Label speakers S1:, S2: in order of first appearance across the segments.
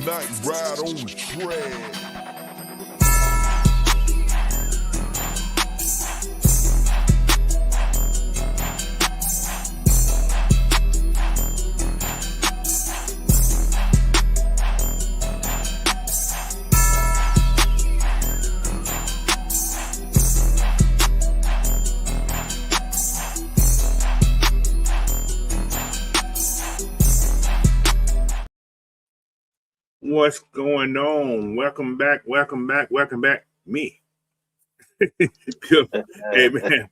S1: Night ride on the track.
S2: What's going on? Welcome back. Me. Hey, man.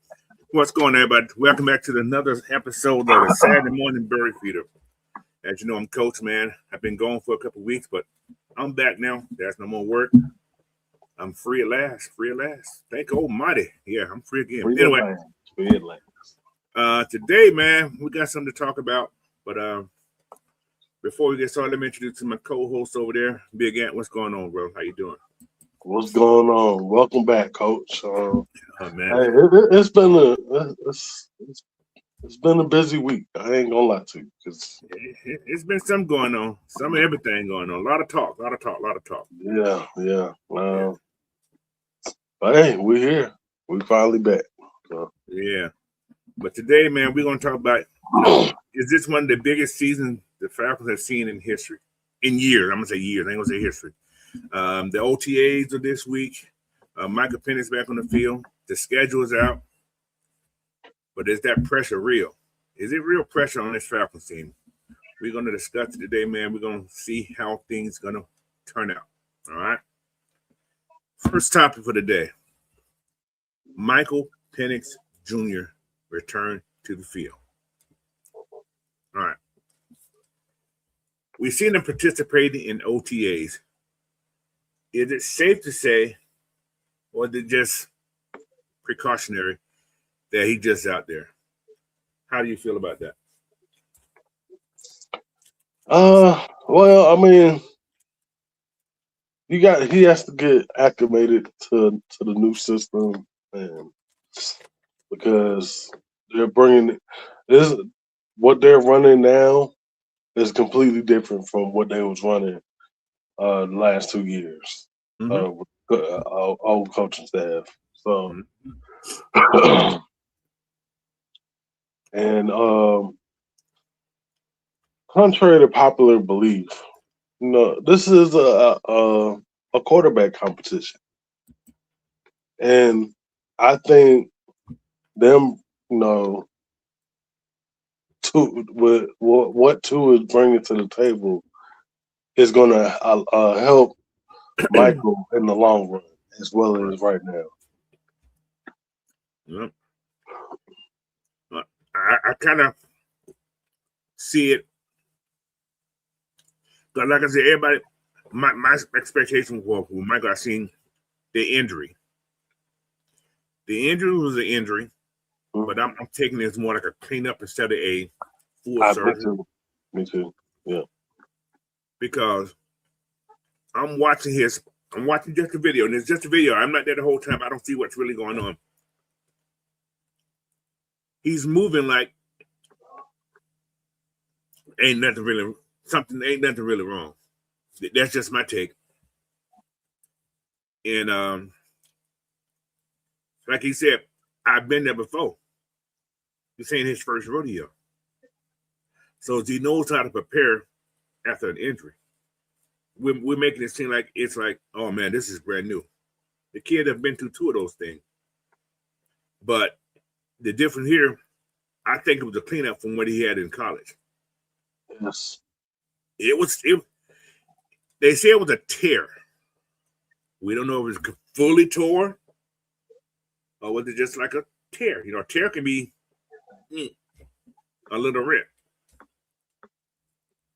S2: What's going on, everybody? Welcome back to another episode of the Saturday Morning Bird Feeder. As you know, I'm Coach, man. I've been gone for a couple of weeks, but I'm back now. There's no more work. I'm free at last. Thank Almighty. Yeah, I'm free again.
S3: Free at last.
S2: Today, man, we got something to talk about, but before we get started, let me introduce my co-host over there, Big Ant. What's going on, bro? How you doing?
S3: What's going on? Welcome back, Coach.
S2: Oh, man.
S3: Hey, it's been a busy week. I ain't gonna lie to you, because
S2: it's been some going on, some of everything going on. A lot of talk.
S3: Yeah. But hey, we're here. We finally back. So.
S2: Yeah. But today, man, we're gonna talk about, is this one of the biggest seasons the Falcons have seen in history? In years. I'm gonna say years. I ain't gonna say history. The OTAs are this week. Michael Penix back on the field. The schedule is out. But is that pressure real? Is it real pressure on this Falcons team? We're gonna discuss it today, man. We're gonna see how things gonna turn out. All right. First topic for the day. Michael Penix Jr. returned to the field. All right. We've seen him participating in OTAs. Is it safe to say, or is it just precautionary, that he's just out there? How do you feel about that?
S3: Well, I mean, he has to get acclimated to the new system, and because they're bringing what they're running now is completely different from what they was running the last 2 years. Old coaching staff. So, and contrary to popular belief, this is a quarterback competition, and I think them, what Tua is bringing to the table is going to help Michael in the long run as well as right now.
S2: Yep. I kind of see it. But like I said, everybody, my expectation was when Michael, I seen the injury. The injury was an injury, but I'm taking it as more like a cleanup instead of a full surgery.
S3: Me too. Yeah.
S2: Because I'm watching just the video, and it's just a video. I'm not there the whole time. I don't see what's really going on. He's moving like ain't nothing really wrong. That's just my take. And like he said, I've been there before. This ain't his first rodeo. So he knows how to prepare after an injury. We're making it seem like it's like, oh man, this is brand new. The kid have been through 2 of those things. But the difference here, I think it was a cleanup from what he had in college.
S3: Yes.
S2: They say it was a tear. We don't know if it was fully tore or was it just like a tear. A tear can be a little rip,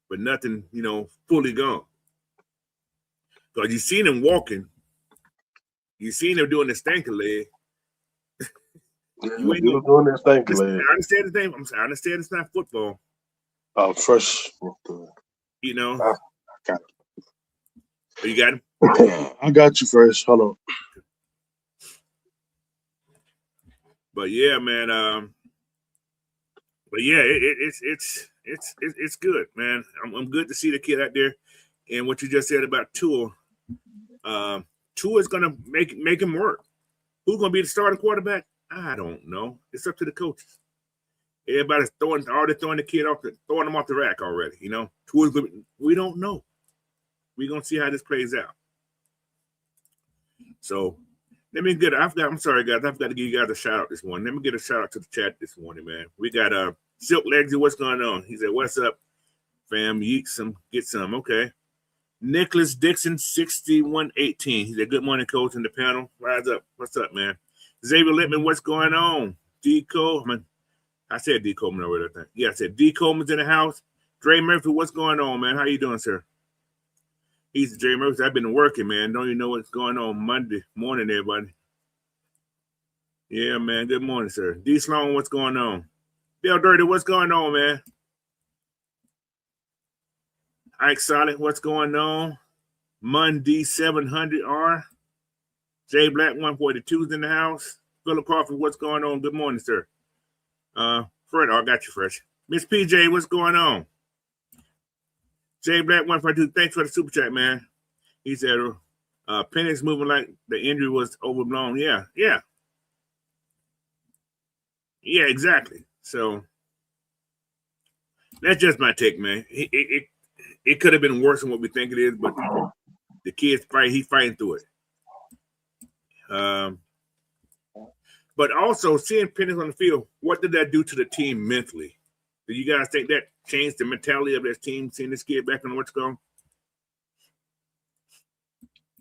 S2: but nothing, fully gone. Because you seen him walking, you seen him doing the stanky leg.
S3: You ain't doing that stanky leg.
S2: I understand the thing. I understand it's not football.
S3: Fresh.
S2: I got
S3: it.
S2: Oh, you got him?
S3: I got you, Fresh. Hold on.
S2: But yeah, man. But yeah, it's good, man. I'm good to see the kid out there. And what you just said about Tua, Tua is going to make him work. Who's going to be the starting quarterback? I don't know. It's up to the coaches. Everybody's already throwing the kid throwing him off the rack already. You know, Tua's good. We don't know. We're going to see how this plays out. So I'm sorry, guys. I've got to give you guys a shout out this morning. Let me get a shout out to the chat this morning, man. We got Silk Legsy. What's going on? He said, "What's up, fam? Yeet some, get some." Okay. Nicholas Dixon, 6118. He said, "Good morning, coach, and the panel. Rise up. What's up, man?" Xavier Littman, what's going on? D. Coleman. I said D. Coleman already, I think. Yeah, I said D. Coleman's in the house. Dre Murphy, what's going on, man? How you doing, sir? He's Dre Murphy. I've been working, man. Don't you know what's going on Monday morning, everybody? Yeah, man. Good morning, sir. D. Sloan, what's going on? Bill Dirty, what's going on, man? Ike Solid, what's going on? Monday 700R. J Black 142 is in the house. Philip Crawford, what's going on? Good morning, sir. Fred, I got you fresh. Miss PJ, what's going on? J Black 142, thanks for the super chat, man. He said Penix moving like the injury was overblown. Yeah, exactly. So that's just my take, man. It could have been worse than what we think it is, but the kid's he's fighting through it. But also seeing Penix on the field, what did that do to the team mentally? Do you guys think that changed the mentality of this team, seeing this kid back on what's going?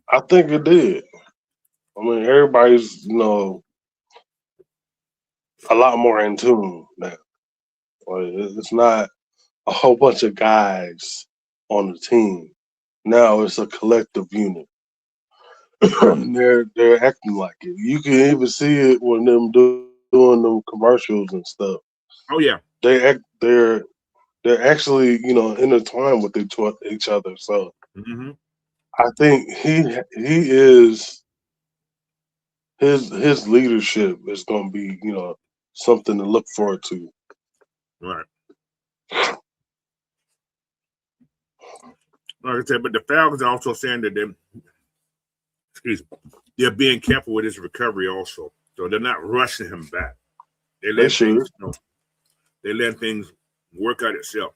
S3: I think it did. I mean, everybody's, a lot more in tune now. Like, it's not a whole bunch of guys on the team. Now it's a collective unit. They're acting like it. You can even see it when them doing them commercials and stuff.
S2: Oh yeah,
S3: they're actually intertwined with each other. So I think he is his leadership is going to be something to look forward to.
S2: Right. Like I said, but the Falcons are also saying that they're being careful with his recovery also. So they're not rushing him back. They let things work out itself.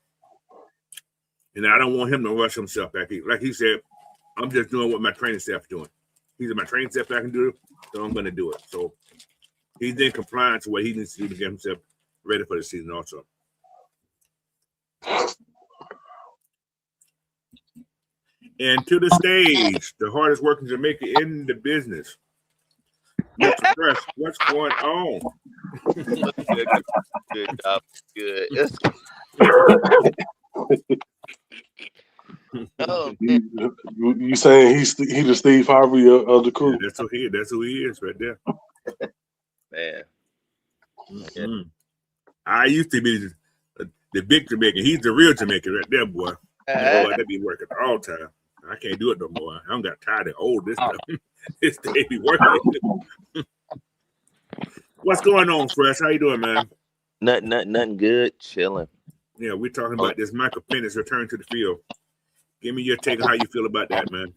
S2: And I don't want him to rush himself back. Like he said, I'm just doing what my training staff's doing. He said, my training staff I can do it, so I'm going to do it. So he's in compliance with what he needs to do to get himself ready for the season also. And to the stage, the hardest working Jamaican in the business. Mr. Fresh, what's going on?
S4: Good job. Good. Oh,
S3: you saying he the Steve Harvey of the crew?
S2: Yeah, that's who he is right there.
S4: Man.
S2: Mm-hmm. I used to be the big Jamaican. He's the real Jamaican right there, boy. Boy, that be working all the time. I can't do it no more. I don't got tired of old this stuff. This day be working. What's going on, Fresh? How you doing, man?
S4: Nothing good. Chilling.
S2: Yeah, we're talking about this Michael Penix return to the field. Give me your take on how you feel about that, man.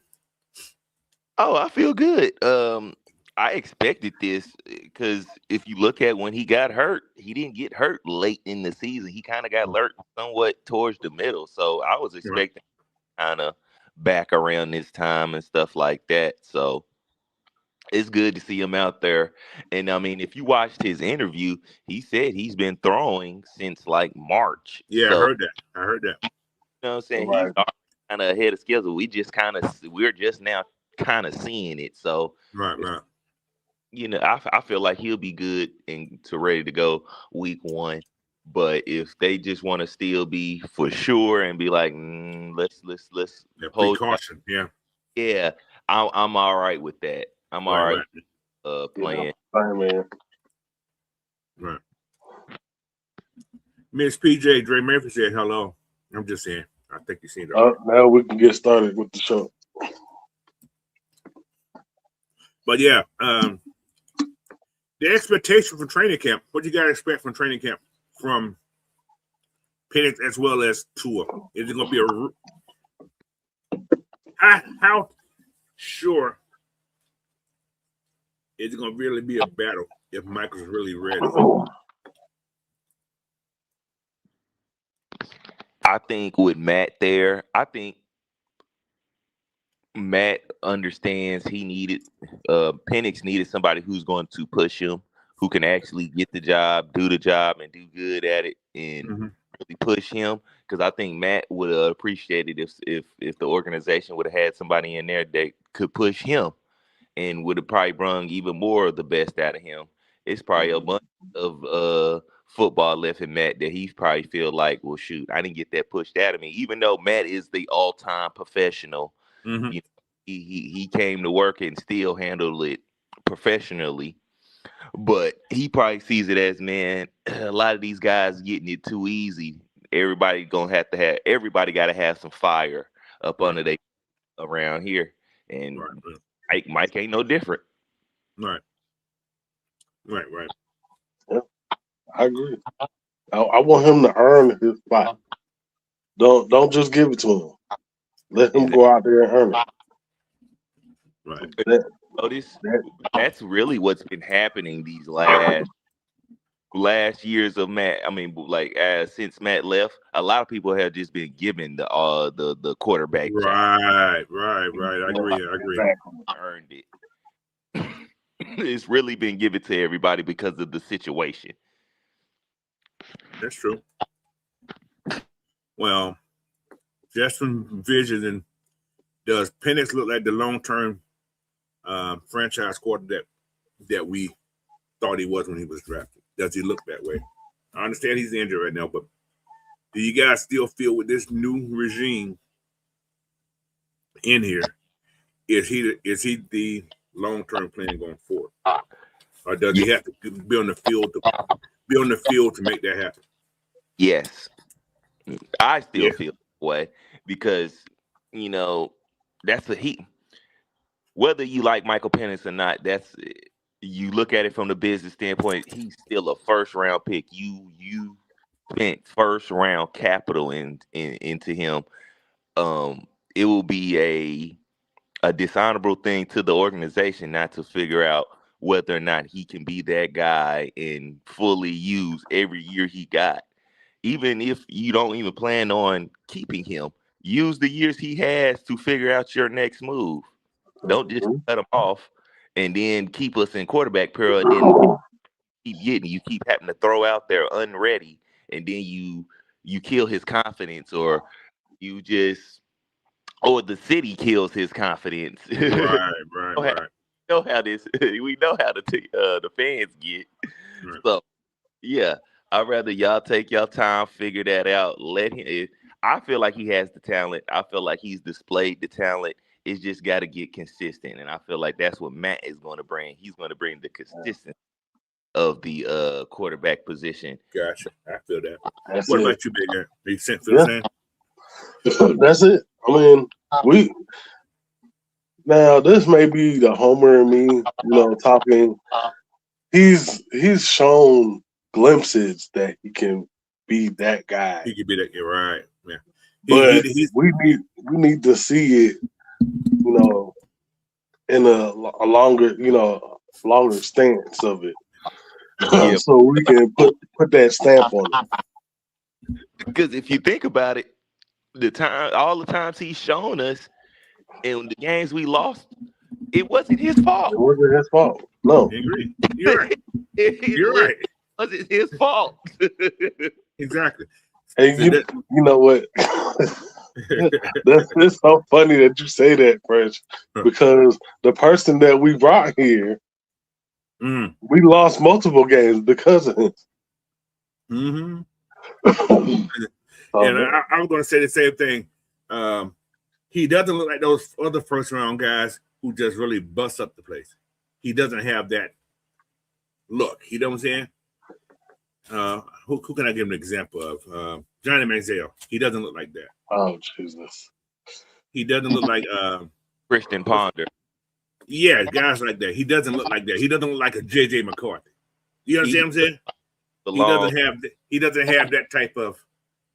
S4: Oh, I feel good. I expected this because if you look at when he got hurt, he didn't get hurt late in the season. He kind of got hurt somewhat towards the middle. So I was expecting kind of back around this time and stuff like that. So it's good to see him out there. And I mean, if you watched his interview, he said he's been throwing since like March.
S2: Yeah,
S4: so,
S2: I heard that.
S4: You know what I'm saying?
S3: Right.
S4: He's kind of ahead of schedule. We're just now kind of seeing it. So
S2: right.
S4: I feel like he'll be good and ready to go week 1. But if they just want to still be for sure and be like, let's hold
S2: precaution,
S4: yeah, I'm all right with that. I'm all right. Playing.
S3: Man.
S2: Right. Miss PJ, Dre Murphy said hello. I'm just saying. I think you seen it.
S3: Now we can get started with the show.
S2: But yeah, the expectation from training camp. What you guys expect from training camp from Penix as well as Tua? Is it going to be how sure is it going to really be a battle if Michael's really ready?
S4: I think with Matt there, I think Matt understands he needed Penix needed somebody who's going to push him, who can actually get the job, do the job, and do good at it, and really push him. Because I think Matt would have appreciated if the organization would have had somebody in there that could push him and would have probably brung even more of the best out of him. It's probably a bunch of football left in Matt that he probably feel like, well, shoot, I didn't get that pushed out of me. Even though Matt is the all-time professional, you know, he came to work and still handled it professionally. But he probably sees it as, man, a lot of these guys getting it too easy. Everybody got to have some fire up under they around here. And Mike ain't no different.
S2: Right.
S3: Yeah, I agree. I want him to earn his spot. Don't just give it to him. Let him go out there and earn it.
S2: Right.
S4: That's really what's been happening these last years of Matt. I mean, like since Matt left, a lot of people have just been given the quarterback job.
S2: Right. I agree.
S4: Earned it. It's really been given to everybody because of the situation.
S2: That's true. Well, just from vision, does Penix look like the long-term franchise quarterback that we thought he was when he was drafted? Does he look that way? I understand he's injured right now, but do you guys still feel with this new regime in here, is he the long-term plan going forward, or does he have to be on the field to make that happen?
S4: Yes, I still feel that way because that's the heat. Whether you like Michael Penix or not, you look at it from the business standpoint. He's still a first-round pick. You spent first-round capital into him. It will be a dishonorable thing to the organization not to figure out whether or not he can be that guy and fully use every year he got. Even if you don't even plan on keeping him, use the years he has to figure out your next move. Don't just cut him off and then keep us in quarterback peril and then you keep having to throw out there unready, and then you kill his confidence, or the city kills his confidence.
S2: Right.
S4: We know how the fans get. Right. So yeah, I'd rather y'all take your time, figure that out. Let him. I feel like he has the talent. I feel like he's displayed the talent. It's just got to get consistent, and I feel like that's what Matt is going to bring. He's going to bring the consistency of the quarterback position.
S2: Gotcha. I feel that. What about you, Big Guy? You feel the same?
S3: That's it. I mean, now this may be the homer in me, talking. He's shown glimpses that he can be that guy.
S2: He can be that guy, right? Yeah.
S3: But we need to see it, in a longer stance of it, so we can put that stamp on it.
S4: Because if you think about it, all the times he's shown us in the games we lost, it wasn't his fault.
S3: It wasn't his fault. No,
S2: you're right. You're right.
S4: It wasn't his fault.
S2: Exactly.
S3: And you know what? It's so funny that you say that, Fresh, because the person that we brought here, we lost multiple games because of him.
S2: And I was going to say the same thing. He doesn't look like those other first-round guys who just really bust up the place. He doesn't have that look. You know what I'm saying? Who can I give an example of? Johnny Manziel. He doesn't look like that.
S3: Oh, Jesus.
S2: He doesn't look like
S4: Christian Ponder.
S2: Yeah, guys like that. He doesn't look like that. He doesn't look like a J.J. McCarthy. You understand what I'm saying? He doesn't have that type of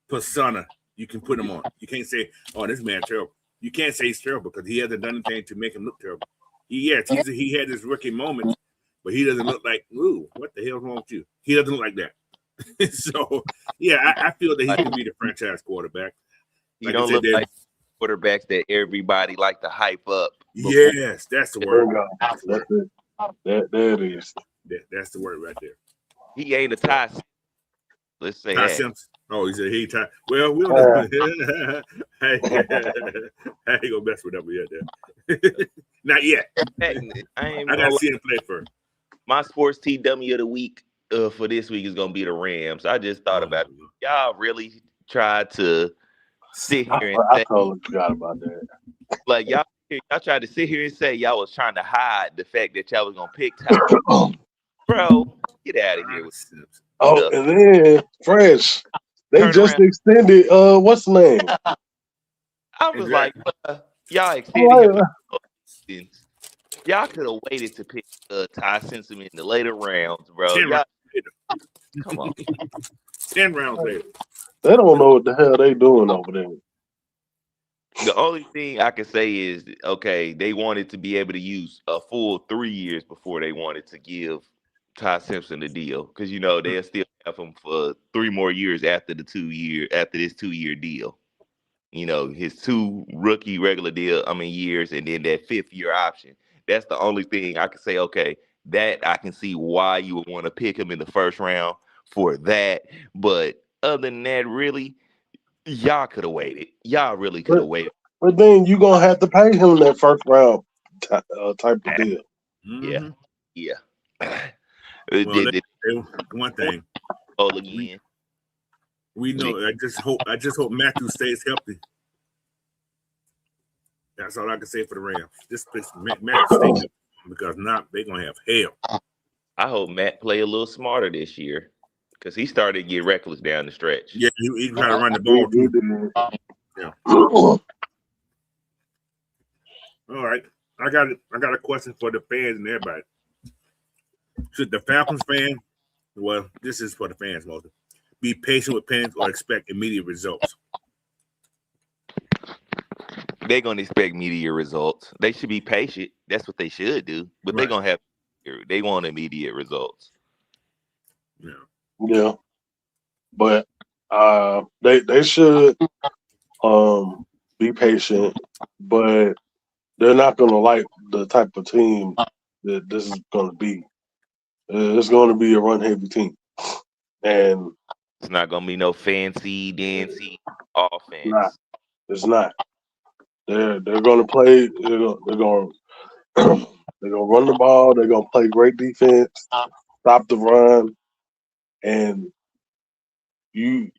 S2: persona you can put him on. You can't say, "Oh, this man terrible." You can't say he's terrible because he hasn't done anything to make him look terrible. He had his rookie moments, but he doesn't look like, ooh, what the hell's wrong with you? He doesn't look like that. So, yeah, I feel that he can be the franchise quarterback.
S4: He don't look like quarterbacks that everybody like to hype up.
S2: Yes, that's the word.
S3: That's it. There it is.
S2: That's the word right there.
S4: He ain't a Ty. Let's say
S2: Ty
S4: that.
S2: Simpson. Oh, he said he Ty. Well, we'll know. I ain't gonna mess with him yet. Not yet. I gotta see him play first.
S4: My sports TW of the week for this week is gonna be the Rams. I just thought about it. Y'all really tried to sit here and
S3: I totally forgot about that.
S4: Like y'all tried to sit here and say y'all was trying to hide the fact that y'all was gonna pick Ty. Bro, get out of here.
S3: Oh, and then Fresh, they
S4: Turn
S3: just
S4: around.
S3: extended. What's the name?
S4: I was like, y'all extended him. Y'all could have waited to pick Ty Simpson in the later rounds, bro.
S2: 10 rounds later.
S4: Come on.
S2: 10 rounds later.
S3: They don't know what the hell they doing over there.
S4: The only thing I can say is, okay, they wanted to be able to use a full 3 years before they wanted to give Ty Simpson the deal, because they'll still have him for 3 more years after this 2-year deal. His 2 rookie regular years, and then that 5th year option. That's the only thing I can say. Okay, that I can see why you would want to pick him in the first round for that. But other than that, really, y'all could have waited. Y'all really could have waited.
S3: But then you gonna have to pay him that first round type of deal.
S2: Mm-hmm.
S4: Yeah.
S2: Well, one thing.
S4: Again.
S2: We know. I just hope Matthew stays healthy. That's all I can say for the Rams. Just Matthew stay healthy, because not they're gonna have hell.
S4: I hope Matt play a little smarter this year, because he started to get reckless down the stretch.
S2: Yeah, he tried to run the ball too. Yeah. All right, I got a question for the fans and everybody. Should the Falcons fan, well, this is for the fans mostly, be patient with Penix or expect immediate results?
S4: They're going to expect immediate results. They should be patient. That's what they should do. But they're going to they want immediate results.
S3: Yeah. But they should be patient, but they're not going to like the type of team that this is going to be. It's going to be a run-heavy team. And
S4: it's not going to be no fancy, dancy offense.
S3: It's not. They're going to play. They're going to run the ball. They're going to play great defense, stop the run, and he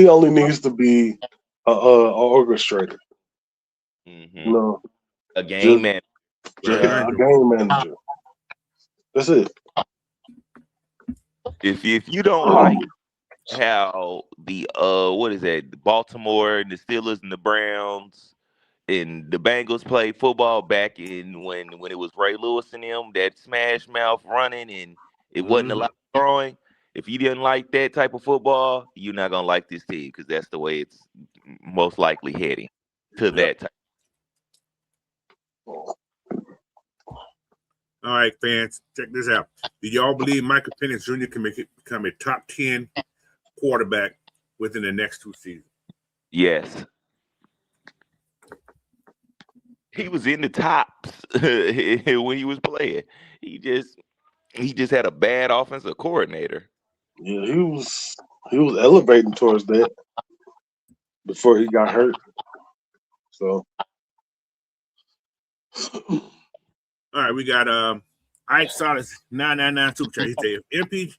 S3: only needs to be a orchestrator.
S4: Mm-hmm. A game manager.
S3: A game manager. That's it.
S4: If you don't like how the Baltimore and the Steelers and the Browns and the Bengals played football back in when it was Ray Lewis and them, that smash mouth running and it wasn't a lot of throwing. If you didn't like that type of football, you're not gonna like this team, because that's the way it's most likely heading to that type.
S2: All right, fans, check this out. Do y'all believe Michael Penix Jr. can become a top 10 quarterback within the next 2 seasons?
S4: Yes. He was in the tops when he was playing. He just had a bad offensive coordinator.
S3: Yeah, he was elevating towards that before he got hurt. So,
S2: all right, we got Ike Solis 999 super chat. He said, if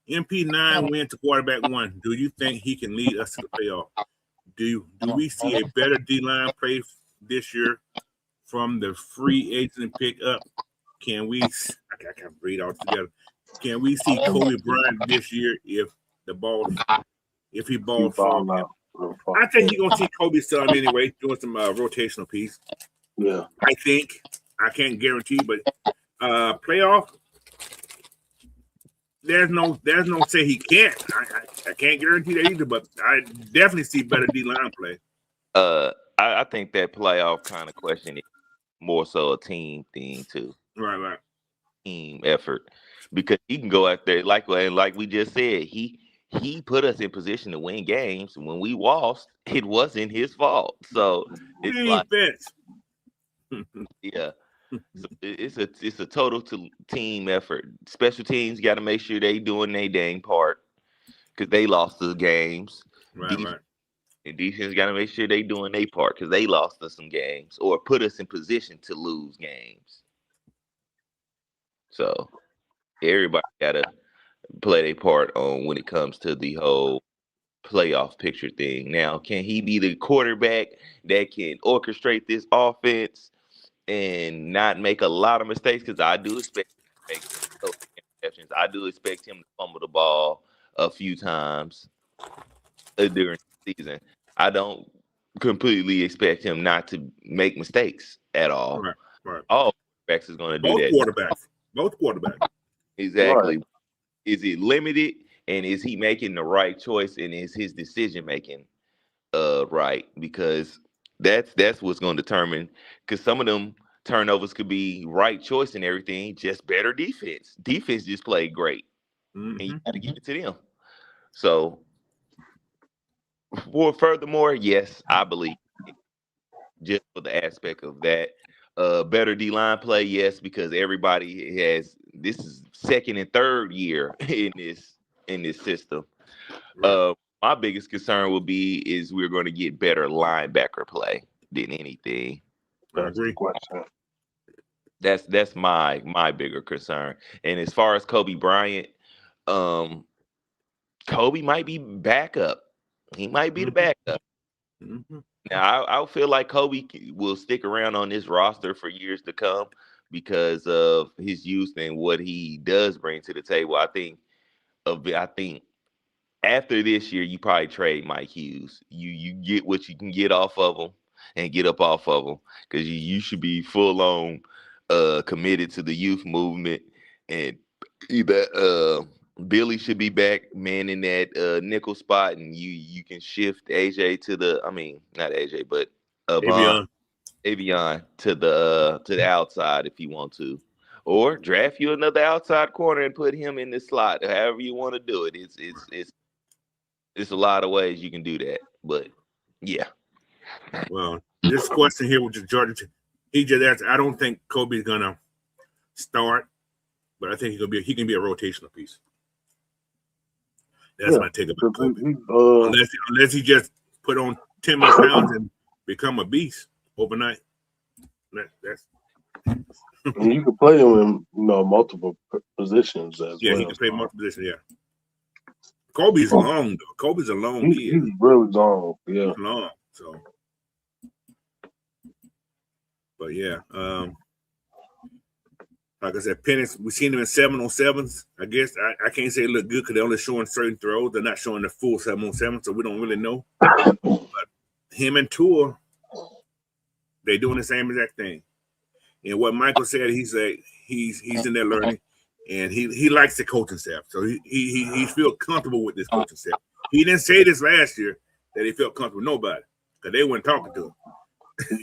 S2: MP9 wins to quarterback 1, do you think he can lead us to the playoff? Do we see a better D-line play this year from the free agent pickup? Can we? I can't breathe all together. Can we see Kobe Bryant this year if he balls out? I think you're gonna see Kobe some anyway, doing some rotational piece.
S3: Yeah,
S2: I think. I can't guarantee, but playoff. There's no say he can't. I can't guarantee that either, but I definitely see better D-line play.
S4: I think that playoff kind of question is more so a team thing too.
S2: Right.
S4: Team effort, because he can go out there like we just said. He put us in position to win games. When we lost, it wasn't his fault. So it's like,
S2: Defense.
S4: yeah. So it's a total team effort. Special teams got to make sure they doing their dang part because they lost the games.
S2: Right.
S4: And defense got to make sure they doing their part because they lost us some games or put us in position to lose games. So everybody got to play their part on when it comes to the whole playoff picture thing. Now, can he be the quarterback that can orchestrate this offense and not make a lot of mistakes? Because I do expect him to make those interceptions. I do expect him to fumble the ball a few times during the season. I don't completely expect him not to make mistakes at all.
S2: Right.
S4: All quarterbacks is going to do that.
S2: Both quarterbacks.
S4: Exactly.
S3: Right.
S4: Is it limited, and is he making the right choice, and is his decision making right? Because that's what's going to determine. Because some of them turnovers could be right choice and everything, just better defense. Defense just played great, and you got to give it to them. So, furthermore, yes, I believe just for the aspect of that. Better D line play, yes, because everybody has this is second and third year in this system.
S2: Right.
S4: My biggest concern will be is we're going to get better linebacker play than anything.
S2: I
S3: That's the
S2: agree.
S3: question.
S4: That's my bigger concern. And as far as Kobe Bryant, Kobe might be backup. He might be the backup.
S2: Mm-hmm.
S4: Now, I feel like Kobe will stick around on this roster for years to come because of his youth and what he does bring to the table. I think after this year, you probably trade Mike Hughes. You get what you can get off of him and get up off of him because you should be full on committed to the youth movement, and either Billy should be back manning that nickel spot, and you can shift AJ to not AJ, but Avion to the outside if you want to, or draft you another outside corner and put him in the slot. However you want to do it, it's a lot of ways you can do that. But yeah,
S2: Well, this question here, which is Jordan, he just asked. I don't think Kobe's gonna start, but I think he can be a rotational piece. That's my take about Kobe. Unless he just put on 10 more pounds and become a beast overnight. That's
S3: you can play him in multiple positions as well.
S2: he can play multiple positions. Yeah, Kobe's long though. Kobe's a long kid.
S3: He's really long. Yeah,
S2: he's long. So, but yeah, like I said, Penix, we've seen him in 7-on-7s. I guess I can't say it look good because they're only showing certain throws. They're not showing the full 7-on-7, so we don't really know. But him and Tua, they're doing the same exact thing. And what Michael said, he said he's in there learning, and he likes the coaching staff. So he feels comfortable with this coaching staff. He didn't say this last year that he felt comfortable with nobody because they weren't talking to him.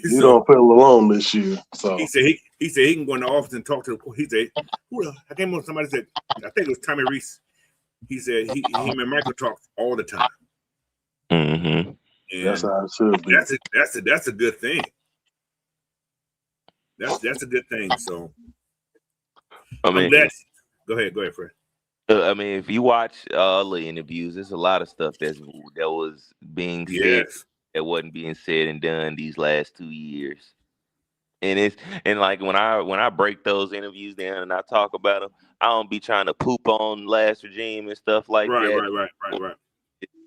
S3: You don't feel alone this year. So
S2: he said he can go in the office and talk to the. He said, I came on. Somebody said, I think it was Tommy Reese. He said him and Michael talk all the time.
S4: Mm-hmm.
S2: And
S3: that's how it should be.
S2: That's a good thing. That's a good thing. So
S4: I mean,
S2: go ahead, Fred.
S4: If you watch all the interviews, there's a lot of stuff that was being said that wasn't being said and done these last 2 years. And like when I break those interviews down and I talk about them, I don't be trying to poop on last regime and stuff like that.
S2: Right.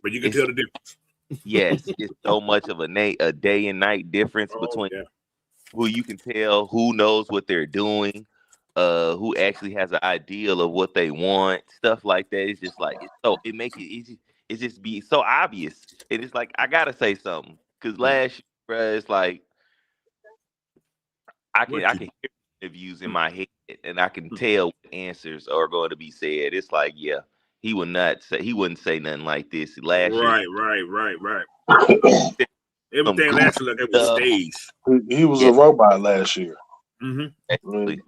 S2: But you can tell the difference.
S4: Yes, it's so much of a day and night difference between who you can tell, who knows what they're doing, who actually has an ideal of what they want, stuff like that. It's just like it makes it easy. It just be so obvious. And it's like I gotta say something because last year, it's like I can hear interviews in my head and I can tell what answers are going to be said. It's like he wouldn't say nothing like this last year.
S2: Right. Everything last year like it was staged.
S3: He was a robot last year.
S2: Mm-hmm.
S4: Exactly.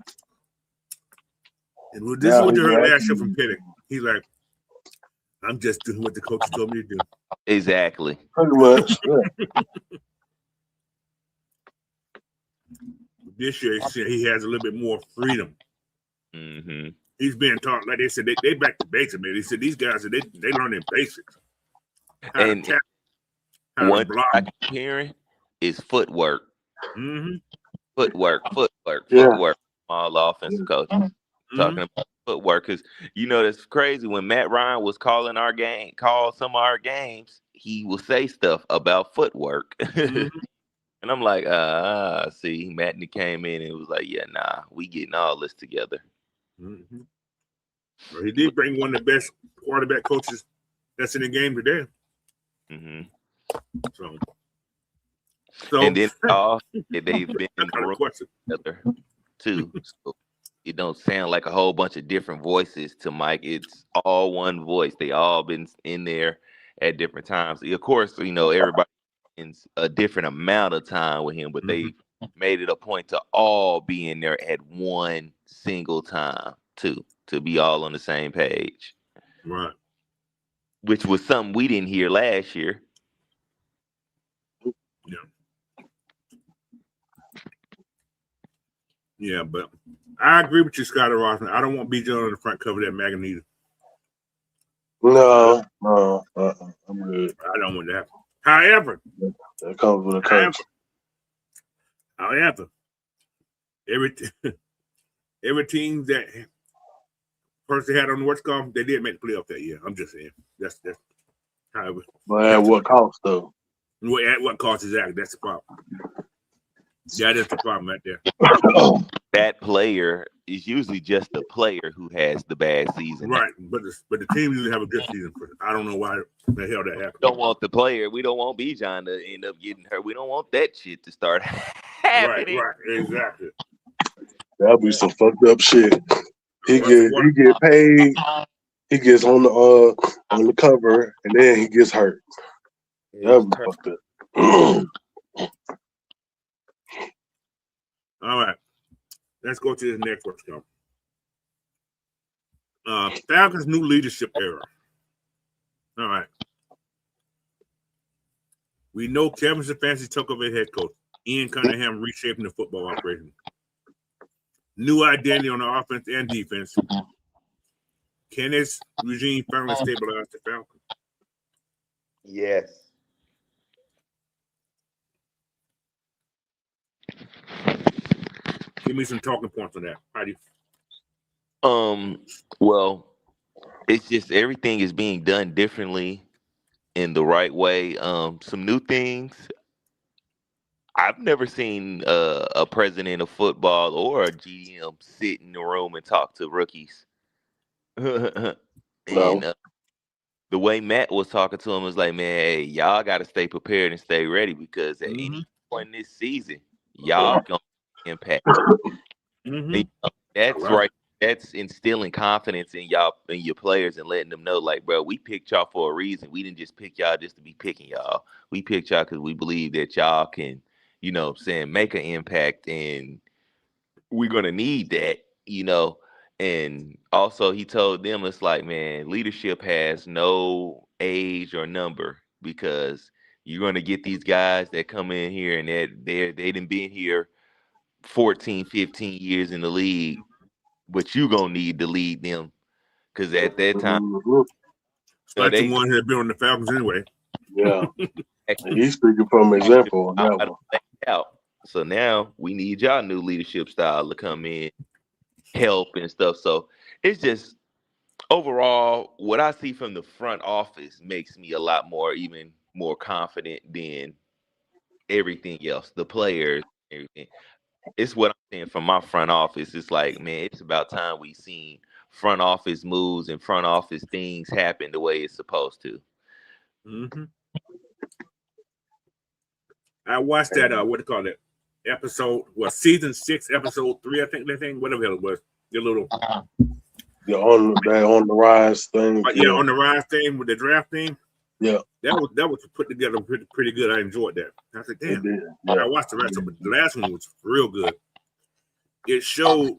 S2: And this is what you heard last year from Penix. He's like, I'm just doing what the coach told me to do.
S4: Exactly.
S3: Pretty much. Yeah.
S2: This year, he has a little bit more freedom.
S4: Mm-hmm.
S2: He's being taught, like they said, they back to basics, man. He said these guys, they learn their basics. How
S4: And
S2: to tap, how
S4: one
S2: to block.
S4: I keep hearing is footwork.
S2: Mm-hmm.
S4: Footwork.
S3: Yeah.
S4: All offensive coach
S2: Mm-hmm.
S4: talking about footwork, because that's crazy. When Matt Ryan was calling some of our games, he will say stuff about footwork.
S2: Mm-hmm.
S4: And I'm like, see, Matt came in and was like, yeah, nah, we getting all this together.
S2: Mm-hmm. Well, he did bring one of the best quarterback coaches that's in the game today.
S4: Mm-hmm.
S2: So
S4: and then they've been in the room together too. So it don't sound like a whole bunch of different voices to Mike. It's all one voice. They all been in there at different times. Of course, everybody spends a different amount of time with him, but they made it a point to all be in there at one single time too, to be all on the same page.
S2: Right.
S4: Which was something we didn't hear last year.
S2: Yeah. Yeah, but I agree with you, Scotty Rossman. I don't want BJ on the front cover of that magazine either.
S3: No, I'm good.
S2: I don't want that. However,
S3: that comes with a coach.
S2: However, every team that person had on the West Coast, they did make the playoff that year. I'm just saying. That's however.
S3: But at what cost, though?
S2: At what cost exactly? That's the problem. That is the problem right there.
S4: That player is usually just the player who has the bad season.
S2: Right, but the team usually have a good season. I don't know why the hell that happened.
S4: We don't want the player. We don't want Bijan to end up getting hurt. We don't want that shit to start happening.
S2: Right, exactly.
S3: That'll be some fucked up shit. He get paid. He gets on the cover, and then he gets hurt. That'll be fucked up.
S2: All right, let's go to the next one. Falcons' new leadership era. All right. We know Kevin Stefanski took over as head coach. Ian Cunningham reshaping the football operation. New identity on the offense and defense. Can this regime finally stabilize the Falcons?
S4: Yes.
S2: Give me some talking points on that. How do you?
S4: Well, it's just everything is being done differently in the right way. Some new things. I've never seen a president of football or a GM sit in the room and talk to rookies. And the way Matt was talking to him was like, man, hey, y'all got to stay prepared and stay ready, because at any point in this season, y'all gonna impact. And, that's right. That's instilling confidence in y'all and your players and letting them know, like, bro, we picked y'all for a reason. We didn't just pick y'all just to be picking y'all. We picked y'all because we believe that y'all can, make an impact, and we're gonna need that, And also, he told them, it's like, man, leadership has no age or number, because you're gonna get these guys that come in here and they done been here 14, 15 years in the league, but you gonna need to lead them, because at that time,
S2: like the one who had been on the Falcons anyway.
S3: Yeah, he's speaking from example on that one.
S4: So now we need y'all new leadership style to come in, help and stuff. So it's just overall, what I see from the front office makes me a lot even more confident than everything else. The players, everything. It's what I'm saying from my front office. It's like, man, it's about time we seen front office moves and front office things happen the way it's supposed to.
S2: I watched that, what do you call it? Episode, season 6, episode 3, I think that thing, whatever the hell it was. Your little
S3: on the rise thing.
S2: Yeah, on the rise thing with the draft thing.
S3: Yeah.
S2: That was put together pretty good. I enjoyed that. I said, damn.
S3: Yeah.
S2: I watched the rest of it. The last one was real good. It showed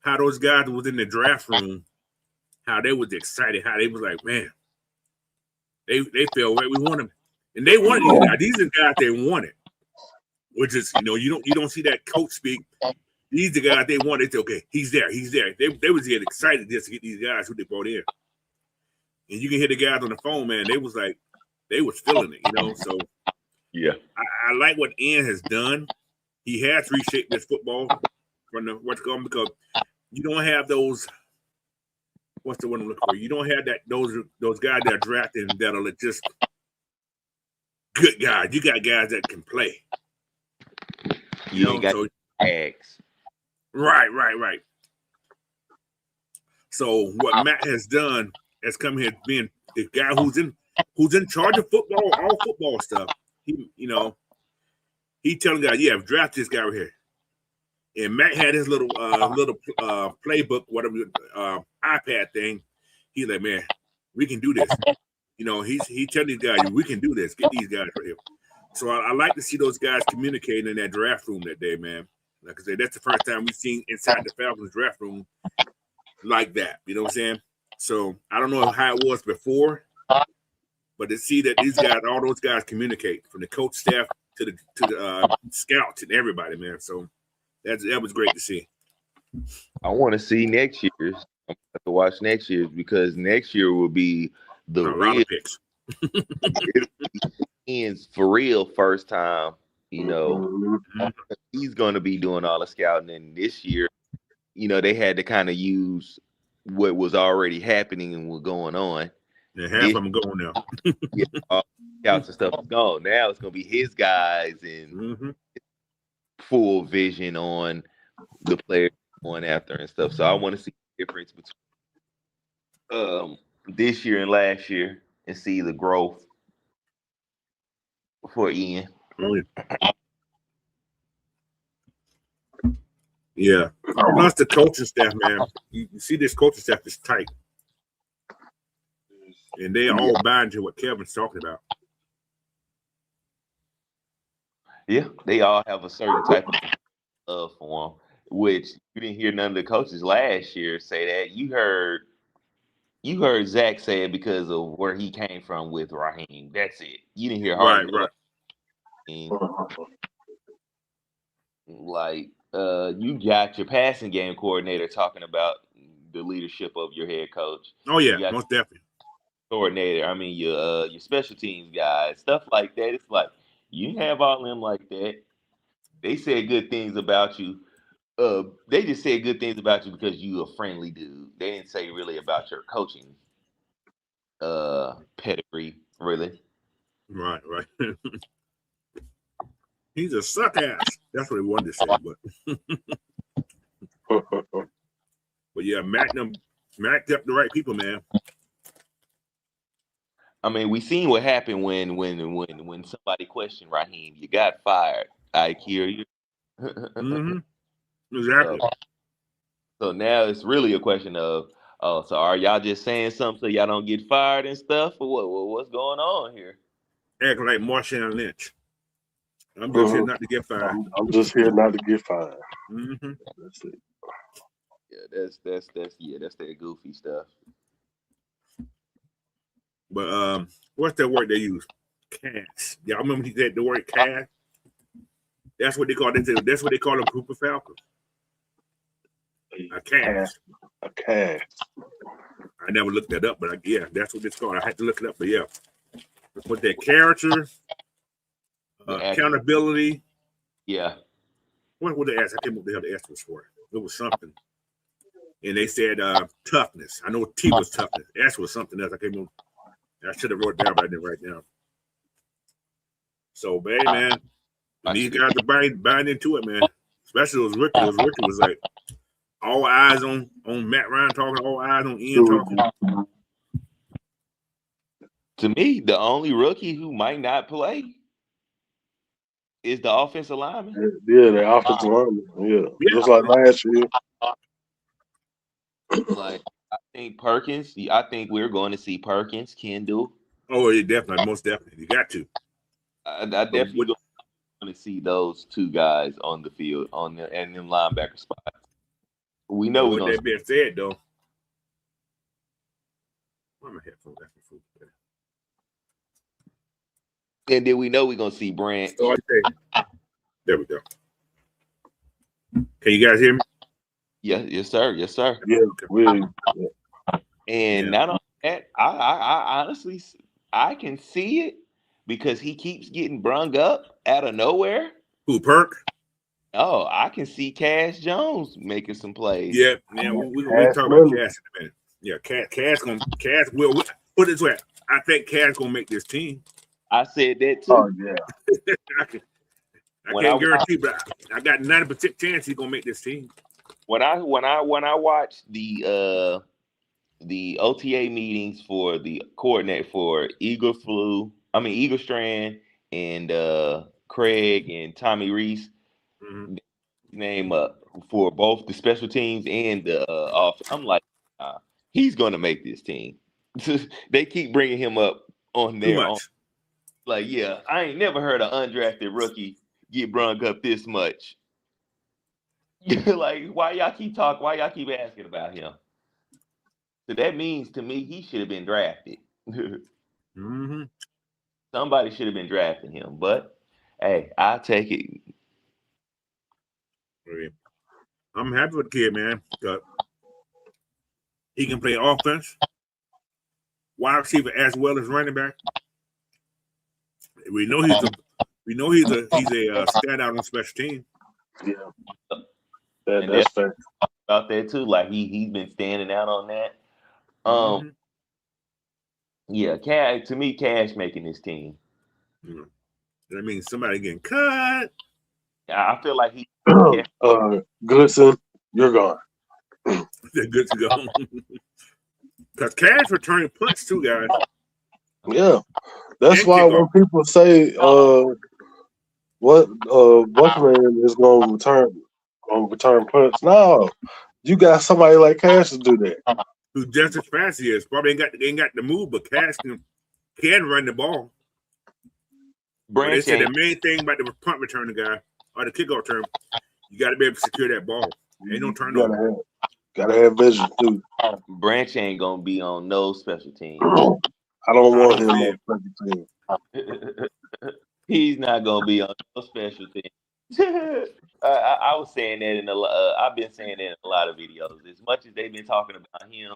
S2: how those guys was in the draft room, how they was excited, how they was like, man, they felt right. We want them, and they wanted these guys. These are the guys they wanted, which is you don't see that coach speak. These are the guys they wanted. They said, okay, he's there. They was getting excited just to get these guys who they brought in, and you can hear the guys on the phone, man. They was like, they was feeling it, So
S4: yeah,
S2: I like what Ian has done. He has reshaped this football from the what's going because you don't have those. What's the one to look for? You don't have those guys that are drafting that are just good guys. You got guys that can play.
S4: You got tags.
S2: Right. So what Matt has done has come here being the guy who's in charge of football, all football stuff. He telling guys, yeah, draft this guy right here. And Matt had his little playbook, whatever iPad thing. He's like, man, we can do this. He telling these guys, we can do this. Get these guys right here. So I like to see those guys communicating in that draft room that day, man. Like I said, that's the first time we've seen inside the Falcons draft room like that. You know what I'm saying? So I don't know how it was before, but to see that these guys, all those guys communicate from the coach staff to the scouts and everybody, man. So that was great to see.
S4: I want to see next year's. I'm going to have to watch next year's because next year will be the real
S2: picks.
S4: Ian's for real first time. He's going to be doing all the scouting, and this year, they had to kind of use what was already happening and was going on.
S2: Yeah, half of them going now.
S4: All scouts and stuff is gone. Now it's going to be his guys and full vision on the players going after and stuff. So I want to see the difference between this year and last year and see the growth for Ian.
S2: Yeah. Plus the coaching staff, man. You see this coaching staff is tight. And they all buy into what Kevin's talking about.
S4: Yeah, they all have a certain type of love for him, which you didn't hear none of the coaches last year say that. You heard Zach say it because of where he came from with Raheem. That's it. You didn't hear hardly like you got your passing game coordinator talking about the leadership of your head coach.
S2: Oh yeah, most definitely.
S4: Coordinator. I mean your special teams guys, stuff like that. It's like you didn't have all of them like that. They said good things about you. They just said good things about you because you a friendly dude. They didn't say really about your coaching pedigree, really.
S2: Right. He's a suck ass. That's what he wanted to say, but yeah, Macked up the right people, man.
S4: I mean, we seen what happened when somebody questioned Raheem. You got fired. I hear you.
S2: Exactly.
S4: So now it's really a question of, so are y'all just saying something so y'all don't get fired and stuff, or what's going on here?
S2: Acting like Marshawn Lynch. I'm just here not to get fired.
S3: I'm just here not to get fired.
S2: That's it.
S4: Yeah, that's that goofy stuff.
S2: But what's that word they use? Cash. Y'all remember he said the word cash? That's what they call it. That's what they call a group of Falcons. A cash.
S3: A cash.
S2: I never looked that up, but that's what it's called. I had to look it up, but yeah. With their character, accountability.
S4: Yeah.
S2: What would they ask? I can't remember what the hell the S was for. It was something. And they said toughness. I know T was toughness. S was something else. I can't remember. I should have wrote it down, but I didn't write it down. So, man, these guys are buying into it, man. Especially those rookies. Those rookies was like all eyes on Matt Ryan talking, all eyes on Ian talking.
S4: To me, the only rookie who might not play is the offensive lineman.
S3: Yeah, the offensive lineman. Yeah, just like last year.
S4: Like I think Perkins. I think we're going to see Perkins, Kendall,
S2: Oh, yeah, definitely, most definitely. You got to.
S4: I definitely want to see those two guys on the field and them linebacker spots. We know we're
S2: with
S4: gonna.
S2: that being said, though, why my headphones acting so bad?
S4: And then we know we're gonna see Branch.
S2: So there we go. Can you guys hear me?
S4: Yes, sir.
S3: Yeah,
S4: And not only that, I honestly I can see it because he keeps getting brung up out of nowhere.
S2: Who, Perk?
S4: Oh, I can see Cash Jones making some plays.
S2: Yeah, we talk about Cash in a minute. Yeah, Cash will put it this way. I think Cash gonna make this team.
S4: I said that too.
S3: Oh yeah.
S2: I can't guarantee, but I got 90% chance he's gonna make this team.
S4: When I watched the OTA meetings for the coordinate for Eagle Strand and Craig and Tommy Reese, name up for both the special teams and the offense. I'm like, he's gonna make this team. They keep bringing him up on their own. Like, yeah, I ain't never heard an undrafted rookie get brung up this much. Like, why y'all keep talking? Why y'all keep asking about him? So that means to me he should have been drafted. Somebody should have been drafting him, but hey, I'll take it.
S2: I'm happy with the kid, man. He can play offense, wide receiver as well as running back. We know he's a standout on special team.
S3: Yeah, that's fair.
S4: About that too, like he's been standing out on that. Yeah, to me, Cash making this team.
S2: That means somebody getting cut.
S4: I feel like he.
S3: Goodson, you're gone.
S2: They're good to go. Because Cash returning punts too, guys.
S3: Yeah, that's why when people say Buckman is going to return punts, no, you got somebody like Cash to do that.
S2: Who's just as fast as he is. Probably ain't got the move, but Cash can run the ball. But they said the main thing about the punt returning guy or the kickoff term, you got to be able to secure that ball. Ain't no turnover.
S3: Gotta have vision too.
S4: Branch ain't gonna be on no special team.
S3: I don't want him on special team.
S4: He's not gonna be on no special team. I was saying that I've been saying that in a lot of videos. As much as they've been talking about him,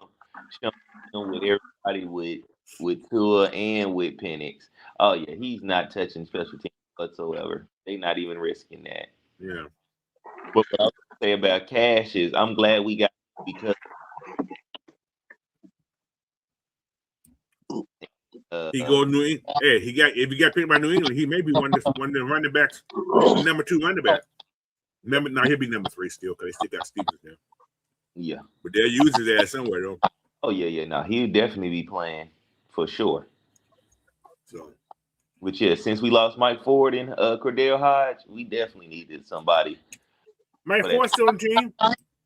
S4: showing with everybody with Tua and with Penix. Oh yeah, he's not touching special teams whatsoever. They're not even risking that.
S2: Yeah.
S4: But what I was gonna say about Cash is I'm glad we got him because
S2: he go New England. Hey, if he got picked by New England, he may be one of the running backs, number 2 running back. He'll be number 3 still because they still got Stevens there.
S4: Yeah,
S2: but they'll use his ass somewhere though.
S4: Oh yeah. No, he'll definitely be playing for sure.
S2: So,
S4: which since we lost Mike Ford and Cordell Hodge, we definitely needed somebody.
S2: Mike Ford's still on the team.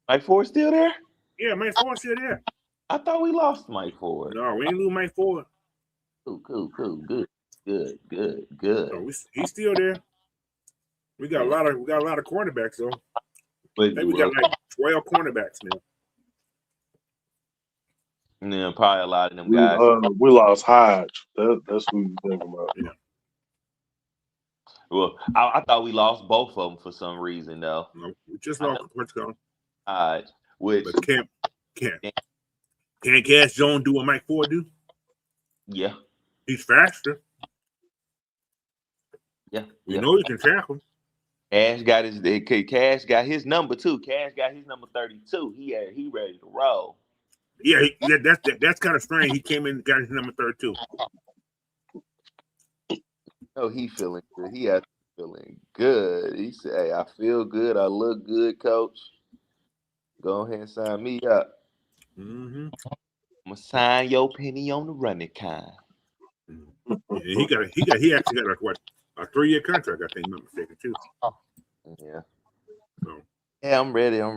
S4: Mike Ford's still there?
S2: Yeah, Mike Ford's still there.
S4: I thought we lost Mike Ford.
S2: No, we ain't lose Mike Ford.
S4: Cool. Good.
S2: No, he's still there. We got a lot of cornerbacks though. I think we got like 12 cornerbacks now.
S4: And then probably a lot of them guys.
S3: We lost Hodge. That's what we thinking about.
S2: Yeah.
S4: Well, I thought we lost both of them for some reason though.
S2: No, we just lost Hodge.
S4: Hodge, which
S2: but can Cash Jones do what Mike Ford do?
S4: Yeah.
S2: He's faster.
S4: Yeah.
S2: You know he can tackle.
S4: Cash got his number too. Cash got his number 32. He ready to roll.
S2: Yeah, that's kind of strange. He came in and got his number 32.
S4: Oh, he feeling good. He has feeling good. He said, "Hey, I feel good. I look good, coach. Go ahead and sign me up.
S2: Mm-hmm.
S4: I'm gonna sign your penny on the running kind."
S2: Yeah, he actually got a 3-year contract, I think, I'm not mistaken, too.
S4: Yeah.
S2: So.
S4: Yeah, I'm ready.
S2: All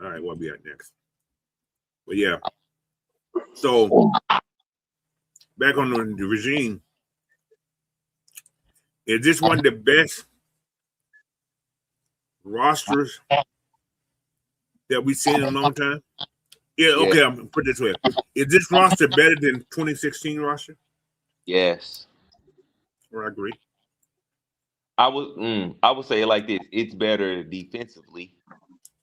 S2: right, we'll be at next. But yeah, So back on the regime, is this one of the best rosters that we've seen in a long time? Yeah, okay, I'm gonna put it this way. Is this roster better than 2016 roster?
S4: Yes.
S2: Or I agree.
S4: I would say it like this. It's better defensively.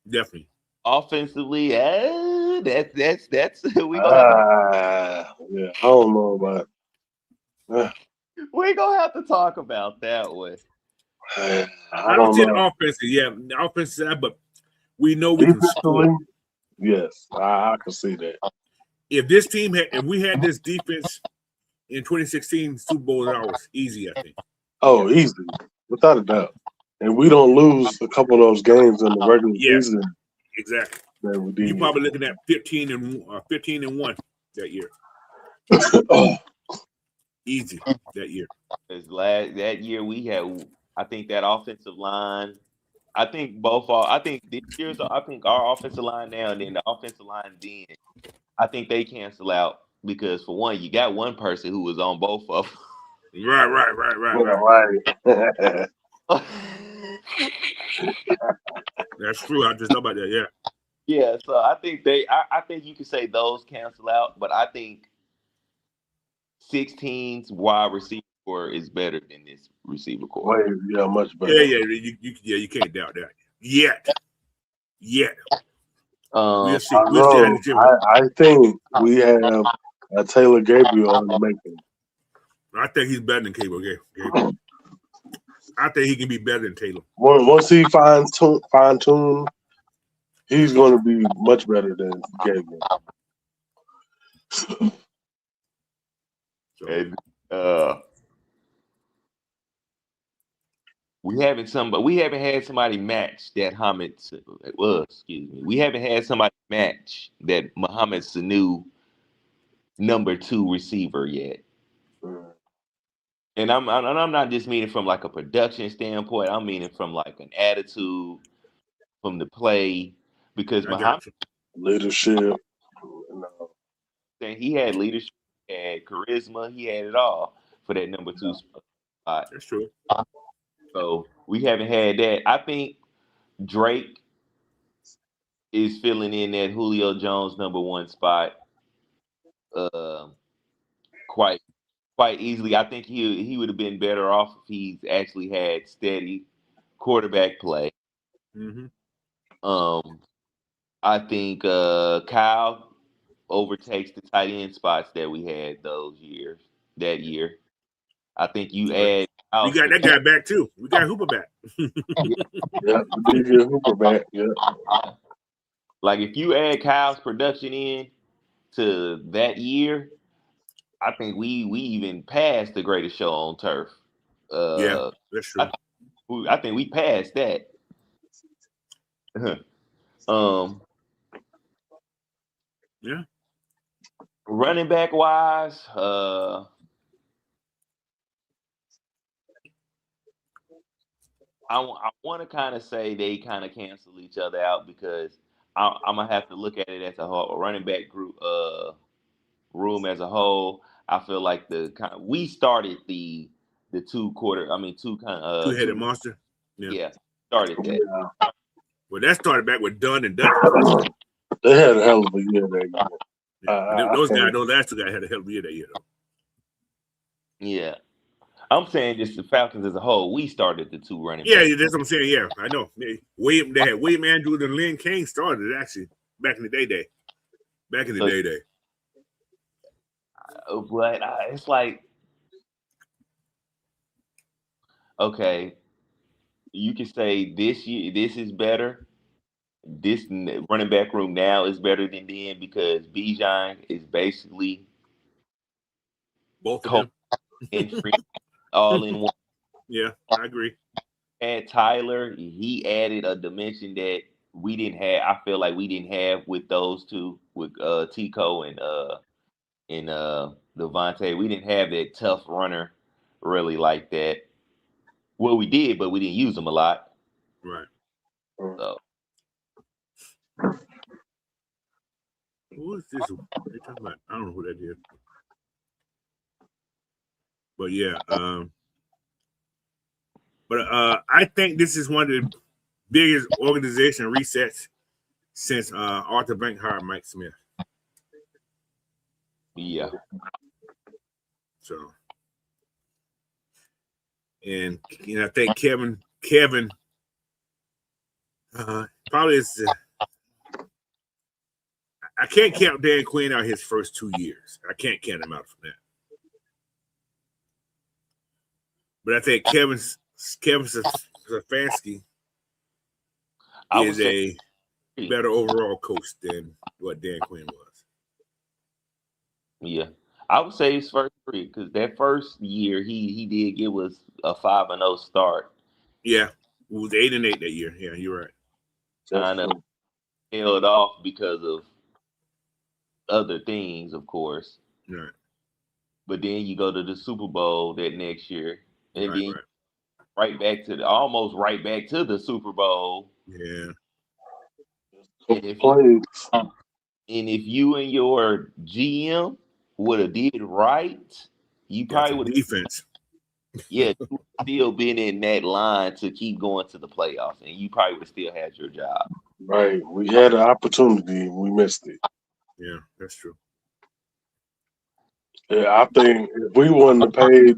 S2: Definitely.
S4: Offensively, that's we gonna
S3: Yeah, I don't know about.
S4: we're gonna have to talk about that one.
S3: I
S2: don't see
S3: know.
S2: the offensive, the offensive side, but we know we can score.
S3: Defensively, yes, I can see that.
S2: If this team if we had this defense in 2016 Super Bowl, that was easy, I think.
S3: Oh, easy, without a doubt. And we don't lose a couple of those games in the regular season.
S2: Exactly.
S3: That we did.
S2: You're probably looking at 15 and 1 that year. Easy that year.
S4: That year we had, I think that offensive line. I think this year's. I think our offensive line now and then the offensive line then. I think they cancel out because for one, you got one person who was on both of them.
S2: Right. That's true. I just know about that. Yeah.
S4: Yeah. So I think I think you could say those cancel out, but I think 16's wide receiver core is better than this receiver core.
S3: Yeah, much better.
S2: Yeah. You can't doubt that. Yet. We'll see.
S3: I think we have a Taylor Gabriel on the making.
S2: I think he's better than Gabriel. I think he can be better than Taylor.
S3: Once he fine tune, he's going to be much better than Gabriel.
S4: And we haven't had somebody match that we haven't had somebody match that Mohamed Sanu number 2 receiver yet. And I'm not just meaning from like a production standpoint. I'm meaning from like an attitude, from the play, because Muhammad
S3: leadership.
S4: He had leadership, he had charisma, he had it all for that number 2 spot.
S2: That's true.
S4: So we haven't had that. I think Drake is filling in that Julio Jones number 1 spot quite easily. I think he would have been better off if he's actually had steady quarterback play.
S2: Mm-hmm.
S4: I think Kyle overtakes the tight end spots that we had that year. I think you add
S2: we got that guy back too. We got Hooper back.
S3: Yeah, we get Hooper back. Yeah.
S4: Like if you add Kyle's production in to that year, I think we even passed the greatest show on turf.
S2: Yeah, that's true.
S4: I think we passed that.
S2: Yeah.
S4: Running back wise, I want to kind of say they kind of cancel each other out because I'm gonna have to look at it as a whole running back group room as a whole. I feel like we started the
S2: two-headed monster.
S4: Yeah, started that.
S3: Yeah.
S2: Well, that started back with Dunn and Duck.
S3: They had a hell of a year that year.
S2: Those last 2 guys had a hell of a year that year, though.
S4: Yeah. I'm saying just the Falcons as a whole, we started the 2 running backs.
S2: Yeah, that's what I'm saying. Yeah, I know. They had William Andrews and Lynn Kane started it, actually, back in the day. Back in the day.
S4: But it's like, okay, you can say this year, this is better. This running back room now is better than then because Bijan is basically
S2: both of them
S4: and free, all in one.
S2: Yeah, I agree.
S4: And Tyler, he added a dimension that we didn't have. I feel like we didn't have with those 2, with Tico and Devontae. We didn't have that tough runner really like that. Well, we did, but we didn't use them a lot.
S2: Right.
S4: So
S2: Who is this? They talking about? I don't know who that is. But yeah, I think this is one of the biggest organization resets since Arthur Blank hired Mike Smith.
S4: Yeah.
S2: So, and I think Kevin probably is. I can't count Dan Quinn out his first 2 years. I can't count him out from that. But I think Kevin Stefanski is a better overall coach than what Dan Quinn was.
S4: Yeah. I would say his first 3 because that first year he did give us a 5-0 start.
S2: Yeah, it was 8-8 that year. Yeah, you're right.
S4: Kind of held off because of other things, of course.
S2: Right.
S4: But then you go to the Super Bowl that next year, and then almost right back to the Super Bowl.
S2: Yeah.
S4: And if you and your GM would have did right, you probably would
S2: defense.
S4: Yeah, you would still been in that line to keep going to the playoffs, and you probably would still had your job.
S3: Right. We had an opportunity, we missed it.
S2: Yeah, that's true.
S3: Yeah, I think if we wouldn't have paid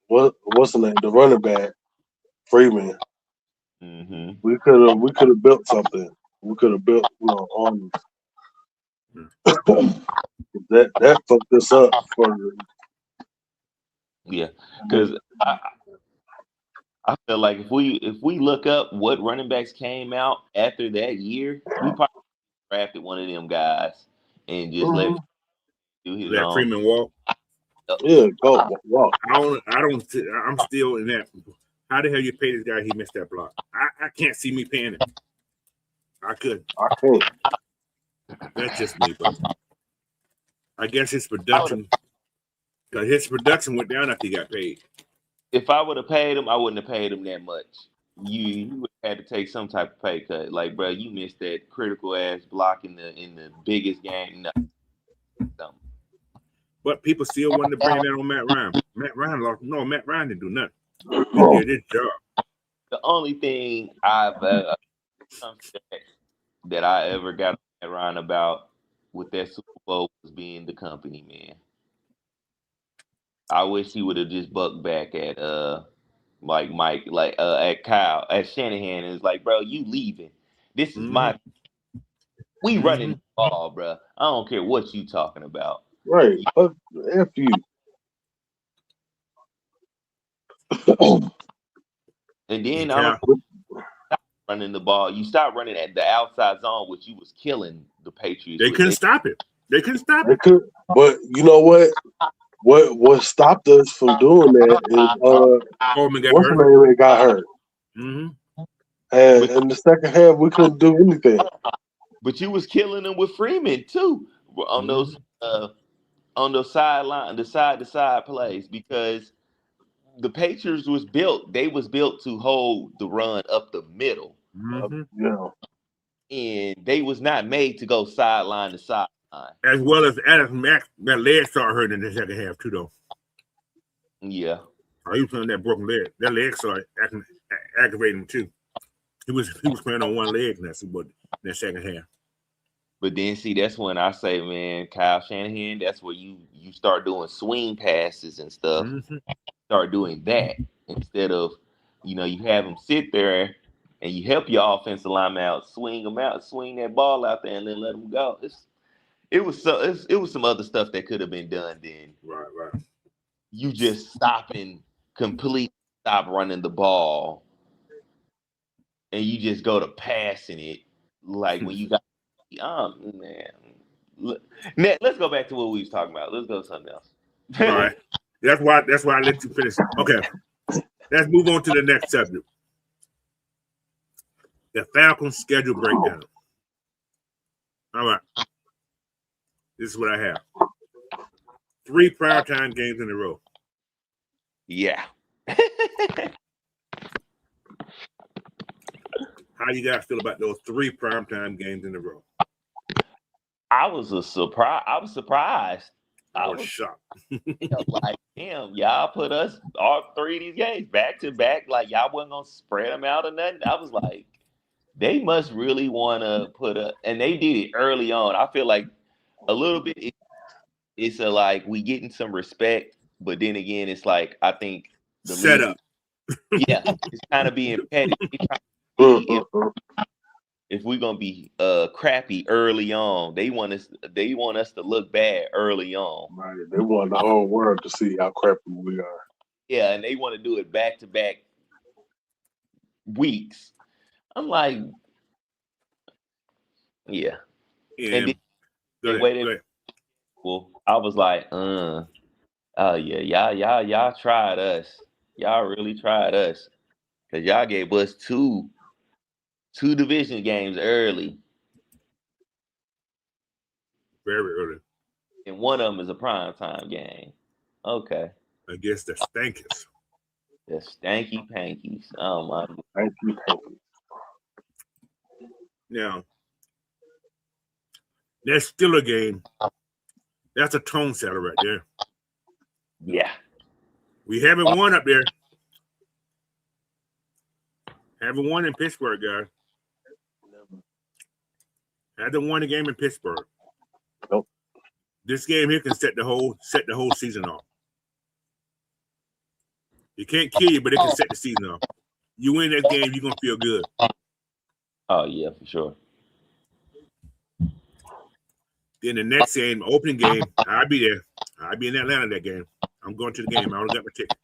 S3: what's the name, the running back, Freeman, we could have built something. We could have built, on that fucked us up for.
S4: Yeah, because I feel like if we look up what running backs came out after that year, we probably drafted one of them guys and just let
S2: Freeman walk.
S3: Yeah, go walk.
S2: I'm still in that. How the hell you pay this guy? He missed that block. I can't see me paying him. I could.
S3: I can't.
S2: That's just me, but I guess his production went down after he got paid.
S4: If I would have paid him, I wouldn't have paid him that much. You would have had to take some type of pay cut. Like, bro, you missed that critical ass block in the biggest game. No.
S2: But people still wanted to bring that on Matt Ryan. Matt Ryan didn't do nothing. He did his job.
S4: The only thing that I ever got on Matt Ryan about with that Super Bowl was being the company man. I wish he would have just bucked back at Mike, at Kyle, at Shanahan, and it's like, bro, you leaving. This is my we running the ball, bro. I don't care what you talking about.
S3: Right. F you.
S4: And then I don't stop running the ball. You stop running at the outside zone, which you was killing the Patriots.
S2: They couldn't stop it. They couldn't stop it.
S3: But you know what? What stopped us from doing that is
S2: Coleman got
S3: hurt. And in the second half, we couldn't do anything.
S4: But you was killing them with Freeman too on those sideline, the side-to-side plays, because the Patriots was built to hold the run up the middle.
S3: Yeah.
S4: And they was not made to go sideline to sideline.
S2: As well as Adam Mack, that leg started hurting in the second half too, though.
S4: Yeah.
S2: He was playing that broken leg. That leg started aggravating him too. He was playing on one leg in that second half.
S4: But then see, that's when I say, man, Kyle Shanahan, that's where you start doing swing passes and stuff. Start doing that instead of, you have them sit there and you help your offensive lineman out, swing that ball out there and then let them go. It was some other stuff that could have been done then.
S2: Right.
S4: You just stop running the ball, and you just go to passing it. Like when you got, man. Let's go back to what we was talking about. Let's go to something else.
S2: All right. That's why I let you finish. Okay. Let's move on to the next subject. The Falcons schedule breakdown. All right. This is what I have. 3 primetime games in a row.
S4: Yeah.
S2: How do you guys feel about those 3 primetime games in a row?
S4: I was surprised. I
S2: I was
S4: was
S2: shocked.
S4: like, damn, y'all put us all three of these games back to back. Like y'all wasn't gonna spread them out or nothing. I was like, they must really want to and they did it early on. I feel like a little bit. It's like we getting some respect, but then again, it's like I think the
S2: Set
S4: league,
S2: up.
S4: yeah, it's kind of being petty. They trying to see
S3: Mhm.
S4: if we're gonna be crappy early on. They want us to look bad early on.
S3: Right. They want the whole world to see how crappy we are.
S4: Yeah, and they want to do it back to back weeks. I'm like, yeah. And
S2: And
S4: then
S2: go
S4: they
S2: ahead.
S4: waited. Well, I was like, oh yeah, y'all tried us. Y'all really tried us. Cause y'all gave us two division games early,
S2: Very early
S4: and one of them is a prime time game. Okay.
S2: against the Stankers.
S4: The stanky pankies. Oh my.
S3: Thank you. Thank you.
S2: Now, that's still a game. That's a tone setter right there.
S4: Yeah.
S2: We haven't won up there. Haven't won in Pittsburgh, guys. Hasn't won a game in Pittsburgh.
S3: Nope.
S2: This game here can set the whole season off. It can't kill you, but it can set the season off. You win that game, you're gonna feel good.
S4: Oh yeah, for sure.
S2: Then the next game, opening game, I'll be there. I'll be in Atlanta that game. I'm going to the game. I already got my ticket.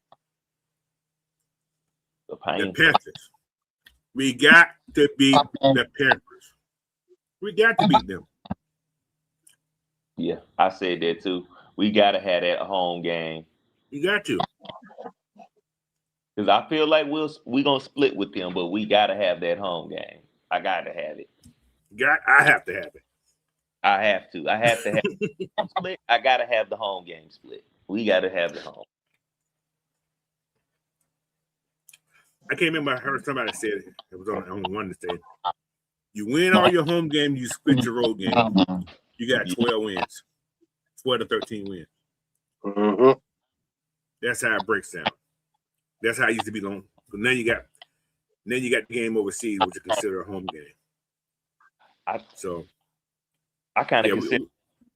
S4: The
S2: The
S4: pain.
S2: Panthers. We got to beat the Panthers. We got to beat them.
S4: Yeah, I said that too. We gotta have that home game.
S2: You got to.
S4: Because I feel like we gonna split with them, but we gotta have that home game. I gotta have it.
S2: I have to have it.
S4: I have to. I have to have the split. I gotta have the home game split. We gotta have the home.
S2: I can't remember. I heard somebody say it. It was on one to say, you win all your home games, you split your road game. You got 12 wins, 12 to 13 wins.
S3: Mm-hmm.
S2: That's how it breaks down. That's how it used to be long. But now you got the game overseas, which is considered a home game.
S4: I kind of
S2: Yeah,
S4: consider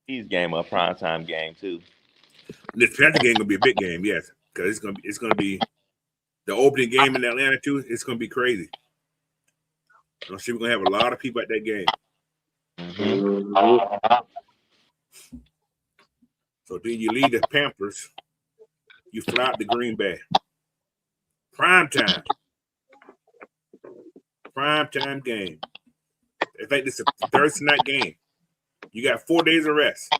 S4: his game a primetime game too.
S2: this Panther game gonna be a big game, yes, because it's gonna be the opening game in Atlanta too. It's gonna be crazy. I'm sure we're gonna have a lot of people at that game.
S4: Mm-hmm.
S3: Mm-hmm.
S2: So then you leave the Panthers, you fly out to Green Bay. Prime time game. I think this is a Thursday night game. You got 4 days of rest.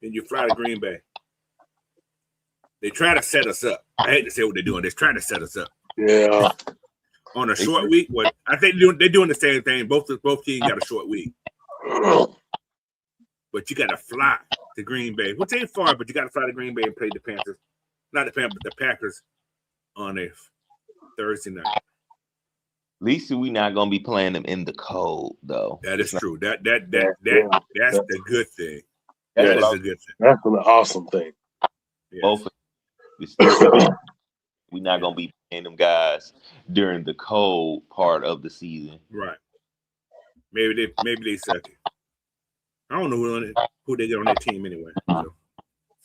S2: Then you fly to Green Bay. They try to set us up. I hate to say what they're doing. They're trying to set us up.
S3: Yeah.
S2: On a short week. Well, I think they're doing the same thing. Both teams got a short week. But you got to fly to Green Bay, which ain't far, but you got to fly to Green Bay and play the Panthers. Not the Panthers, but the Packers on a Thursday night.
S4: At least we're not gonna be playing them in the cold, though.
S2: That is true. That's the good thing. That is the good thing.
S3: That's an awesome thing.
S2: Yes.
S4: Both we're not gonna be playing them guys during the cold part of the season.
S2: Right. Maybe they suck it. I don't know who they get on their team anyway. So.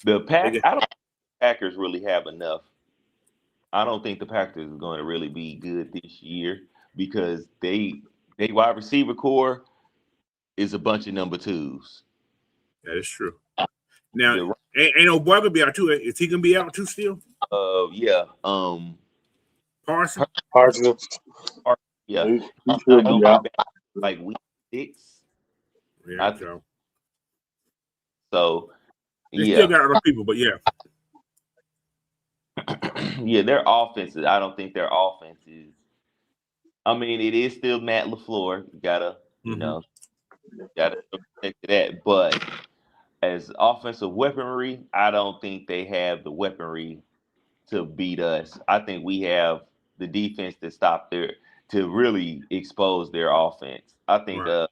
S4: I don't think the Packers really have enough. I don't think the Packers are going to really be good this year because they wide receiver core is a bunch of number twos.
S2: That is true. Now, ain't no boy gonna be out too. Is he gonna be out too still?
S4: Yeah.
S2: Parsons.
S4: Yeah.
S3: He
S4: He's
S3: should
S4: not gonna
S3: be out.
S4: be back like week 6.
S2: Yeah, so.
S4: So
S2: They still got other people, but yeah.
S4: Yeah, their offense. I don't think their offense is. I mean, it is still Matt LaFleur. You gotta, gotta protect that. But as offensive weaponry, I don't think they have the weaponry to beat us. I think we have the defense to really expose their offense. I think
S2: Right.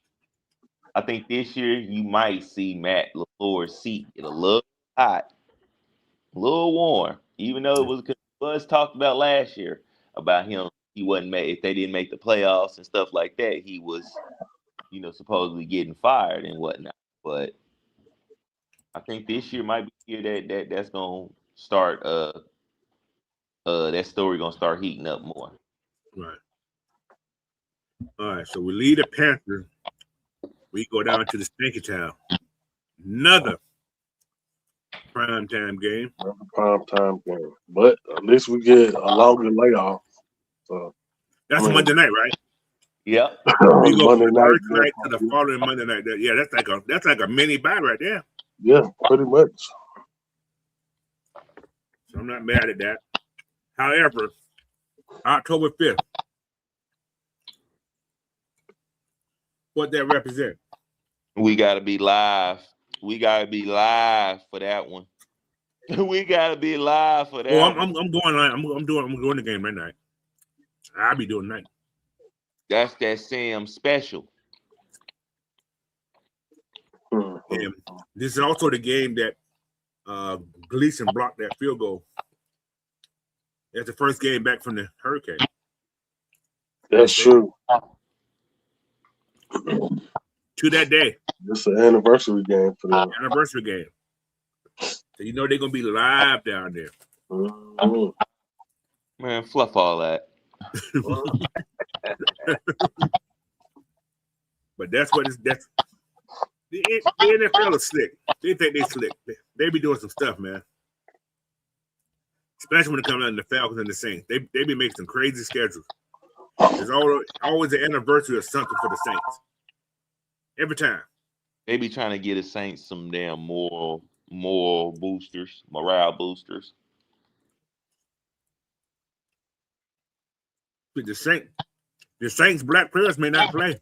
S4: I think this year you might see Matt LaFleur's seat get a little hot, a little warm, even though it was talked about last year about him. He wasn't made if they didn't make the playoffs and stuff like that. He was, supposedly getting fired and whatnot. But I think this year might be the year that's gonna start. That story gonna start heating up more.
S2: Right. All right. So we leave the Panthers. We go down to the Stinky Town. Another primetime game.
S3: Primetime game. But at least we get a longer layoff. So
S2: That's Monday night, right?
S4: Yep.
S2: We go
S3: Monday
S2: from
S3: night
S2: Thursday night to the following Monday night. Yeah, that's like a mini bye right there.
S3: Yeah, pretty much.
S2: So I'm not mad at that. However, October 5th, what that represent?
S4: We gotta be live. We gotta be live for that one. We gotta be live for that.
S2: Oh, I'm going live. I'm doing the game right night. I'll be doing night.
S4: That's that Sam special.
S2: And this is also the game that Gleason blocked that field goal. That's the first game back from the hurricane.
S3: That's true.
S2: To that day.
S3: It's an anniversary game for them.
S2: Anniversary game. So they're gonna be live down there.
S3: Mm-hmm.
S4: Man, fluff all that.
S2: But that's what that's the NFL is slick. They think they slick. They be doing some stuff, man. Especially when it comes down to the Falcons and the Saints. They be making some crazy schedules. There's always an anniversary or something for the Saints. Every time.
S4: They be trying to get the Saints some damn moral boosters, morale boosters.
S2: But the Saints black players may not play.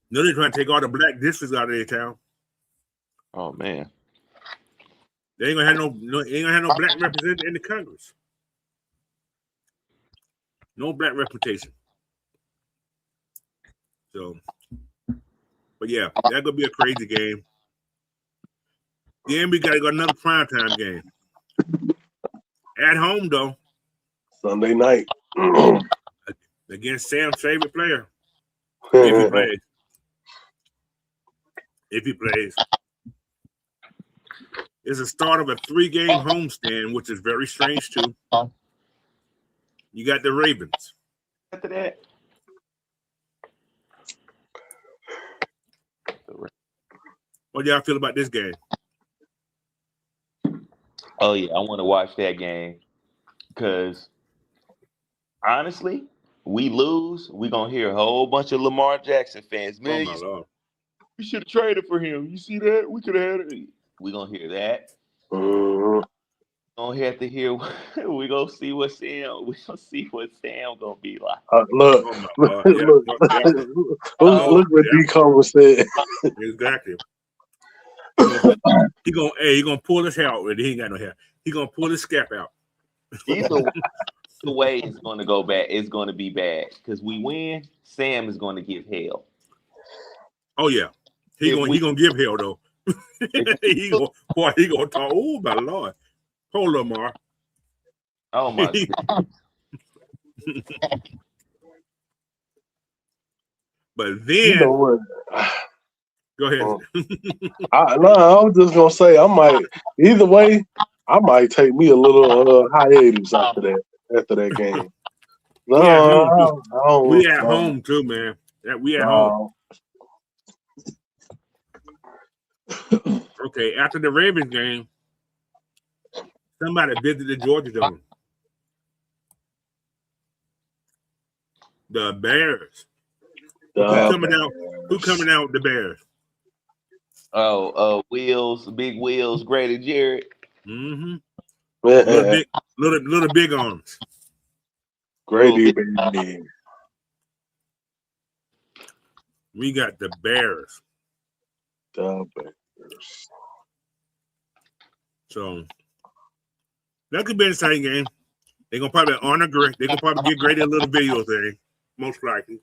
S2: No, they're trying to take all the black districts out of their town.
S4: Oh man.
S2: They ain't gonna have no black representative in the Congress. No black representation. So, but yeah, that gonna be a crazy game. Then we gotta go another primetime game. At home though.
S3: Sunday night.
S2: Against Sam's favorite player. If he plays. It's the start of a 3-game homestand, which is very strange too. You got the Ravens.
S4: After that.
S2: What do y'all feel about this game?
S4: Oh yeah, I want to watch that game because honestly, we lose, we gonna hear a whole bunch of Lamar Jackson fans. Man,
S2: oh my Lord.
S4: We should have traded for him. You see that? We could have had it. We gonna hear that. Gonna have to hear. We gonna see what Sam. We gonna see what Sam gonna be like.
S3: Look,
S2: oh
S3: look what D. Comer said.
S2: Exactly. He gonna pull his hair out. He ain't got no hair. He gonna pull his scalp out.
S4: Either way, it's gonna go bad. It's gonna be bad because we win. Sam is gonna give hell.
S2: Oh yeah, he gonna give hell though. he gonna talk. Oh my Lord, hold Lamar.
S4: Oh my.
S2: But then,
S3: you know what?
S2: Go ahead.
S3: I was just gonna say I might. Either way, I might take me a little hiatus after that game. No,
S2: we at home too, man. We at home. Okay, after the Ravens game, somebody visited the Georgia Dome. The Bears. Who coming out with the Bears?
S4: Big wheels, Grady Jarrett.
S2: Mm-hmm. Little big arms.
S3: Grady, baby.
S2: We got the Bears.
S3: The Bears.
S2: So that could be an exciting game. They're gonna probably honor Grady. They're gonna probably give Grady a little video thing, most likely.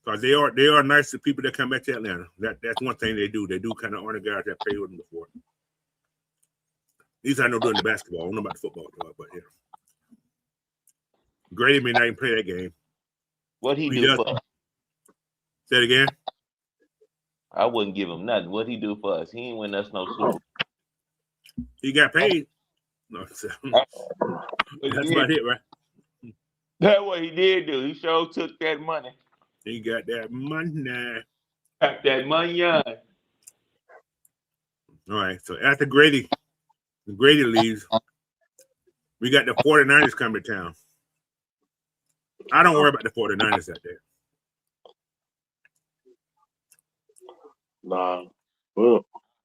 S2: Because they are nice to people that come back to Atlanta. That's one thing they do. They do kind of honor guys that played with them before. At least I know doing the basketball. I don't know about the football, but yeah. Grady may not even play that game.
S4: What he do for us?
S2: Say it again.
S4: I wouldn't give him nothing. What he do for us? He ain't win us no Super.
S2: He got paid. No, that's about it, right?
S4: That's what he did do. He sure took that money.
S2: He got that money.
S4: Got that money on.
S2: All right. So after Grady leaves, we got the 49ers coming to town. I don't worry about the 49ers out there.
S3: Nah, we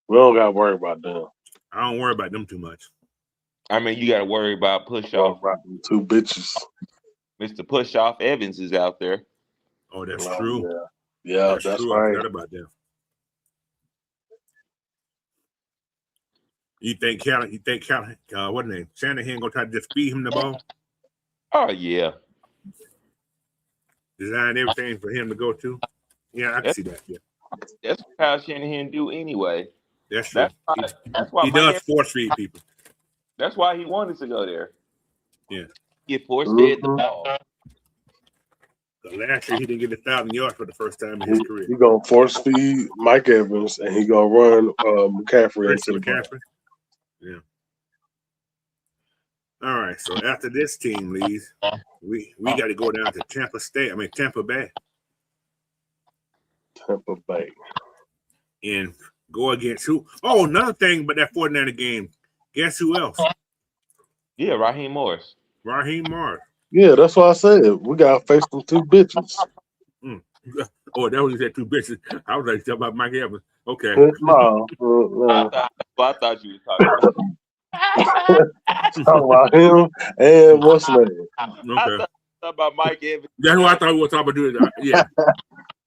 S3: don't got to worry about them.
S2: I don't worry about them too much.
S4: I mean, you got to worry about push off.
S3: Two bitches.
S4: Mr. Push Off Evans is out there.
S2: Oh, that's true.
S3: Yeah, that's
S2: true.
S3: right.
S2: I forgot about that. You think what name? Shanahan gonna try to just feed him the ball?
S4: Oh yeah.
S2: Design everything for him to go to? Yeah, I can see that. Yeah.
S4: That's how Shanahan do anyway.
S2: That's true.
S4: That's why
S2: he does force feed people.
S4: That's why he wanted to go there.
S2: Yeah.
S4: Get force fed the ball.
S2: Last year he didn't get 1,000 yards for the first time in his career.
S3: He gonna force feed Mike Evans and he gonna run McCaffrey into the
S2: McCaffrey. Yeah. All right. So after this team leaves, we got to go down to Tampa Bay.
S3: Tampa Bay.
S2: And go against who? Oh, another thing but that 49er game. Guess who else?
S4: Yeah, Raheem Morris.
S3: Yeah, that's what I said. We gotta face them two bitches.
S2: Oh, that was that two bitches. I was like talking about Mike Evans. Okay.
S3: No.
S4: I thought you were talking
S3: Talking about him and what's his name?
S2: Okay.
S4: I thought about Mike Evans.
S2: That's what I thought we were talking about. Yeah.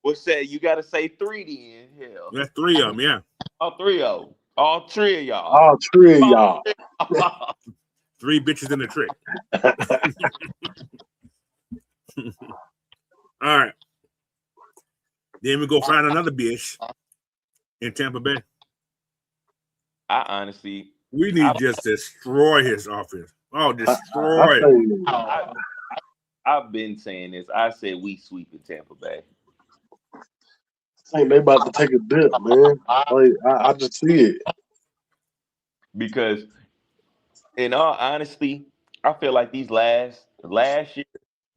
S4: What's that? You got to say 3 then. Hell.
S2: That's 3 of them, yeah.
S4: All 3 of them. All 3 of y'all.
S3: All 3 of y'all.
S2: 3 bitches in the trick. All right. Then we go find another bitch in Tampa Bay.
S4: I honestly,
S2: we need to just destroy his offense. Oh, destroy it.
S4: I've been saying this. I said we sweep in Tampa Bay.
S3: I think they about to take a dip, man. Like, I just see it.
S4: Because, in all honesty, I feel like these last year,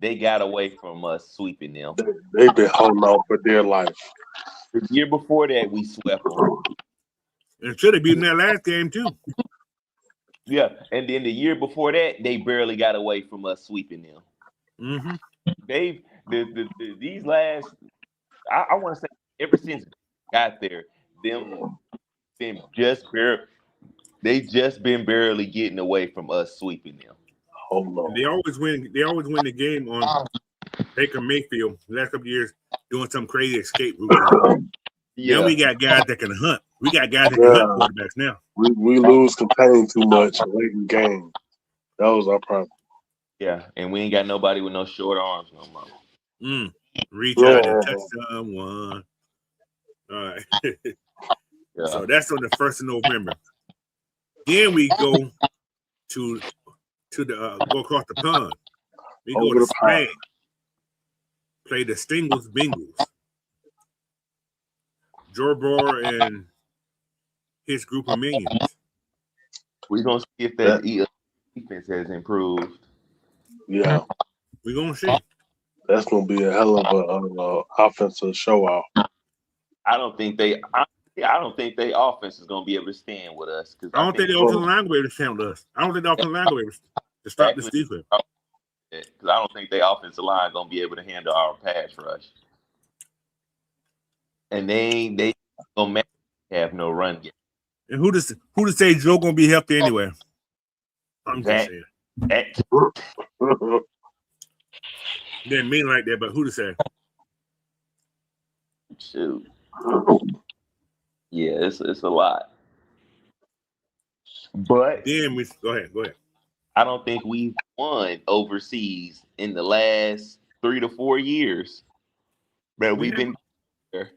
S4: they got away from us sweeping them.
S3: They've been holding on for dear life.
S4: The year before that, we swept them.
S2: And should have beaten that last game, too.
S4: Yeah, and then the year before that, they barely got away from us sweeping them.
S2: Mm-hmm.
S4: These last, I want to say, ever since they got there, they just been barely getting away from us sweeping them.
S3: Hold on.
S2: They always win the game on Baker Mayfield the last couple of years doing some crazy escape route. Now we got guys that can hunt. We got guys that can hunt quarterbacks now.
S3: We lose contain too much late in the game. That was our problem.
S4: Yeah, and we ain't got nobody with no short arms no more.
S2: Reach out and touch someone. All right. So that's on the 1st of November. Then we go to go across the pond. We go to Spain. Play the Stingles Bengals. Joe Burrow and his group of minions.
S4: We're gonna see if that defense has improved.
S3: Yeah,
S2: we're gonna see.
S3: That's gonna be a hell of a offensive show off.
S4: I don't think they offense is gonna be able to stand with us.
S2: I don't think the offensive line will be able to stand with us. I don't think the offensive line will be able to stop this defense.
S4: Because I don't think the offensive line gonna be able to handle our pass rush. And they gonna have no run game.
S2: And who to say Joe gonna be healthy anyway? I'm just saying. Didn't mean like that, but who to say?
S4: Shoot. Yeah, it's a lot. But
S2: then go ahead.
S4: I don't think we've won overseas in the last 3 to 4 years. Man, we've been there.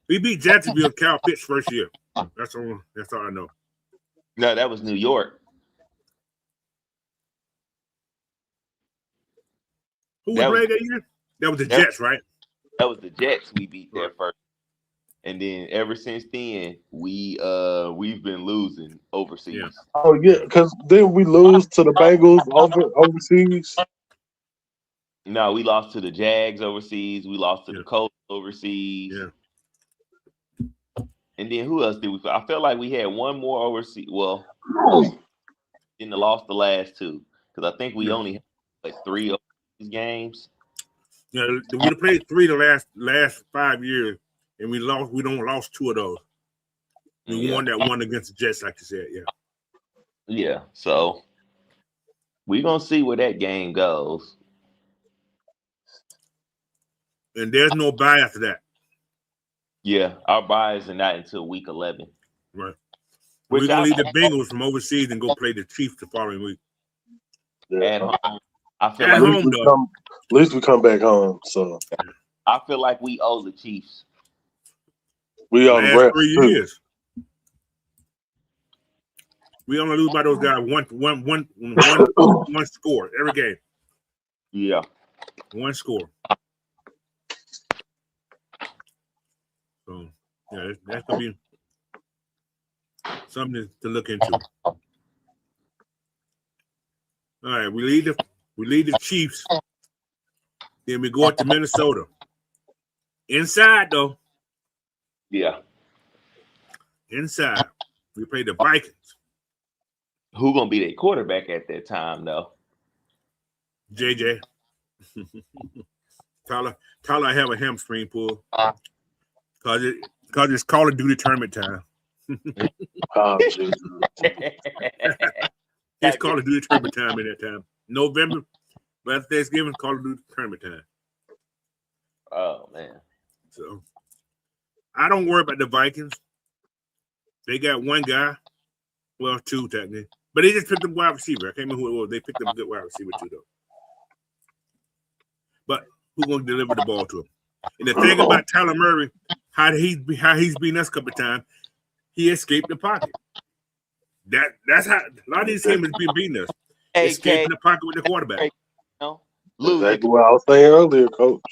S2: We beat Jacksonville, Cal Pitts first year. That's all I know.
S4: No, that was New York.
S2: Who we played that year? That was the Jets, right?
S4: That was the Jets we beat there first. And then ever since then, we've been losing overseas.
S2: Yeah.
S3: Oh yeah, because then we lose to the Bengals overseas.
S4: No, we lost to the Jags overseas. We lost to the Colts overseas.
S2: Yeah.
S4: And then who else did we? I felt like we had one more overseas. Well, didn't lost the last two because I think we only had like 3 overseas games.
S2: Yeah, we played 3 the last 5 years, and we lost 2 of those. We won that one against the Jets, like you said. Yeah.
S4: Yeah. So we're gonna see where that game goes.
S2: And there's no bye after that.
S4: Yeah, our buys are not until week 11.
S2: Right. We're gonna leave the Bengals from overseas and go play the Chiefs the following week.
S3: Yeah.
S4: At home. I feel
S2: At
S4: like
S2: home, though.
S3: At least we come back home. So
S4: I feel like we owe the Chiefs.
S3: We on the
S2: last 3
S3: too.
S2: years. We only lose by those guys one score every game.
S4: Yeah.
S2: One score. So yeah, that's gonna be something to look into. All right, we lead the Chiefs. Then we go up to Minnesota. Inside though.
S4: Yeah.
S2: Inside. We play the Vikings.
S4: Who gonna be their quarterback at that time though?
S2: JJ. Tyler have a hamstring pull. Cause it's Call of Duty tournament time.
S3: Oh, Jesus.
S2: It's Call of Duty tournament time in that time. November, but Thanksgiving, Call of Duty tournament time.
S4: Oh man.
S2: So I don't worry about the Vikings. They got one guy, well, 2 technically, but they just picked up wide receiver. I can't remember who it was. They picked up a good wide receiver too, though. But who's going to deliver the ball to him? And the thing about Tyler Murray, how he's beaten us a couple of times, he escaped the pocket. That's how a lot of these teams have been beating us. Escaping the pocket with the quarterback.
S3: Exactly what I was saying earlier, Coach.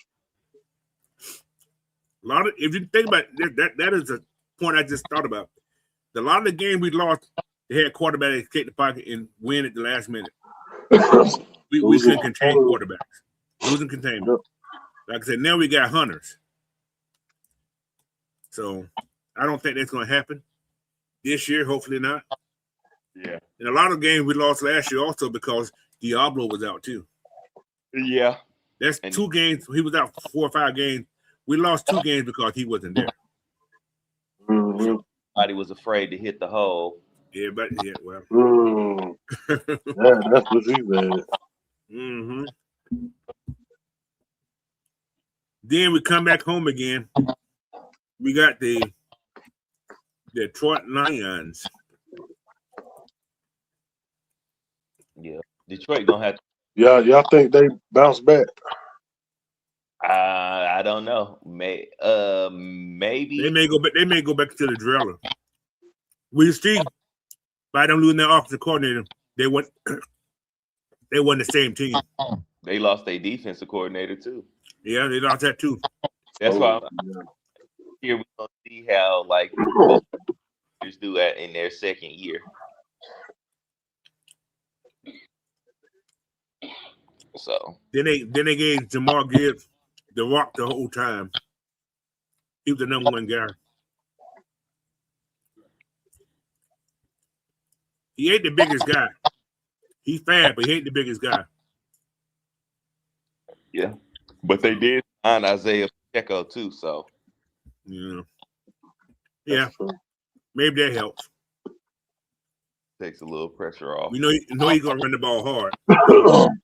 S2: If you think about it, that is a point I just thought about. A lot of the games we lost, they had quarterbacks escape the pocket and win at the last minute. We couldn't contain quarterbacks. Losing containment. Like I said, now we got hunters. So I don't think that's going to happen this year. Hopefully not.
S4: Yeah.
S2: And a lot of games we lost last year also because Diablo was out too.
S4: Yeah.
S2: That's 2 games. He was out 4 or 5 games. We lost 2 games because he wasn't there.
S3: Mm-hmm.
S4: Somebody was afraid to hit the hole.
S2: Yeah, but yeah, well.
S3: Yeah, that's what he said.
S2: Mm-hmm. Then we come back home again. We got the Detroit Lions.
S4: Yeah. Detroit gonna have to.
S3: Yeah, y'all think they bounce back?
S4: I don't know. Maybe
S2: They may go back to the driller. We see by them losing their offensive coordinator, they won the same team.
S4: They lost their defensive coordinator too.
S2: Yeah, they lost that too.
S4: That's why here we're gonna see how like just do that in their second year. So
S2: then they gave Jamar Gibbs the rock the whole time. He was the number 1 guy. He ain't the biggest guy. He's fast, but he ain't the biggest guy.
S4: yeah, but they did sign Isaiah Pacheco too. So
S2: yeah, maybe that helps.
S4: Takes a little pressure off.
S2: You know he's gonna run the ball hard.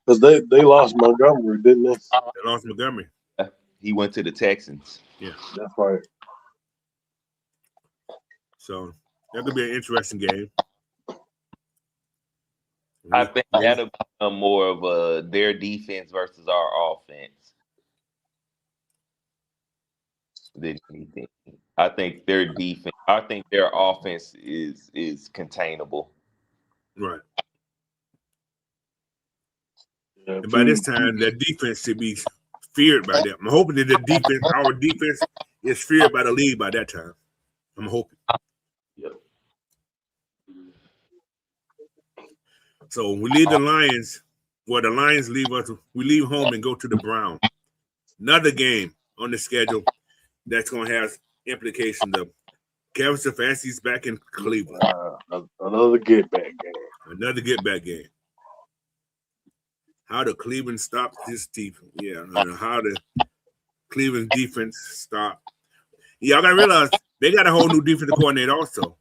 S3: Because they lost Montgomery, didn't they?
S2: They lost Montgomery.
S4: He went to the Texans.
S2: Yeah,
S3: that's right.
S2: So that could be an interesting game.
S4: I think that'll become more of their defense versus our offense. than anything. I think their defense. I think their offense is containable.
S2: Right.
S3: Yeah,
S2: And by this time, that defense should be feared by them. I'm hoping that our defense, is feared by the league by that time. I'm hoping.
S4: Yep.
S2: So we leave the Lions. Well, the Lions leave us. We leave home and go to the Browns. Another game on the schedule that's going to have implications of Kevin Stefanski's back in Cleveland.
S3: Another get back game.
S2: Another get back game. How the Cleveland stop this defense? Yeah, how the Cleveland defense stop. Y'all gotta realize they got a whole new defensive coordinator also.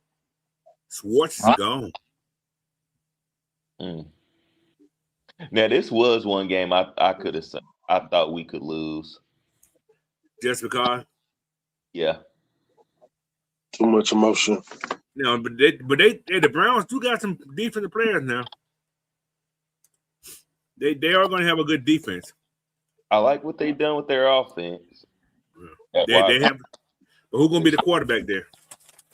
S2: Schwartz is gone.
S4: Now this was one game I could have said I thought we could lose.
S2: Just because?
S4: Yeah.
S3: Too much emotion.
S2: No, but the Browns do got some defensive players now. They are going to have a good defense.
S4: I like what they done with their offense.
S2: They have, but who's going to be the quarterback there?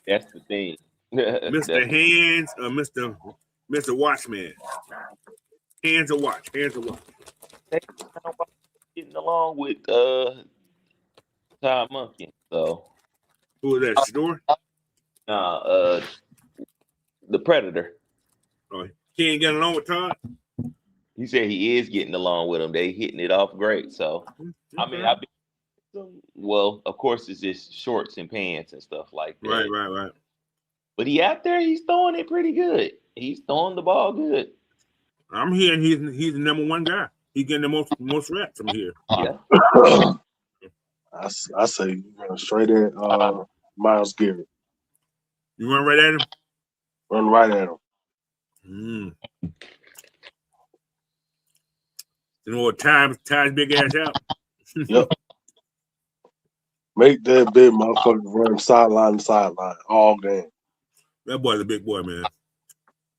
S4: That's the thing.
S2: Mr. Hands or Mr. Watchman? Hands or watch? Hands or watch?
S4: Getting along with Todd Monken, so.
S2: Who is that? Shador?
S4: The Predator.
S2: Oh, he ain't getting along with Todd?
S4: He said he is getting along with him. They hitting it off great. So, I mean, well, of course, it's just shorts and pants and stuff like that.
S2: Right.
S4: But he out there, he's throwing it pretty good. He's throwing the ball good.
S2: I'm hearing he's the number one guy. He's getting the most reps from here.
S4: Yeah.
S3: I say you run straight at Myles Garrett.
S2: You run right at him?
S3: Run right at him.
S2: You know what? Ties big ass out.
S3: Yep. Make that big motherfucker run sideline to sideline all game.
S2: That boy's a big boy, man.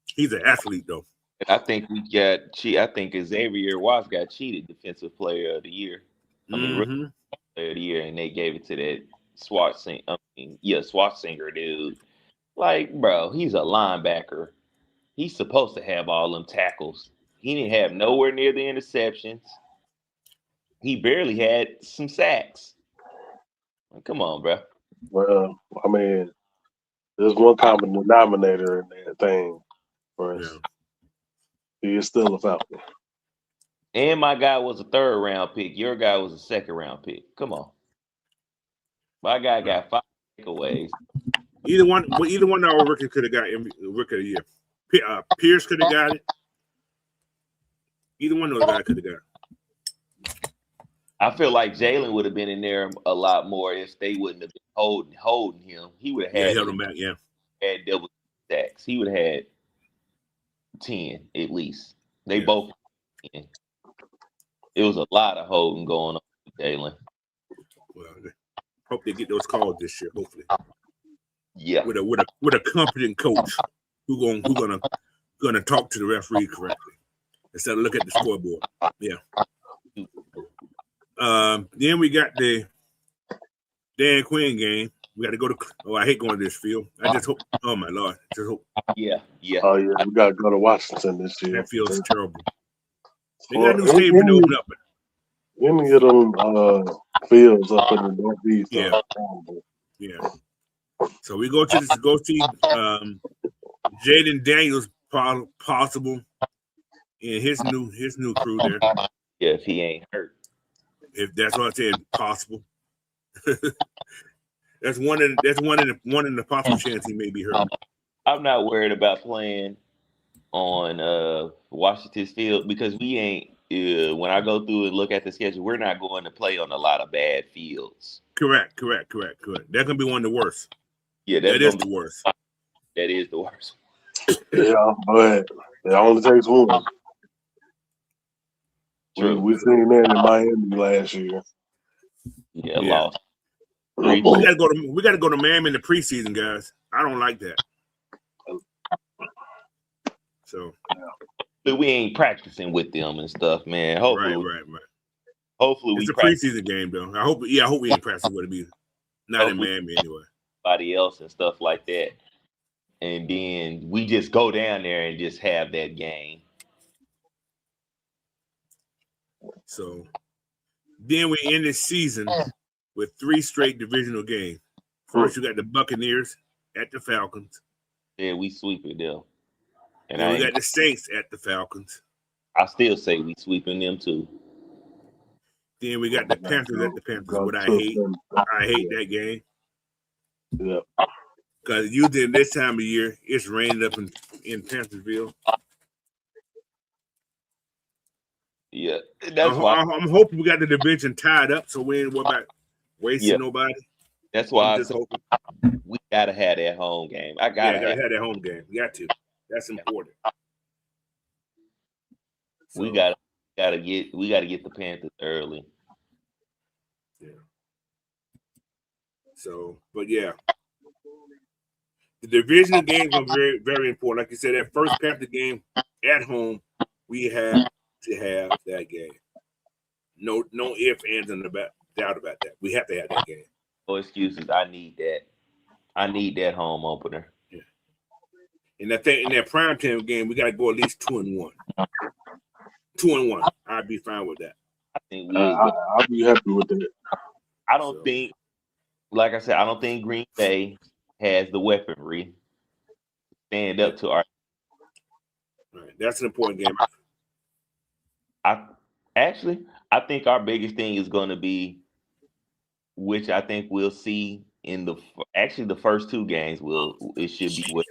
S2: He's an athlete, though.
S4: I think we got I think Xavier Watts got cheated Defensive Player of the Year. Rookie Player of the Year, and they gave it to that Schwarzenegger dude. Like, bro, he's a linebacker. He's supposed to have all them tackles. He didn't have nowhere near the interceptions. He barely had some sacks. Come on, bro.
S3: Well, I mean, there's one common denominator in that thing for us. Yeah. He is still a Falcon.
S4: And my guy was a 3rd round pick. Your guy was a 2nd round pick. Come on. My guy got 5 takeaways.
S2: Either one of our rookies could have got Rookie of the Year. Pierce could have got it. Either one of those guys could have got it.
S4: I feel like Jalen would have been in there a lot more if they wouldn't have been holding him. He would have had
S2: held him back,
S4: had double sacks. He would have had 10 at least. They both 10. It was a lot of holding going on with Jalen.
S2: Well, hope they get those calls this year, hopefully.
S4: Yeah.
S2: With a competent coach who gonna talk to the referee correctly instead of look at the scoreboard. Yeah. Then we got the Dan Quinn game. We got to go to. Oh, I hate going to this field. I just hope. Oh my Lord, just hope.
S4: Yeah.
S3: Oh yeah, we got to go to Washington this year.
S2: That feels terrible. They got a new stadium to open up.
S3: Any of them fields up in the Northeast.
S2: Yeah. So we go see Jaden Daniels possible and his new crew there.
S4: Yeah, if he ain't hurt.
S2: If that's what I said, possible. that's one in the possible chance he may be hurt.
S4: I'm not worried about playing on Washington's field because we ain't. When I go through and look at the schedule, we're not going to play on a lot of bad fields.
S2: Correct. That's gonna be one of the worst.
S4: Yeah,
S2: that is the worst.
S4: That is the worst.
S3: Yeah, but it only takes one.
S4: True.
S3: We seen that in Miami last year.
S4: Yeah, lost.
S2: We gotta go to Miami in the preseason, guys. I don't like that. So,
S4: but we ain't practicing with them and stuff, man. Hopefully,
S2: right.
S4: Hopefully,
S2: it's a preseason game, though. I hope we ain't practicing with them either. Not in Miami anyway.
S4: Everybody else and stuff like that. And then we just go down there and just have that game.
S2: So then we end the season with 3 straight divisional games. First, you got the Buccaneers at the Falcons.
S4: Yeah, we sweeping them. And
S2: then we got the Saints at the Falcons.
S4: I still say we sweeping them too.
S2: Then we got the Panthers at the Panthers, but I hate that game.
S3: Yeah.
S2: Because usually in this time of year, it's raining up in Panthersville.
S4: Yeah, that's why
S2: I'm hoping we got the division tied up, so we ain't worried about wasting nobody.
S4: That's why I said we gotta have that home game. I gotta have
S2: that home game. We got to. That's important. So,
S4: we gotta get the Panthers early.
S2: Yeah. So, but yeah. The divisional games are very, very important. Like you said, that first Panther game at home, we have to have that game. No ifs, ands, and doubt about that. We have to have that game.
S4: No excuses. I need that. I need that home opener.
S2: Yeah. And I think in that primetime game, we got to go at least 2-1. 2-1. I'd be fine with that.
S4: I think
S3: I'll be happy with that.
S4: I don't think, like I said, I don't think Green Bay has the weaponry to stand up to our.
S2: Right. That's an important game.
S4: I think our biggest thing is going to be, which I think we'll see in the first 2 games. It should be what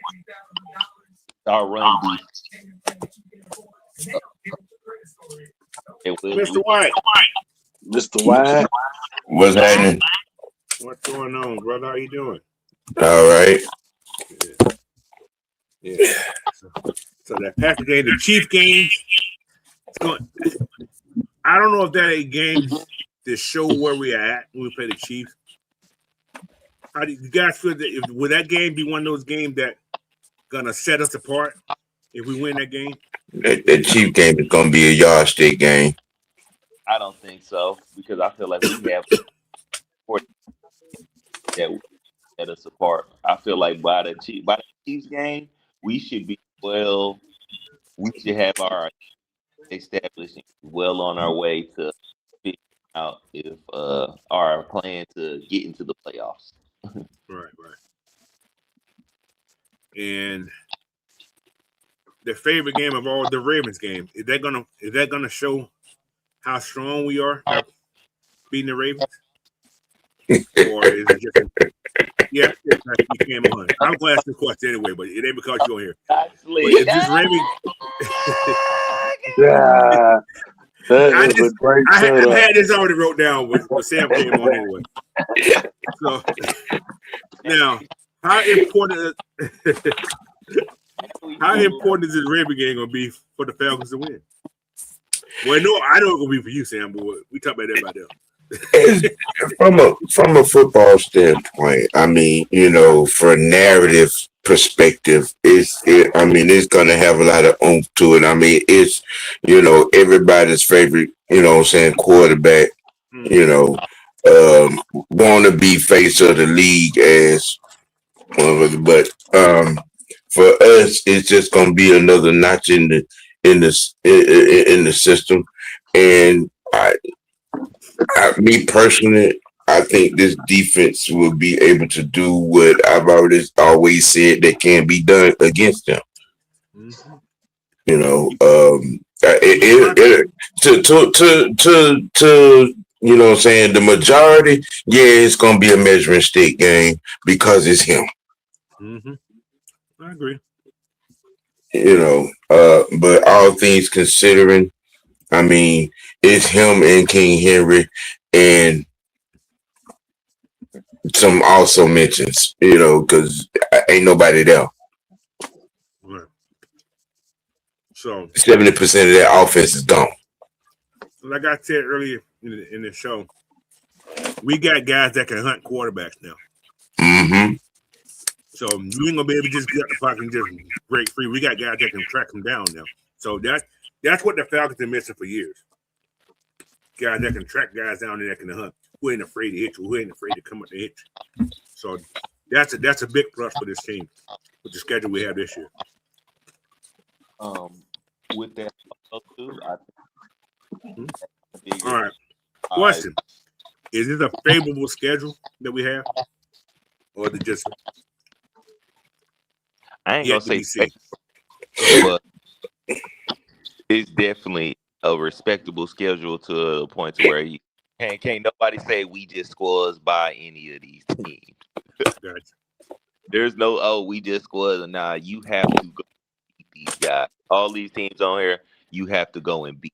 S4: our run defense.
S2: Mr. White.
S3: Mr. White.
S5: What's happening?
S2: What's going on, brother? How you doing?
S5: All right.
S2: Yeah. So that Packer game, the Chief game, I don't know if that a game to show where we are at when we play the Chiefs. How do you guys feel that? Would that game be one of those games that gonna set us apart if we win that game?
S5: That Chief game is gonna be a yardstick game.
S4: I don't think so, because I feel like we have that will set us apart. I feel like by the Chiefs game, we should be we should have our establishing well on our way to figure out if our plan to get into the playoffs.
S2: Right. And the favorite game of all, the Ravens game, is that gonna show how strong we are beating the Ravens? Or is it just you came on? I'm going to ask the question anyway, but it ain't because you're here. But is this Ravens?
S3: Yeah. That is a great setup.
S2: I had this already wrote down when Sam came on anyway. So now, how important is this Ravens game gonna be for the Falcons to win? Well, no, I know it's gonna be for you, Sam, but we talk about everybody else.
S5: From a football standpoint, I mean, for a narrative perspective, it's going to have a lot of oomph to it. I mean, it's, everybody's favorite, quarterback, want to be face of the league as one of the, but for us, it's just going to be another notch in the system, and me personally, I think this defense will be able to do what I've always said that can be done against them.
S2: Mm-hmm.
S5: The majority, it's gonna be a measuring stick game because it's him.
S2: Mm-hmm. I agree.
S5: But all things considering, I mean, it's him and King Henry and some also mentions, because ain't nobody there.
S2: Right. So
S5: 70% of that offense is gone.
S2: Like I said earlier in the show, we got guys that can hunt quarterbacks now.
S5: Mm-hmm.
S2: So you ain't gonna be able to just get the pocket and just break free. We got guys that can track them down now. So that's what the Falcons have been missing for years. Guys that can track guys down and that can hunt. who ain't afraid to hit you, who ain't afraid to come up to hit you. So that's a big plus for this team with the schedule we have this year.
S4: With that too, I think
S2: All right. Question: is this a favorable schedule that we have, or is it just?
S4: I ain't
S2: Yet
S4: gonna
S2: to be
S4: say,
S2: seen.
S4: but it's definitely a respectable schedule to a point to where you can't nobody say we just squads by any of these teams.
S2: Gotcha.
S4: There's no we just squads. Nah, you have to go beat these guys. All these teams on here, you have to go and beat.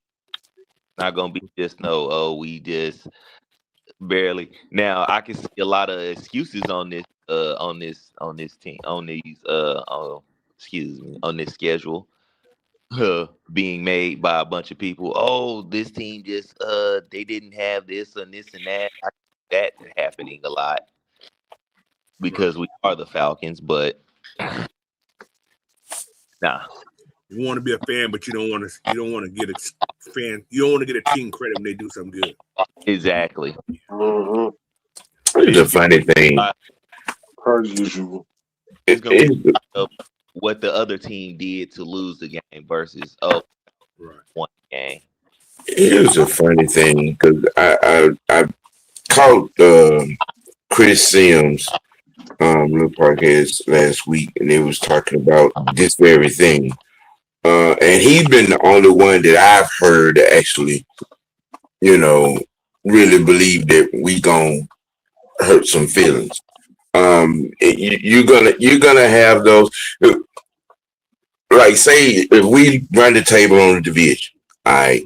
S4: Not gonna be just we just barely. Now I can see a lot of excuses on this team on these on this schedule being made by a bunch of people. Oh, this team just they didn't have this and this and that. I see that happening a lot because we are the Falcons, but nah.
S2: You want to be a fan, but you don't want to get a fan. You don't want to get a team credit when they do something good.
S4: Exactly.
S3: Mm-hmm.
S5: It's a funny thing.
S3: Per usual.
S4: It's gonna be what the other team did to lose the game versus one game.
S5: Here's a funny thing because I caught Chris Sims Luke Parkhead last week, and they was talking about this very thing. And he's been the only one that I've heard that actually, really believe that we gonna hurt some feelings. You're gonna have those. Like, say if we run the table on the division, all right.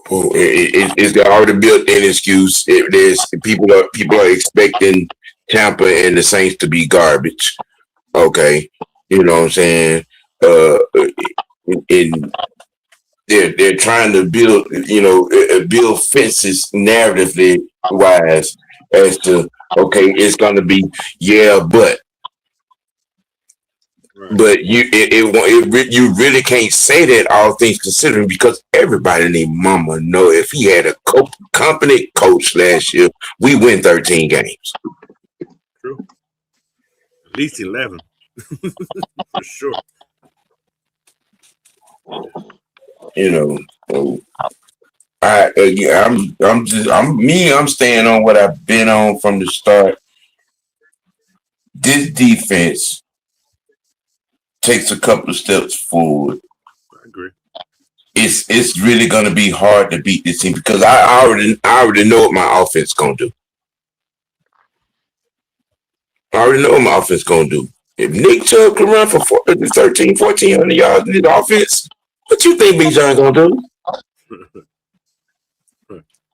S5: It's already built in excuse. There's people are expecting Tampa and the Saints to be garbage. Okay, you know what I'm saying? And they're trying to build fences narratively wise as to it's gonna be but you you really can't say that, all things considering, because everybody named Mama know if he had a competent coach last year, we win 13 games.
S2: True. At least 11. For sure. I'm
S5: staying on what I've been on from the start. This defense takes a couple of steps forward.
S2: I agree.
S5: It's really going to be hard to beat this team because I already know what my offense is going to do. I already know what my offense is going to do. If Nick Chubb can run for 1,400 yards in his offense, what you think Bijan going to do?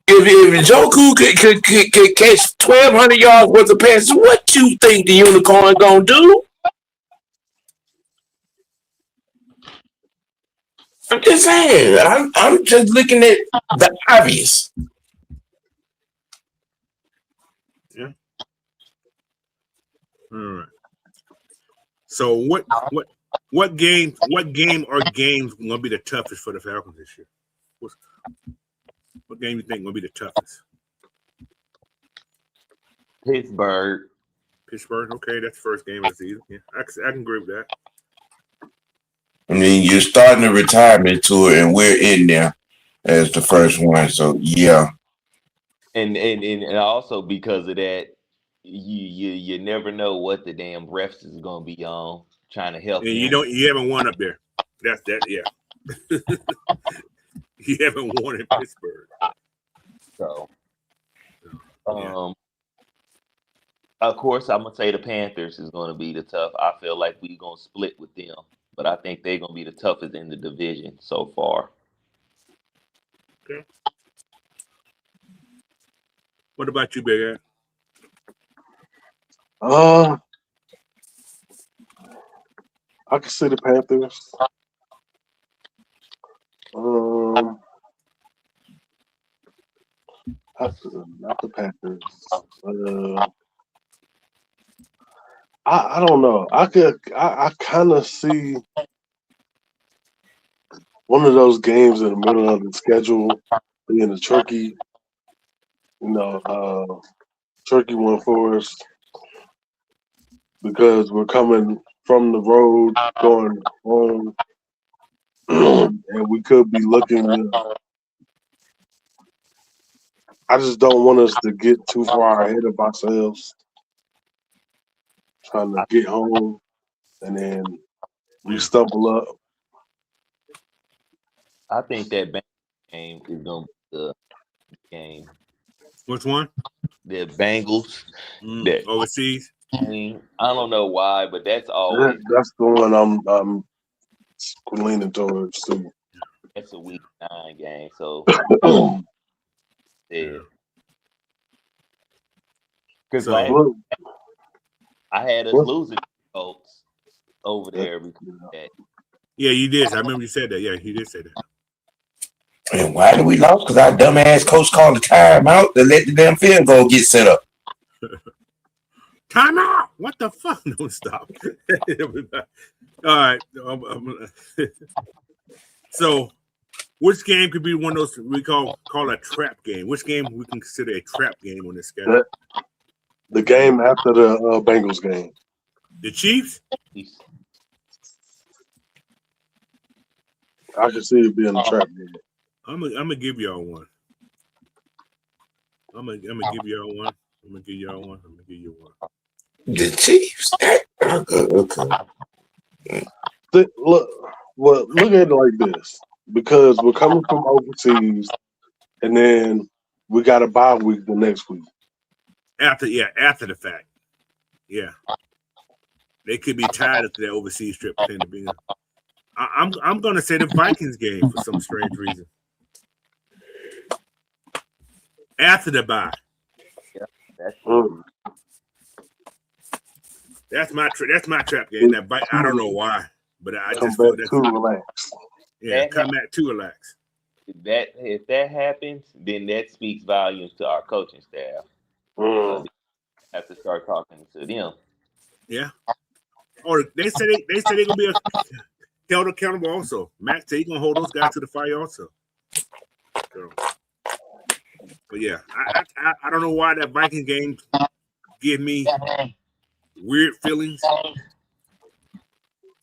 S5: If Joku could catch 1,200 yards worth of passes, what you think the unicorn going to do? I'm just saying. I'm just looking at the obvious.
S2: Yeah. All right. So what game or games gonna be the toughest for the Falcons this year? What game you think gonna be the toughest?
S4: Pittsburgh.
S2: Okay, that's the first game of the season. Yeah, I can agree with that.
S5: I mean, you're starting a retirement tour, and we're in there as the first one. So yeah,
S4: and also because of that, you never know what the damn refs is gonna be on trying to help.
S2: And you haven't won up there. That's that. Yeah, you haven't won in Pittsburgh.
S4: So, of course, I'm gonna say the Panthers is gonna be the tough. I feel like we're gonna split with them. But I think they're going to be the toughest in the division so far.
S2: Okay. What about you, Big Ed?
S3: I can see the Panthers. Not the Panthers. I don't know. I kind of see one of those games in the middle of the schedule being a tricky tricky one for us because we're coming from the road going home, and we could be looking. I just don't want us to get too far ahead of ourselves, trying to get home, and then we stumble up.
S4: I think that Bengals game is gonna be the game.
S2: Which one?
S4: The Bengals. That
S2: Overseas.
S4: I don't know why, but that's always
S3: That's the one I'm leaning towards too.
S4: that's a week 9 game. So yeah. Because
S2: So-
S4: I had us losing the Colts over there because of that.
S2: Yeah, you did. I remember you said that. Yeah, you did say that.
S5: And why did we lose? Because our dumbass coach called the timeout to let the damn field goal get set up.
S2: Time out! What the fuck? Don't stop. All right. So, which game could be one of those we call a trap game? Which game we can consider a trap game on this schedule?
S3: The game after the Bengals game.
S2: The Chiefs?
S3: I can see it being a trap game.
S2: I'm gonna give y'all one. I'm gonna give y'all one. I'm gonna give you one.
S5: The Chiefs. Okay.
S3: Look at it like this. Because we're coming from overseas, and then we got a bye week the next week.
S2: After the fact. Yeah. They could be tired of that overseas trip. I'm gonna say the Vikings game for some strange reason. After the bye. That's my trap game. I don't know why, but I just feel that's
S3: too relaxed.
S2: Yeah, come back too relaxed.
S4: If that happens, then that speaks volumes to our coaching staff. Have to start talking to them.
S2: Yeah. Or they say they're gonna be held accountable also. Matt said he's gonna hold those guys to the fire also. So, but yeah, I don't know why that Viking game give me weird feelings,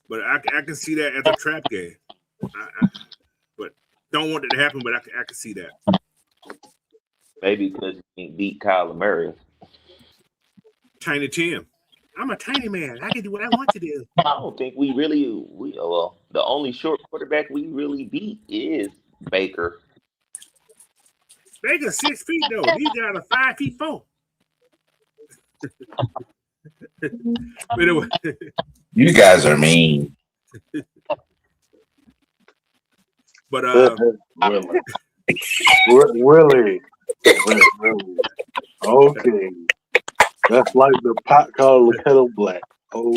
S2: but I can see that as a trap game. But don't want it to happen, but I can see that.
S4: Maybe because you can beat Kyler Murray.
S2: Tiny Tim. I'm a tiny man. I can do what I want to do.
S4: I don't think the only short quarterback we really beat is Baker.
S2: Baker's 6 feet though. These guys are 5'4". Anyway.
S5: You guys are mean.
S2: But
S3: Really. Okay. That's like the pot calling the kettle black. Oh,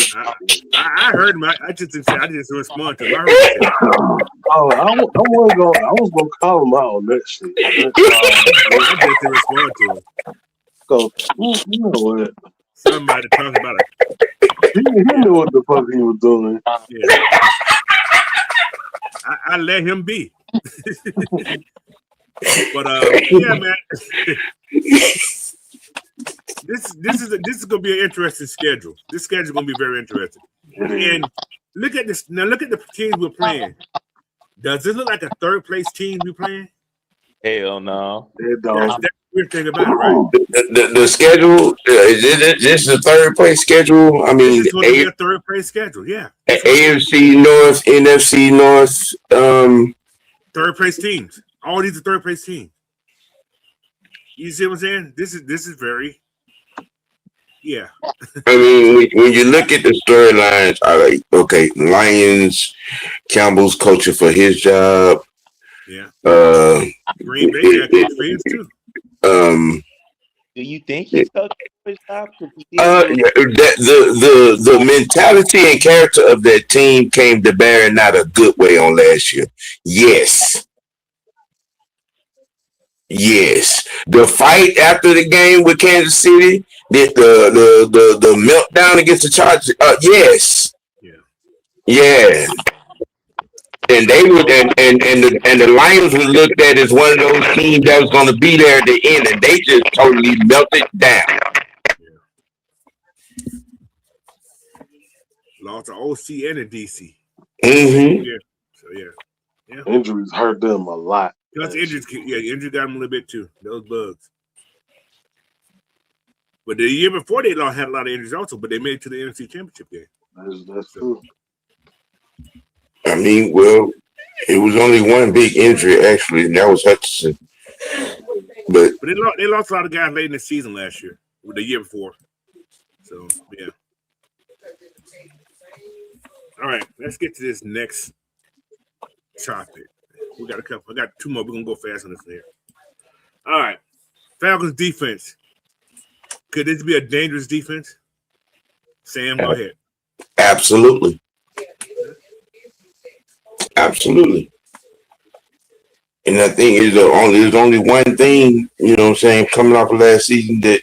S2: I heard him. I just respond to him. I
S3: was gonna call him out on that shit.
S2: I just didn't respond to him.
S3: So you know what?
S2: Somebody talking about
S3: he knew what the fuck he was doing.
S2: Yeah. I let him be. But yeah, man. This is gonna be an interesting schedule. This schedule is gonna be very interesting. And look at this. Now look at the teams we're playing. Does this look like a third place team we're playing?
S4: Hell no.
S3: That's
S2: the weird thing about it, right?
S5: The schedule is this the third place schedule? I mean,
S2: it's going to be a third place schedule. Yeah.
S5: AFC North, NFC North,
S2: third place teams. All these are third place teams. You see what I'm saying? This is very. Yeah.
S5: I mean, when you look at the storylines, I like, okay, Lions, Campbell's coaching for his job.
S2: Yeah. Green Bay got good fans too.
S4: Do you think he's coaching for his job?
S5: The mentality and character of that team came to bear in not a good way on last year. Yes. The fight after the game with Kansas City, the meltdown against the Chargers. Yes.
S2: Yeah.
S5: And they would, and the Lions were looked at as one of those teams that was going to be there at the end, and they just totally melted down.
S2: Lost an OC and a DC.
S5: Mm-hmm.
S2: Yeah. So yeah.
S3: Injuries hurt them a lot.
S2: Plus injuries, injuries got them a little bit too. Those bugs. But the year before they had a lot of injuries also, but they made it to the NFC Championship game.
S3: That's true.
S5: I mean, well, it was only one big injury actually, and that was Hutchinson. But
S2: they lost a lot of guys late in the season last year, or the year before. So yeah. All right, let's get to this next topic. We got a couple. I got two more. We're gonna go fast on this here. All right, Falcons defense. Could this be a dangerous defense? Sam, go ahead.
S5: Absolutely. Absolutely. And I think there's only one thing, you know what I'm saying, coming off of last season that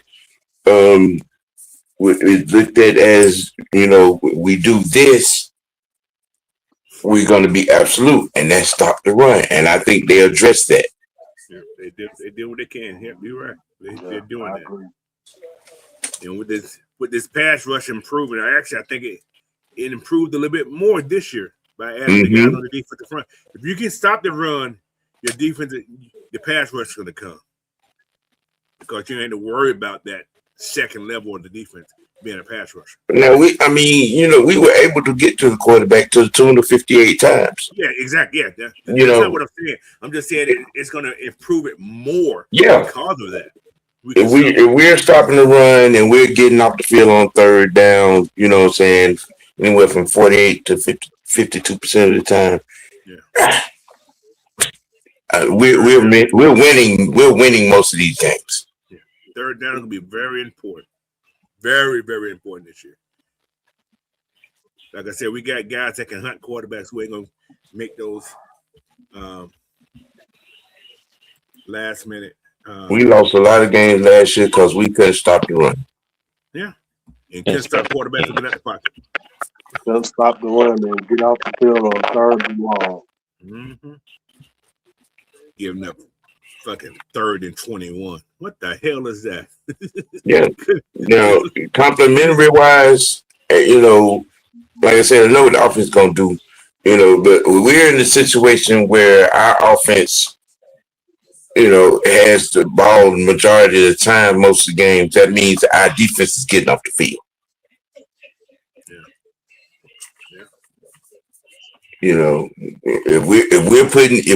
S5: is looked at as, you know, we do this, we're going to be absolute, and that's stop the run. And I think they addressed that.
S2: Yeah, they did what they can. Yeah, you're right. They're doing that. You know, with this pass rush improving, I think it improved a little bit more this year by adding the guys on the defensive front. If you can stop the run, your defense, the pass rush is going to come because you ain't to worry about that second level of the defense being a pass rusher.
S5: Now we were able to get to the quarterback to the tune of 58 times.
S2: Yeah, exactly. Yeah, that's not what I'm saying. I'm just saying it's going to improve it more.
S5: Yeah,
S2: because of that.
S5: If we're stopping the run and we're getting off the field on third down, you know what I'm saying, anywhere from 48 to 52% of the time.
S2: Yeah.
S5: We're winning most of these games.
S2: Yeah. Third down is gonna be very important. Very, very important this year. Like I said, we got guys that can hunt quarterbacks who ain't gonna make those last minute.
S5: We lost a lot of games last year because we couldn't stop the run.
S2: Yeah. And couldn't stop quarterbacks to get out the pocket.
S3: Couldn't stop the run and get off the field on third and long.
S2: Mm-hmm. Giving up fucking 3rd and 21. What the hell is that?
S5: Yeah. Now, complimentary wise, you know, like I said, I know what the offense is going to do, you know, but we're in a situation where our offense, you know, has the ball the majority of the time, most of the games. That means our defense is getting off the field. You know, if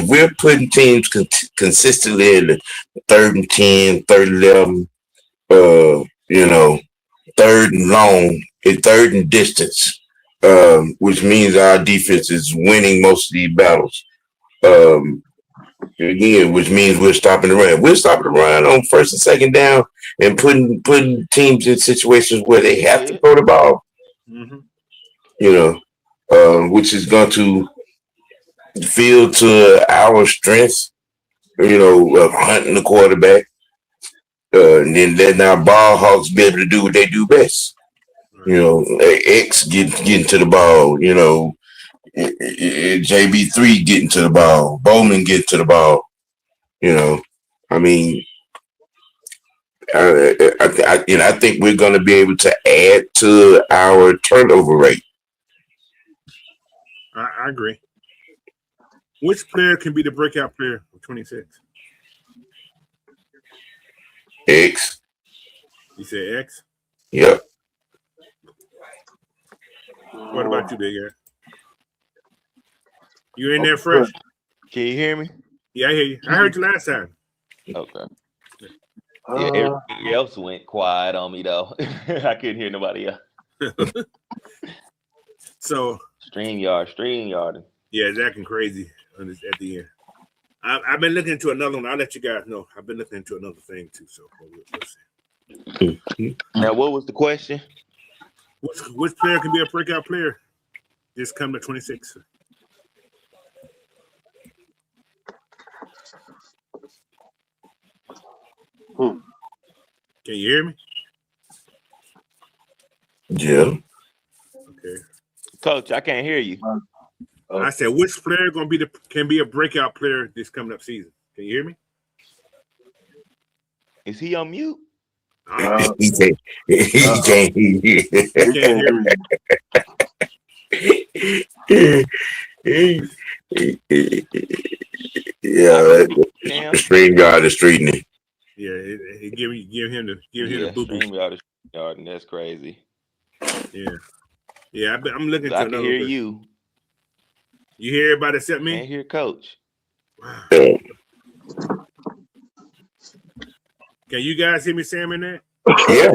S5: we're putting teams consistently in the 3rd and 10, 3rd and 11, you know, 3rd and long, and 3rd and distance, which means our defense is winning most of these battles. Again, which means we're stopping the run. We're stopping the run on 1st and 2nd down and putting teams in situations where they have to throw the ball.
S2: Mm-hmm.
S5: You know. Which is going to field to our strengths, you know, of hunting the quarterback, and then letting our ball hawks be able to do what they do best. You know, X getting to the ball, you know, JB3 getting to the ball, Bowman getting to the ball, you know. I mean, I think we're going to be able to add to our turnover rate.
S2: I agree. Which player can be the breakout player of 26?
S5: X.
S2: You said X?
S5: Yep.
S2: What about you, Big Air? You in there fresh?
S4: Can you hear me?
S2: Yeah, I hear you. I heard you last time.
S4: Okay. Yeah, everybody else went quiet on me though. I couldn't hear nobody else.
S2: So
S4: StreamYard.
S2: Yeah, it's acting crazy at the end. I've been looking into another one. I'll let you guys know. I've been looking into another thing too. So we'll see.
S4: Now, what was the question?
S2: Which player can be a breakout player this coming to 26? Can you hear me?
S5: Yeah.
S2: Okay.
S4: Coach, I can't hear you.
S2: I said, which player can be a breakout player this coming up season? Can you hear me?
S4: Is he on mute?
S5: He can't. He can't.
S2: He can't hear me.
S5: Yeah,
S4: Damn.
S5: stream guard is treating it.
S2: Yeah, give him the boo boo.
S4: StreamYard, and that's crazy.
S2: Yeah. I'm looking.
S4: I can hear you.
S2: You hear everybody except me?
S4: Can't hear Coach.
S2: Wow. Can you guys hear me, Sam, in that?
S5: Yeah.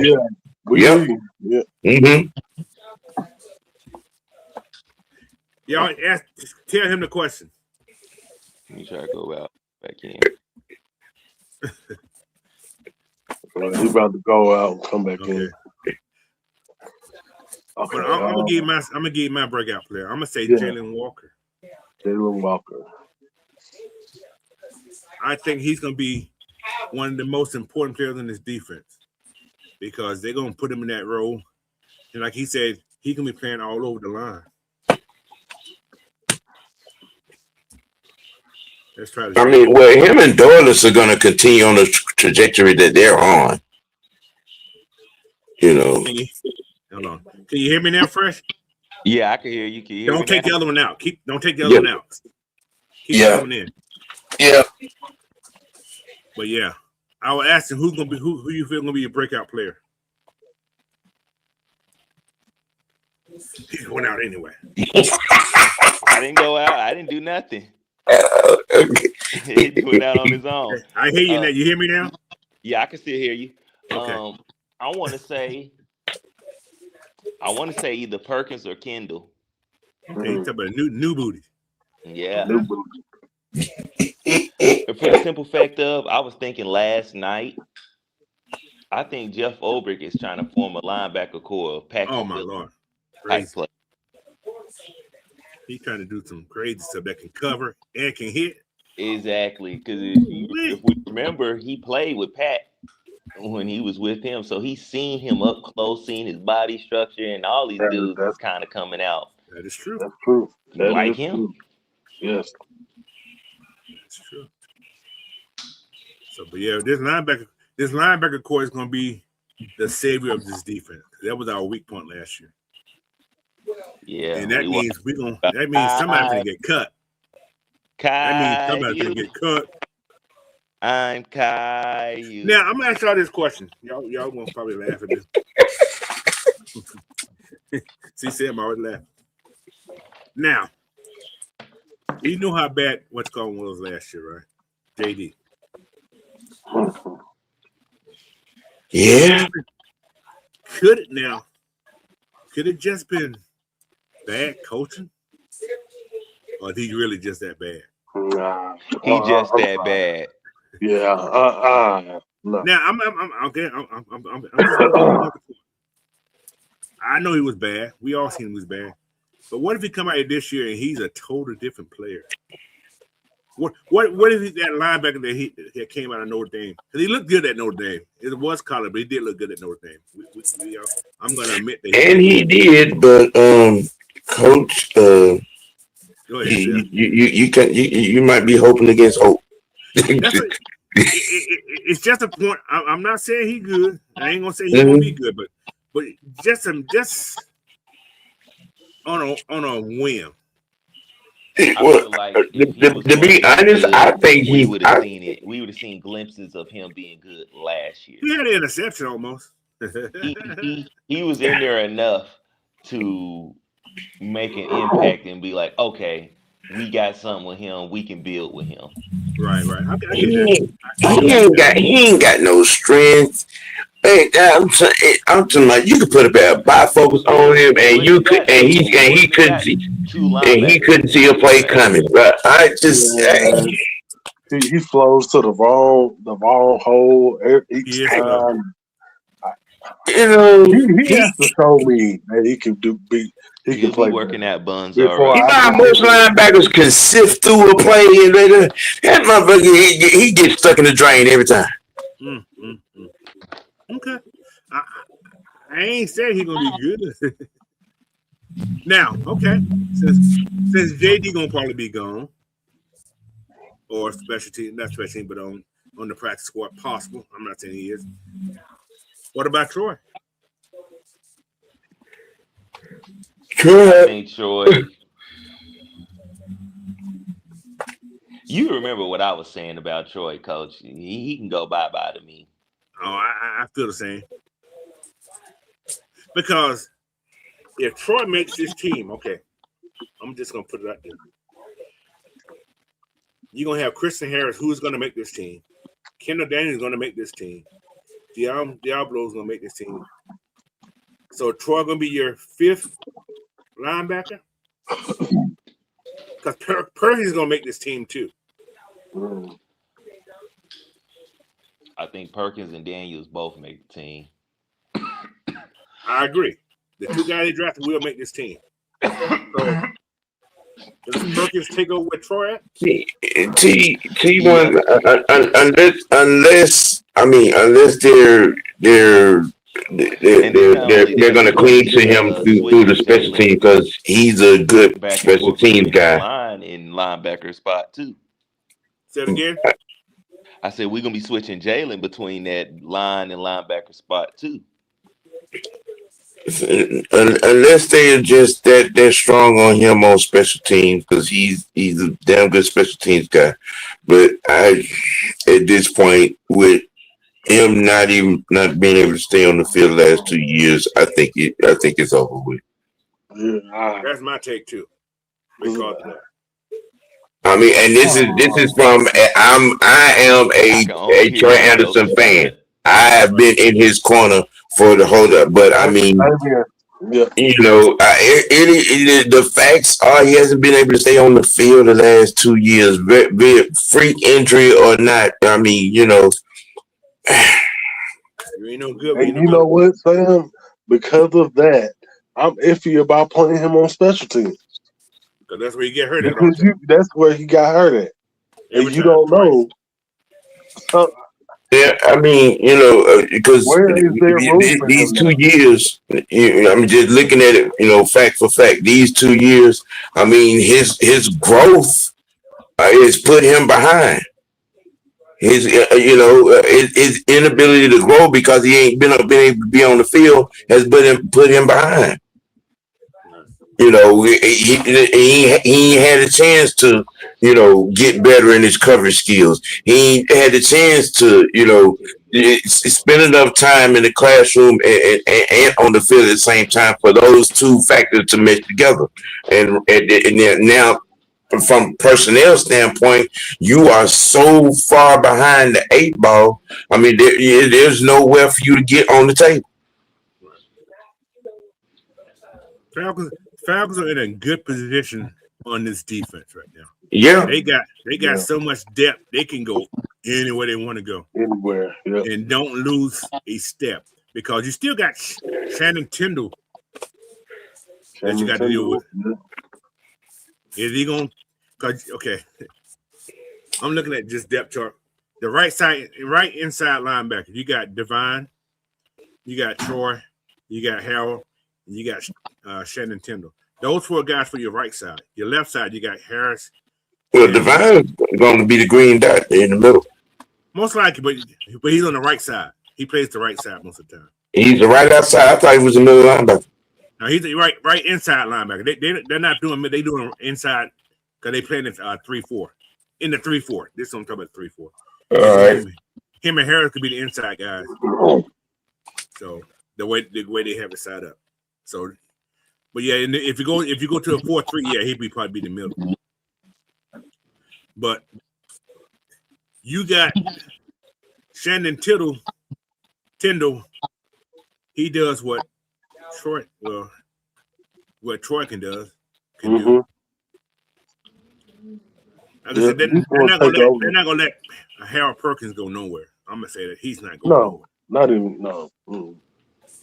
S3: Yeah.
S5: Mm-hmm.
S2: Y'all tell him the question.
S4: Let me try to go back in.
S3: He's about to go out and come back in. Okay.
S2: But I'm gonna give my breakout player. I'm gonna say Jalen Walker.
S3: Jalen Walker.
S2: I think he's gonna be one of the most important players in this defense because they're gonna put him in that role. And like he said, he can be playing all over the line. Let's try to.
S5: I mean, well, him and Douglas are going to continue on the trajectory that they're on. You know.
S2: Hold on. Can you hear me now, Fresh?
S4: Yeah, I can hear you. Can you hear
S2: Don't
S4: me
S2: take
S4: now?
S2: the other one out. Don't take the other one out. Keep that one in.
S5: Yeah.
S2: But yeah, I was asking who you feel gonna be a breakout player. He's going out anyway.
S4: I didn't go out. I didn't do nothing.
S5: Okay.
S4: He went out on his own.
S2: I hear you now. You hear me now?
S4: Yeah, I can still hear you.
S2: Okay.
S4: I want to say either Perkins or Kendall.
S2: Okay, you talking about new booty.
S4: Yeah.
S3: New booty.
S4: For the simple fact of, I was thinking last night, I think Jeff Ulbrich is trying to form a linebacker core of Patrick.
S2: Oh my Lord.
S4: Type play.
S2: He's trying to do some crazy stuff that can cover and can hit.
S4: Exactly, because if we remember, he played with Pat when he was with him, so he's seen him up close, seen his body structure, and all these dudes is kind of coming out.
S2: That is true.
S3: That's true.
S4: You like him?
S3: True. Yes.
S2: That's true. So, but yeah, this linebacker core is going to be the savior of this defense. That was our weak point last year.
S4: Yeah,
S2: and that means somebody's gonna get cut. That means somebody's gonna get cut.
S4: I'm Caillou.
S2: Now I'm gonna ask y'all this question. Y'all gonna probably laugh at this. See, Sam already laughed. Now, you know how bad what's called was last year, right? JD.
S5: Yeah.
S2: Could it just been bad coaching? Or is he really just that bad?
S3: Nah.
S4: He just that bad.
S3: Yeah. No.
S2: Now I'm okay. I know he was bad. We all seen he was bad. But what if he come out here this year and he's a totally different player? What if that linebacker that came out of Notre Dame? Because he looked good at Notre Dame. It was college, but he did look good at Notre Dame. I'm going to admit that.
S5: And he did, but Coach,
S2: go ahead,
S5: you might be hoping against hope.
S2: It's just a point. I'm not saying he good. I ain't gonna say he won't be good, but just on a whim.
S4: I feel like
S5: to be honest, I think
S4: we would have seen it. We would have seen glimpses of him being good last year.
S2: He had an interception almost.
S4: he was in there enough to make an impact and be like, okay, we got something with him. We can build with him.
S2: Right.
S5: He ain't got no strength. Hey, I'm talking about you could put a pair of bifocals on him, and he couldn't see a play coming. But I just
S3: he flows to the wrong hole each time.
S5: You know,
S3: he has to show me that he can he can play
S4: working at Buns
S5: already. You know how most linebackers can sift through a play and that motherfucker he gets stuck in the drain every time.
S2: Okay. I ain't saying he's gonna be good. Now, okay, since JD gonna probably be gone, or special team, not special team, but on the practice squad, possible. I'm not saying he is. What about Troy?
S4: I think Troy. You remember what I was saying about Troy, Coach? He can go bye-bye to me.
S2: Oh, I feel the same. Because if Troy makes this team, okay, I'm just going to put it out there. You're going to have Christian Harris, who's going to make this team. Kendall Daniels is going to make this team. Diablo is going to make this team. So Troy going to be your fifth linebacker? Because Perkins is going to make this team too.
S4: I think Perkins and Daniels both make the team.
S2: I agree. The two guys they drafted will make this team. So, does Perkins take over with Troy at?
S5: T1, unless they're going to cling to him through the special team because he's a good special teams guy.
S4: Line in linebacker spot too.
S2: Say it again.
S4: I said we're gonna be switching Jalen between that line and linebacker spot too.
S5: Unless they are just that strong on him on special teams because he's a damn good special teams guy. But at this point with him not being able to stay on the field the last 2 years, I think it's over with.
S3: Yeah,
S2: that's my take too. Because of that.
S5: I mean, and this is from I am a Troy Anderson fan. I have been in his corner for the hold up, but I mean, you know, the facts are he hasn't been able to stay on the field the last 2 years, be it freak injury or not. I mean, you know,
S2: you ain't no good.
S3: And you know what, Sam? Because of that, I'm iffy about playing him on special teams.
S2: Because that's where you get hurt at.
S3: Because that's where he got hurt at. And you don't know.
S5: Yeah, I mean, you know, because these 2 years, I'm just looking at it, you know, fact for fact. These 2 years, I mean, his growth has put him behind. His, his inability to grow because he ain't been able to be on the field has put him behind. You know, he had a chance to, you know, get better in his coverage skills. He had a chance to, you know, spend enough time in the classroom and on the field at the same time for those two factors to mesh together. And now, from personnel standpoint, you are so far behind the 8 ball. I mean, there's nowhere for you to get on the table.
S2: Falcons are in a good position on this defense right now.
S5: Yeah,
S2: they got so much depth they can go anywhere they want to go,
S3: anywhere,
S2: and don't lose a step because you still got Shannon Tindall that you got to deal with.
S3: Yeah.
S2: Is he going? Because okay, I'm looking at just depth chart. The right inside linebacker. You got Devine, you got Troy, you got Harold, and you got Shannon Tindall. Those 4 guys for your right side. Your left side, you got Harris.
S5: Well, Devine's going to be the green dot in the middle.
S2: Most likely, but he's on the right side. He plays the right side most of the time.
S5: He's the right outside. I thought he was the middle linebacker.
S2: No, he's the right inside linebacker. They're not doing mid. They doing inside because they playing in 3-4. In the 3-4. This is what I'm talking about 3-4.
S5: All right.
S2: Him and Harris could be the inside guys. So the way they have it set up. So, but yeah, and if you go to a 4-3, yeah, he'd probably be the middle. But you got Shannon Tindall. He does what Troy can do. Like I said, they're not gonna let Harold Perkins go nowhere. I'm gonna say that he's not going.
S3: No, not even no.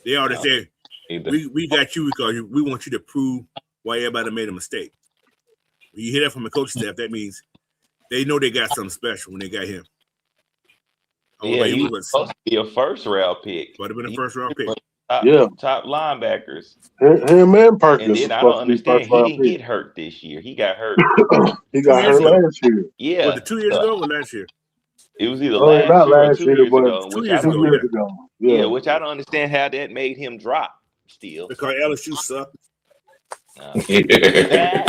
S2: They already said we got you because we want you to prove why everybody made a mistake. When you hear that from the coaching staff, that means they know they got something special when they got him.
S4: Yeah, he was supposed to be a first round pick.
S2: Would have been a first round pick.
S4: top linebackers.
S3: Him and
S4: And
S3: Perkins
S4: then
S3: are
S4: I don't
S3: supposed to be
S4: understand.
S3: first
S4: He
S3: round
S4: didn't
S3: pick.
S4: get hurt this year. He got hurt.
S3: He
S2: 2
S3: got
S2: years
S3: hurt
S2: ago.
S3: last year.
S4: Yeah.
S2: Was it 2 years ago or last year?
S4: It was either
S3: Oh,
S4: last
S3: not
S4: year or
S3: last
S4: 2
S3: year,
S4: years
S3: but
S4: ago.
S2: 2
S4: Which
S2: years
S4: I
S2: ago,
S4: don't.
S3: years ago.
S4: Yeah, which I don't understand how that made him drop still.
S2: Because LSU sucked. That's
S3: Yeah.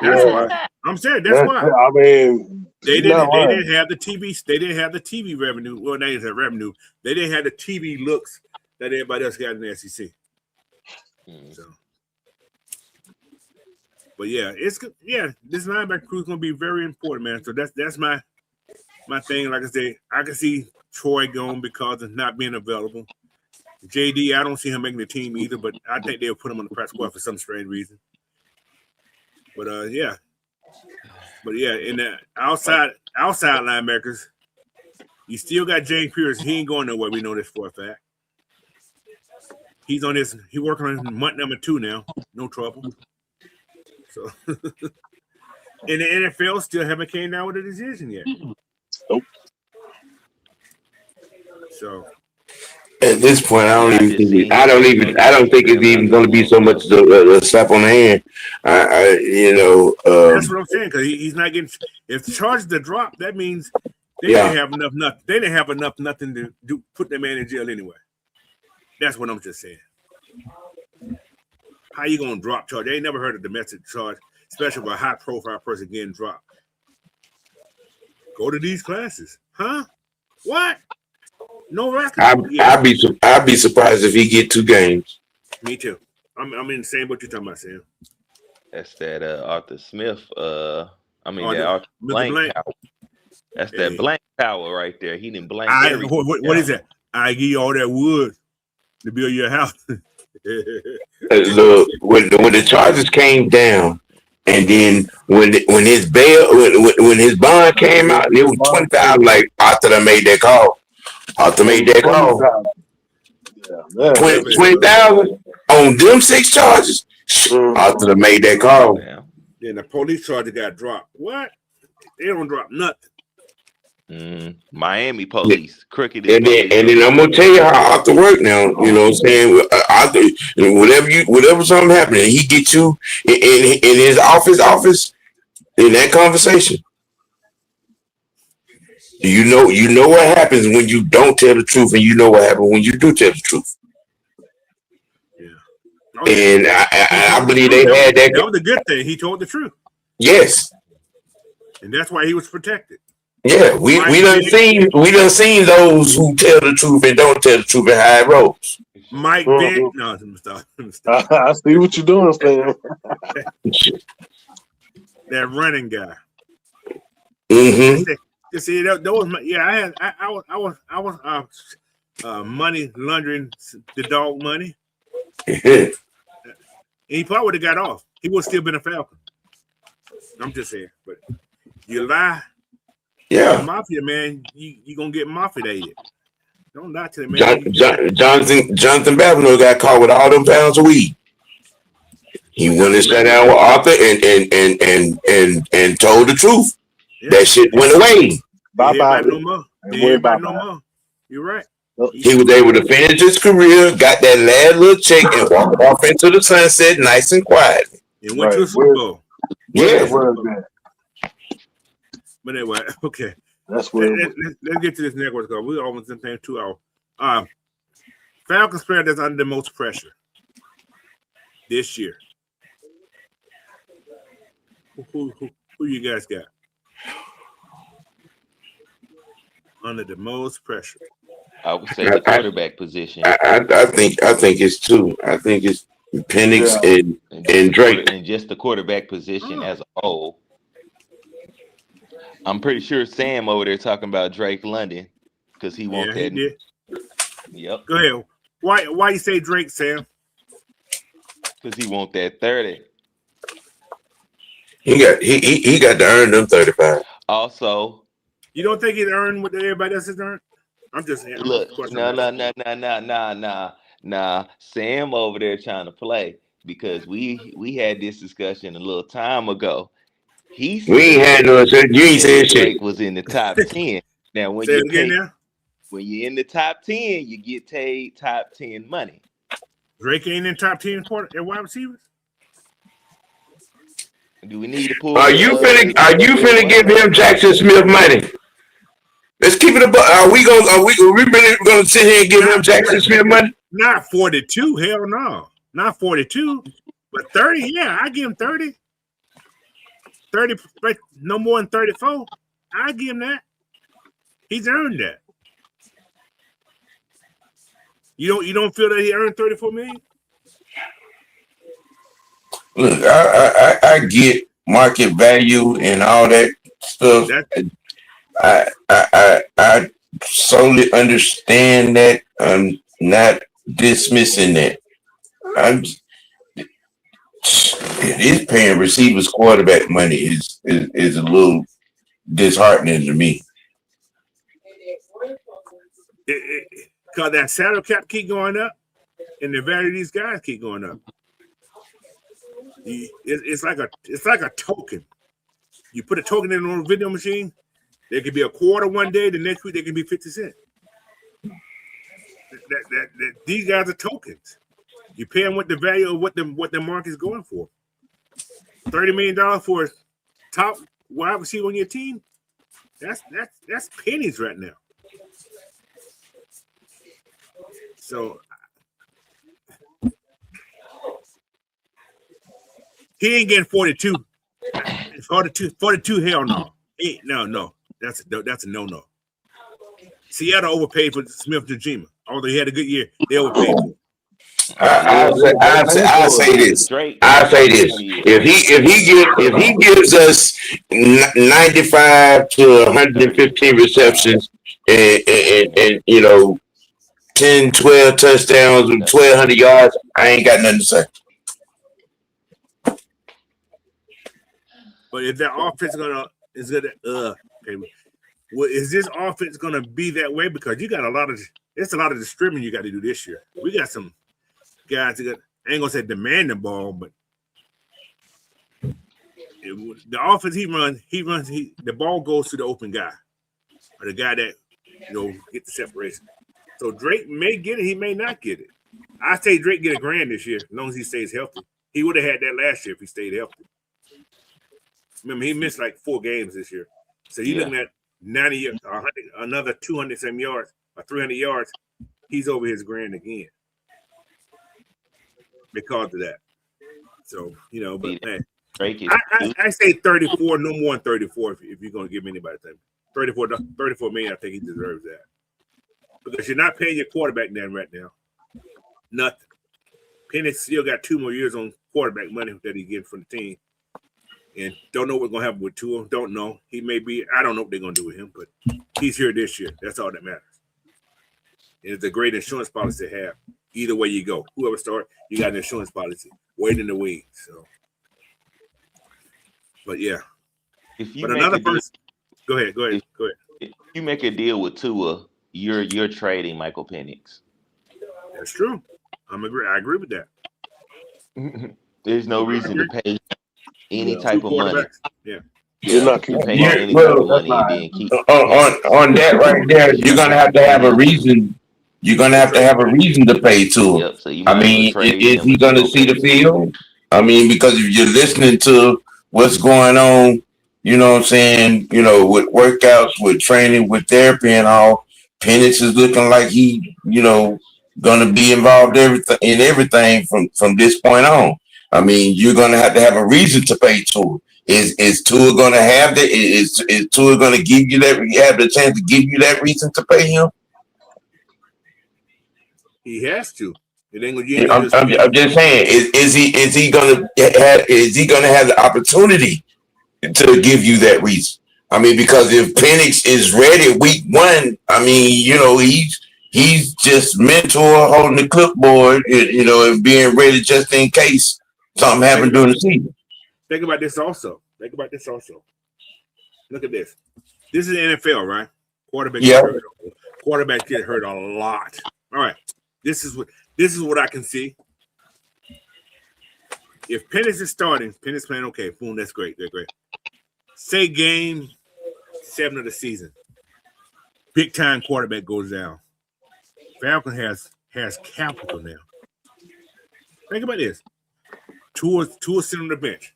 S2: why. I'm saying that's why.
S3: I mean,
S2: They
S3: he's not lying.
S2: didn't have the TV. They didn't have the TV revenue. Well, they didn't have revenue. They didn't have the TV looks that everybody else got in the SEC. So, but yeah, this linebacker crew is going to be very important, man. So that's my thing. Like I say, I can see Troy going because of not being available. JD, I don't see him making the team either, but I think they'll put him on the practice squad for some strange reason. But yeah. But yeah, in the outside linebackers, you still got James Pierce. He ain't going nowhere. We know this for a fact. He's on this. He working on month number 2 now. No trouble. So in the NFL, still haven't came down with a decision yet.
S3: Nope.
S2: So
S5: at this point, I don't think it's even going to be so much a slap on the hand.
S2: That's what I'm saying, because he's not getting. If charged the drop, that means they didn't have enough. They didn't have enough nothing to do. Put the man in jail anyway. That's what I'm just saying. How you gonna drop charge? They ain't never heard of domestic charge, especially with a high profile person getting dropped. Go to these classes, huh? What? No record.
S5: I'd be surprised if he get 2 games.
S2: Me too. I'm in the same boat you're talking about, Sam.
S4: That's that Arthur Smith. That
S2: Mr.
S4: Arthur
S2: Blank.
S4: Blank power. That's that blank power right there. He didn't blank.
S2: What is that? I give you all that wood to build your house.
S5: Look, when the charges came down, and then when his bond came out, and it was 20,000. Like Arthur done made that call.
S3: Yeah,
S5: 20,000 on them 6 charges. Arthur done made that call.
S2: Then the police charge got dropped. What? They don't drop nothing.
S4: Miami police, crooked.
S5: And then I'm gonna tell you how Arthur work now. You know what I'm saying? Arthur, whatever something happening, he get you in his office in that conversation. You know what happens when you don't tell the truth, and you know what happens when you do tell the truth. Yeah. And I believe they had that.
S2: That was a good thing. He told the truth.
S5: Yes.
S2: And that's why he was protected.
S5: Yeah, we done seen those who tell the truth and don't tell the truth in high roads.
S2: Mike Vick, no, stop.
S3: I see what you're doing, Sam.
S2: That running guy.
S5: Mm-hmm.
S2: You see, that was my, yeah. I was money laundering the dog money. And he probably would have got off. He would still been a Falcon. I'm just saying, but you lie.
S5: Yeah,
S2: mafia man, you gonna get mafia-ated. Don't lie to the man.
S5: Jonathan Babineau got caught with all them pounds of weed. He went and sat down with Arthur and told the truth. Yeah. That shit went away.
S3: Bye.
S2: No more. No more. You're right.
S5: He was able to finish his career, got that last little check, and walked off into the sunset, nice and quiet.
S2: And went to a Super Bowl.
S5: Yeah.
S2: But anyway, okay.
S3: That's where
S2: let's get to this network because we're almost in the 2 hours. Falcons player that's under the most pressure this year. Who you guys got under the most pressure?
S4: I would say the quarterback position.
S5: I think it's 2. I think it's Penix and Drake,
S4: and just the quarterback position as a whole. I'm pretty sure Sam over there talking about Drake London because he wants that.
S2: He did.
S4: Yep.
S2: Go ahead. Why you say Drake, Sam?
S4: Because he want that 30.
S5: He got to earn them 35.
S4: Also,
S2: you don't think he'd earn what everybody else has earned? I'm just saying.
S4: Look, nah. Sam over there trying to play because we had this discussion a little time ago. We ain't
S5: had no. You ain't saying shit.
S4: Drake was in the top 10. Now when you're in the top 10, you get paid top 10 money.
S2: Drake ain't in top 10 at wide receivers.
S4: Do we need to pull?
S5: Are you finna give him Jackson Smith money? Let's keep it above. Are we really gonna sit here and give him Jackson Smith money?
S2: Not 42. Hell no. Not 42. But 30, yeah, I give him 30. 30, no more than 34. I give him that. He's earned that. You don't feel that he earned 34 million?
S5: Look, I get market value and all that stuff. I solely understand that. I'm not dismissing that. His paying receivers quarterback money is a little disheartening to me.
S2: Because that salary cap keep going up, and the value of these guys keep going up. It's like a token. You put a token in on a video machine, there could be a quarter one day, the next week there can be 50 cents. These guys are tokens. You pay them what the value of what the market is going for. $30 million for a top wide receiver on your team. That's pennies right now. So he ain't getting 42. 42, hell no. No. That's a no. Seattle overpaid for Smith Jr. Although he had a good year, they overpaid for him.
S5: I say this. If he gives us 95 to 115 receptions and 10, 12 touchdowns and 1,200 yards, I ain't got nothing to say.
S2: But if that offense is this offense gonna be that way? Because you got a lot of distributing you got to do this year. We got some guys that I ain't gonna say demand the ball, but the offense he runs, the ball goes to the open guy or the guy that get the separation. So Drake may get it, he may not get it. I say Drake get $1,000 this year as long as he stays healthy. He would have had that last year if he stayed healthy. Remember, he missed like 4 games this year. So you're looking at 90, 100, another 200 some yards or 300 yards. He's over his $1,000 again because of that. So but man, I say 34, no more than 34. If you're gonna give anybody 34 million, I think he deserves that because you're not paying your quarterback right now. Nothing. Penix still got 2 more years on quarterback money that he gets from the team. And don't know what's going to happen with Tua. Don't know. He may be. I don't know what they're going to do with him, but he's here this year. That's all that matters. And it's a great insurance policy to have. Either way you go. Whoever starts, you got an insurance policy. Wait in the wings. So, but yeah. But another person. Go ahead.
S4: If you make a deal with Tua, you're trading Michael Penix.
S2: That's true. I agree with that.
S4: There's no reason to pay any type of money.
S3: You're not
S4: paying any type of money and then keep
S5: on that right there. You're gonna have to have a reason. You're gonna have to have a reason to pay to him.
S4: Yep, so
S5: is he gonna see the field? Because if you're listening to what's going on, you know what I'm saying, with workouts, with training, with therapy and all, Penix is looking like he, gonna be involved in everything from this point on. You're gonna have to have a reason to pay Tua. Is Tua gonna have that? Is Tua gonna give you that? Have the chance to give you that reason to pay him?
S2: He has to.
S5: I'm just saying. Is he gonna have the opportunity to give you that reason? Because if Penix is ready week 1, he's just mentor holding the clipboard, and being ready just in case something happened during the season.
S2: Think about this also. Look at this. This is the NFL, right? Quarterbacks get hurt a lot. All right. This is what I can see. If Penix is starting, Penix playing okay, boom, that's great. They're great. Say game 7 of the season. Big time quarterback goes down. Falcon has capital now. Think about this. Tua sitting on the bench.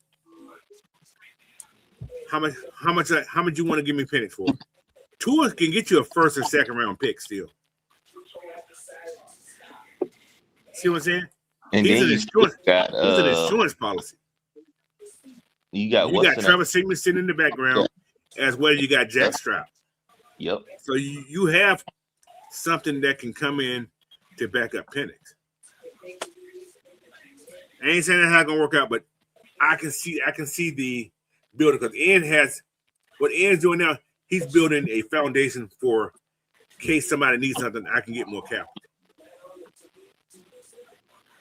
S2: How much you want to give me Penix for? Tua can get you a first or second round pick still. See what I'm saying?
S4: And
S2: He's
S4: then
S2: an
S4: you still
S2: insurance.
S4: got
S2: He's an insurance policy.
S4: you got
S2: You got Trevor Siemian sitting in the background, as well as you got Jack Stroud.
S4: Yep.
S2: So you have something that can come in to back up Penix. I ain't saying that's not gonna work out, but I can see the building because what Ian's doing now. He's building a foundation for in case somebody needs something. I can get more capital.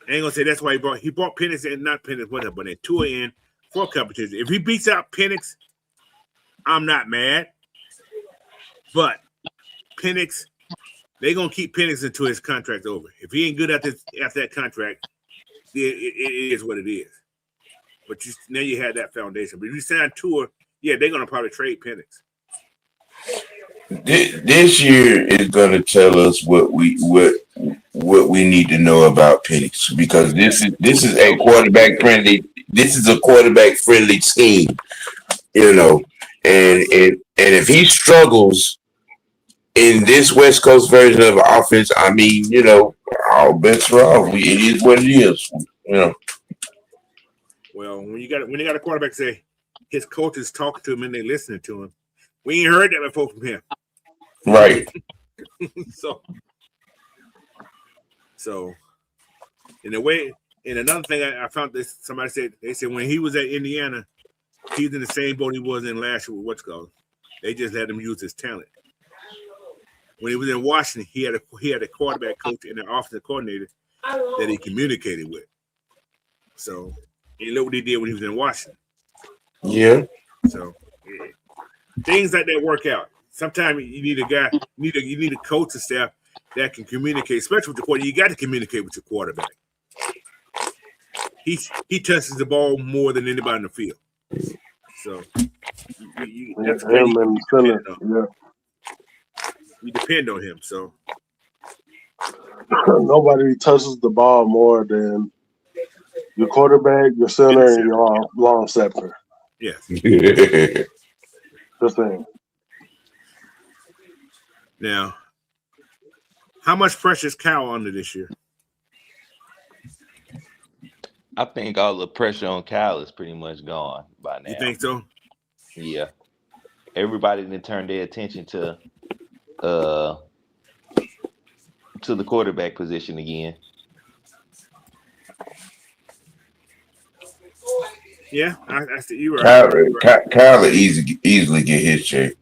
S2: I ain't gonna say that's why he brought Penix and not Penix, whatever, but then Tua in for competition. If he beats out Penix, I'm not mad. But Penix, they're gonna keep Penix until his contract's over. If he ain't good after that contract, it is what it is. But now you had that foundation. But if you sign Tua, yeah, they're gonna probably trade Penix.
S5: This year is going to tell us what we need to know about Penix, because this is a quarterback friendly. This is a quarterback friendly scheme, you know, and if he struggles in this West Coast version of offense, I mean, you know, all bets are off. It is what it is, you know.
S2: Well, when you got a quarterback say his coach is talking to him and they listening to him, we ain't heard that before from him.
S5: Right.
S2: So in a way, and another thing I found this somebody said when he was at Indiana, he was in the same boat he was in last year with what's called. They just let him use his talent. When he was in Washington, he had a quarterback coach and an offensive coordinator that he communicated with. So you know what he did when he was in Washington.
S5: Yeah.
S2: So things like that work out. Sometimes you need a guy, you need a coaching staff that can communicate, especially with the quarterback. You got to communicate with your quarterback. He touches the ball more than anybody in the field. So that's
S3: him and center. Yeah.
S2: You depend on him. So
S3: nobody touches the ball more than your quarterback, your center, and your long snapper.
S2: Yes.
S3: Just saying.
S2: Now, how much pressure is Cal under this year?
S4: I think all the pressure on Cal is pretty much gone by now.
S2: You think so?
S4: Yeah. Everybody didn't turn their attention to the quarterback position again.
S2: Yeah, I see you right.
S5: Kyle easily get his check.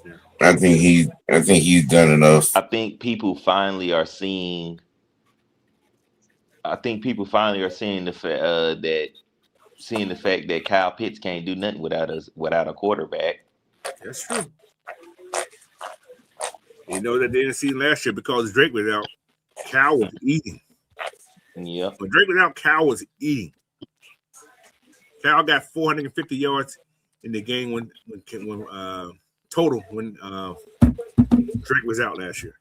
S5: Yeah. I think he's done enough.
S4: I think people finally are seeing. The fact that Kyle Pitts can't do nothing without a quarterback.
S2: That's true. You know that they didn't see last year because Drake was out. Cal was eating.
S4: Yeah.
S2: When Drake was out, Cal was eating. Cal got 450 yards in the game when total when Drake was out last year.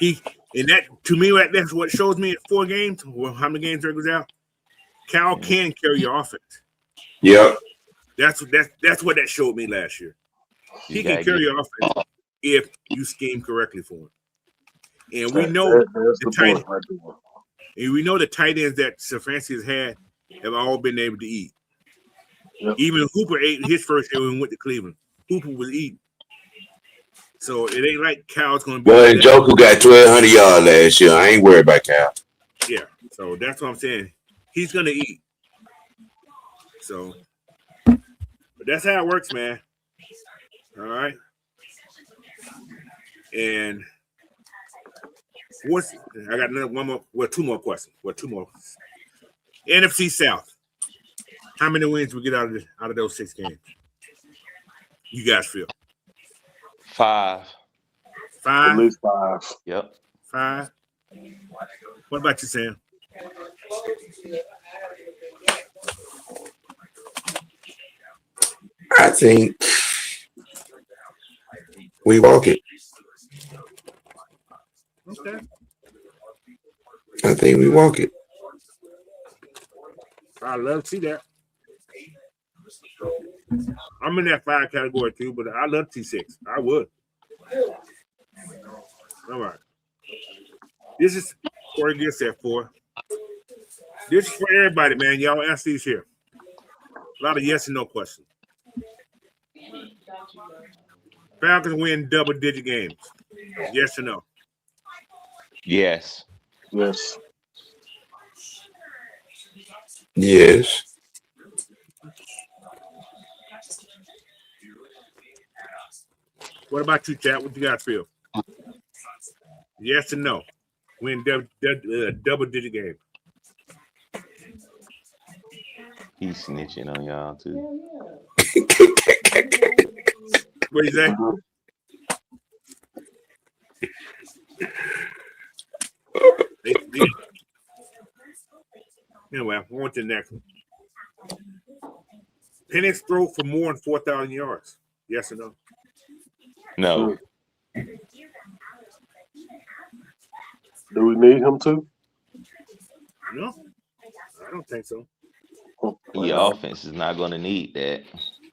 S2: That's what shows me at 4 games. Well, how many games Drake was out? Cal can carry your offense.
S5: Yep.
S2: That's what that showed me last year. He can carry your offense if you scheme correctly for him. And we know the tight end. And we know the tight ends that Stefanski has had have all been able to eat. Yep. Even Hooper ate his first year when he went to Cleveland. Hooper was eating. So it ain't like Cal's going to be.
S5: Well, Joker got 1,200 yards last year. I ain't worried about Cal.
S2: Yeah. So that's what I'm saying. He's going to eat. So, but that's how it works, man. All right. And I got two more questions. NFC South. How many wins we get out of those 6 games? You guys feel?
S4: 5.
S2: 5?
S3: At least 5.
S4: Yep.
S2: 5. What about you, Sam?
S5: I think we walk it.
S2: Okay.
S5: I think we walk it.
S2: I love to see that. I'm in that 5 category too, but I love T6. I would. All right. This is where it gets at for. This is for everybody, man. Y'all answer these here. A lot of yes and no questions. Falcons win double-digit games. Yes or no?
S4: Yes.
S3: Yes.
S5: Yes.
S2: What about you, chat? What you guys feel? Yes or no? Win double-digit game.
S4: He's snitching on y'all too.
S2: What do you say? Anyway, I want to the next one. Penix throw for more than 4,000 yards. Yes or no?
S4: No.
S3: Do we need him to?
S2: No, I don't think so.
S4: The offense is not going to need that.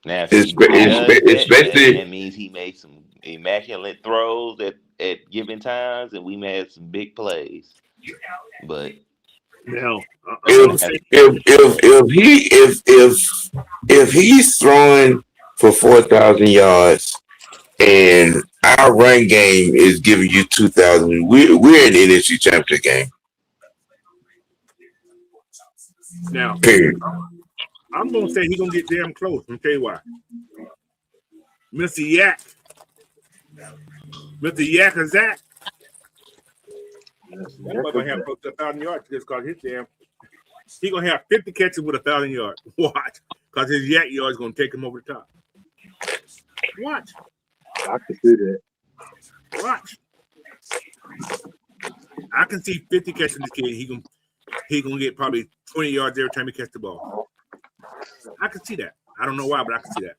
S4: Now, if
S5: It's-
S4: he does that,
S5: especially-
S4: that means he made some immaculate throws at given times, and we made some big plays. But
S2: No.
S5: If he's throwing for 4,000 yards and our run game is giving you 2,000, we're in the NFC Championship game.
S2: Now,
S5: Period.
S2: I'm going to say he's going to get damn close. I'll tell you why. Mr. Yak and Zach. That boy going to have close to 1,000 yards just because his damn. He's going to have 50 catches with 1,000 yards. Watch. Because his Yak yard is going to take him over the top. Watch.
S3: I can see that.
S2: Watch. I can see 50 catches this kid. He gonna get probably 20 yards every time he catches the ball. I can see that. I don't know why, but I can see that.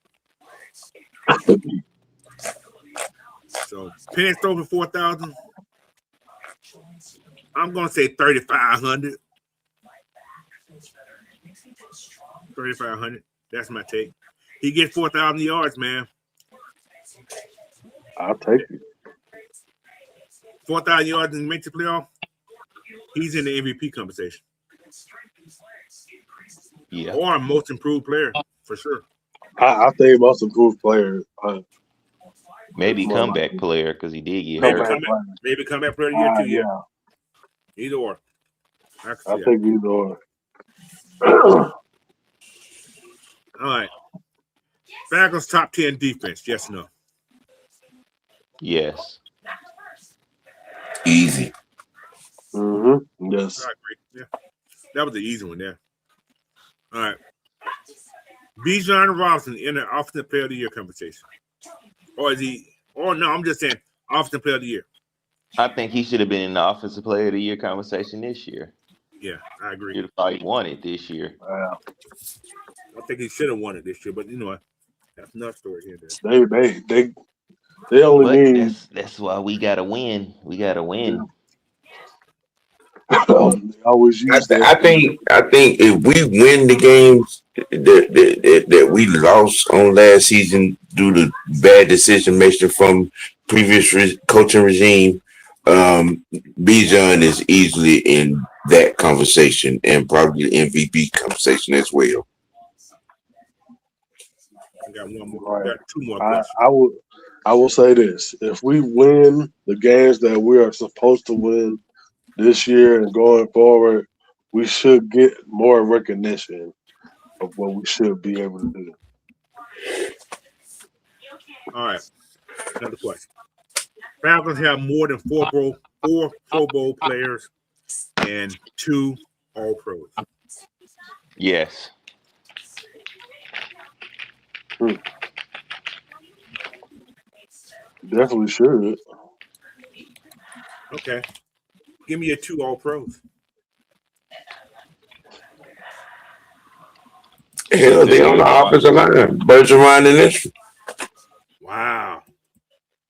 S2: So Penix throw for 4,000. I'm gonna say 3,500. 3,500. That's my take. He gets 4,000 yards, man.
S3: I'll take it.
S2: 4,000 yards and makes the playoff. He's in the MVP conversation.
S4: yeah,
S2: Or most improved player, for sure.
S3: I think most improved player.
S4: maybe comeback player because he did get
S2: Maybe
S4: hurt.
S2: comeback player of the year too, yeah. Either or.
S3: I think either or.
S2: All right. Falcons top 10 defense, yes or no?
S4: Yes.
S5: Easy.
S3: Mm-hmm. Yes.
S2: I agree. Yeah. That was the easy one there. All right. Bijan Robinson in the offensive player of the year conversation. Or is he? Or no, I'm just saying offensive player of the year.
S4: I think he should have been in the offensive player of the year conversation this year.
S2: Yeah, I agree.
S4: He'd have probably won it this year.
S2: I think he should have won it this year, but you know what? That's another story here.
S3: They only
S4: But
S3: need.
S4: that's why we gotta win. We gotta win.
S3: Always use that.
S5: I think if we win the games that we lost on last season due to bad decision making from previous coaching regime, Bijan is easily in that conversation and probably the MVP conversation as well.
S2: I got one more. I got two more
S3: I
S2: questions.
S3: I will say this: if we win the games that we are supposed to win this year and going forward, we should get more recognition of what we should be able to do.
S2: All right. Another question. Falcons have more than four Pro Bowl players and 2 All-Pros.
S4: Yes.
S3: Definitely should.
S2: Okay. Give me your 2 All-Pros.
S5: Hell, they on the offensive line. Bergeron and this.
S2: Wow.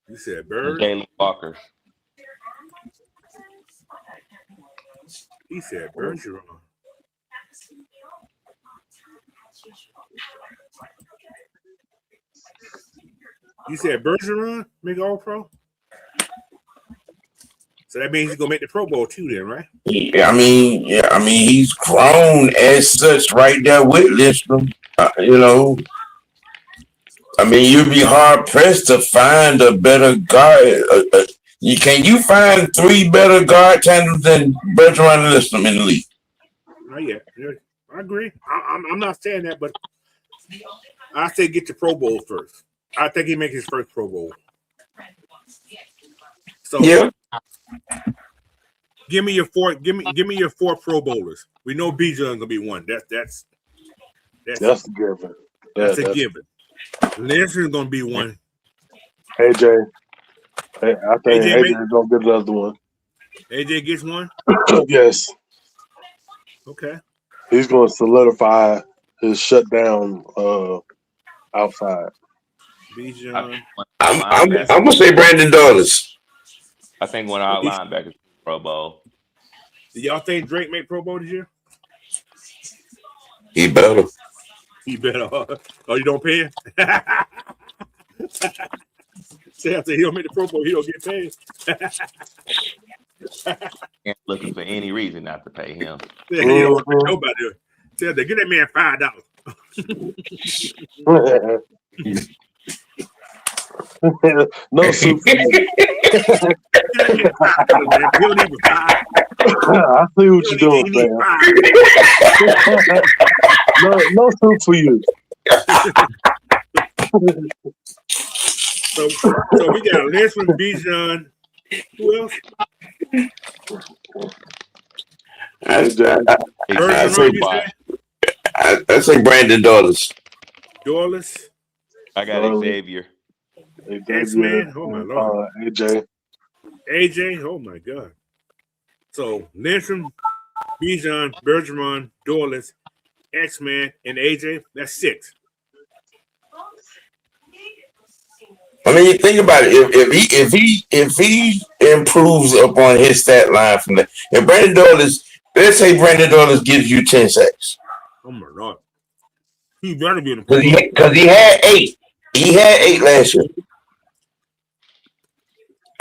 S2: You said Bird?
S4: Jalen Walker.
S2: He said Bergeron. You said Bergeron make All Pro. So that means he's gonna make the Pro Bowl too, then, right?
S5: I mean, he's grown as such right there with Lindstrom. You know, I mean, you'd be hard pressed to find a better guard. Can you find 3 better guard tandems than Bergeron and Lindstrom in the league?
S2: Not yet. Yeah, I agree. I'm not saying that, but I say get your Pro Bowl first. I think he makes his first Pro Bowl. So
S5: Yeah.
S2: Give me your 4. Give me your 4 Pro Bowlers. We know Bijan's gonna be one. That's
S3: a given.
S2: That's a given. Lindstrom's gonna be one.
S3: AJ. Hey, I think
S2: AJ
S3: AJ is gonna get another one.
S2: AJ gets one.
S3: Yes.
S2: Okay.
S3: He's gonna solidify his shutdown outside.
S2: Bijan.
S5: I'm gonna say Brandon Dollars.
S4: I think one of our linebackers Pro Bowl.
S2: Do y'all think Drake make Pro Bowl this year?
S5: He better.
S2: He better. Oh, you don't pay him? Say after he don't make the Pro Bowl, he don't get paid.
S4: Looking for any reason not to pay him.
S2: He don't pay nobody. Tell them, get that man $5.
S3: No soup for you. I see what you're doing, man. No soup for you.
S2: So we got Lindstrom, Bijan. Who else?
S5: I say Brandon Dollars.
S2: Dollars.
S4: I got Xavier.
S2: X-Man. Oh my Lord.
S3: AJ.
S2: Oh my God. So Lindstrom, Bijan, Bergeron, Dollars, X-Man, and AJ. That's 6.
S5: I mean, you think about it. If he improves upon his stat line from that, if Brandon Dollars, let's say Brandon Dollars gives you 10 sacks.
S2: Oh my Lord. He better be in the
S5: because he had 8. He had 8 last year.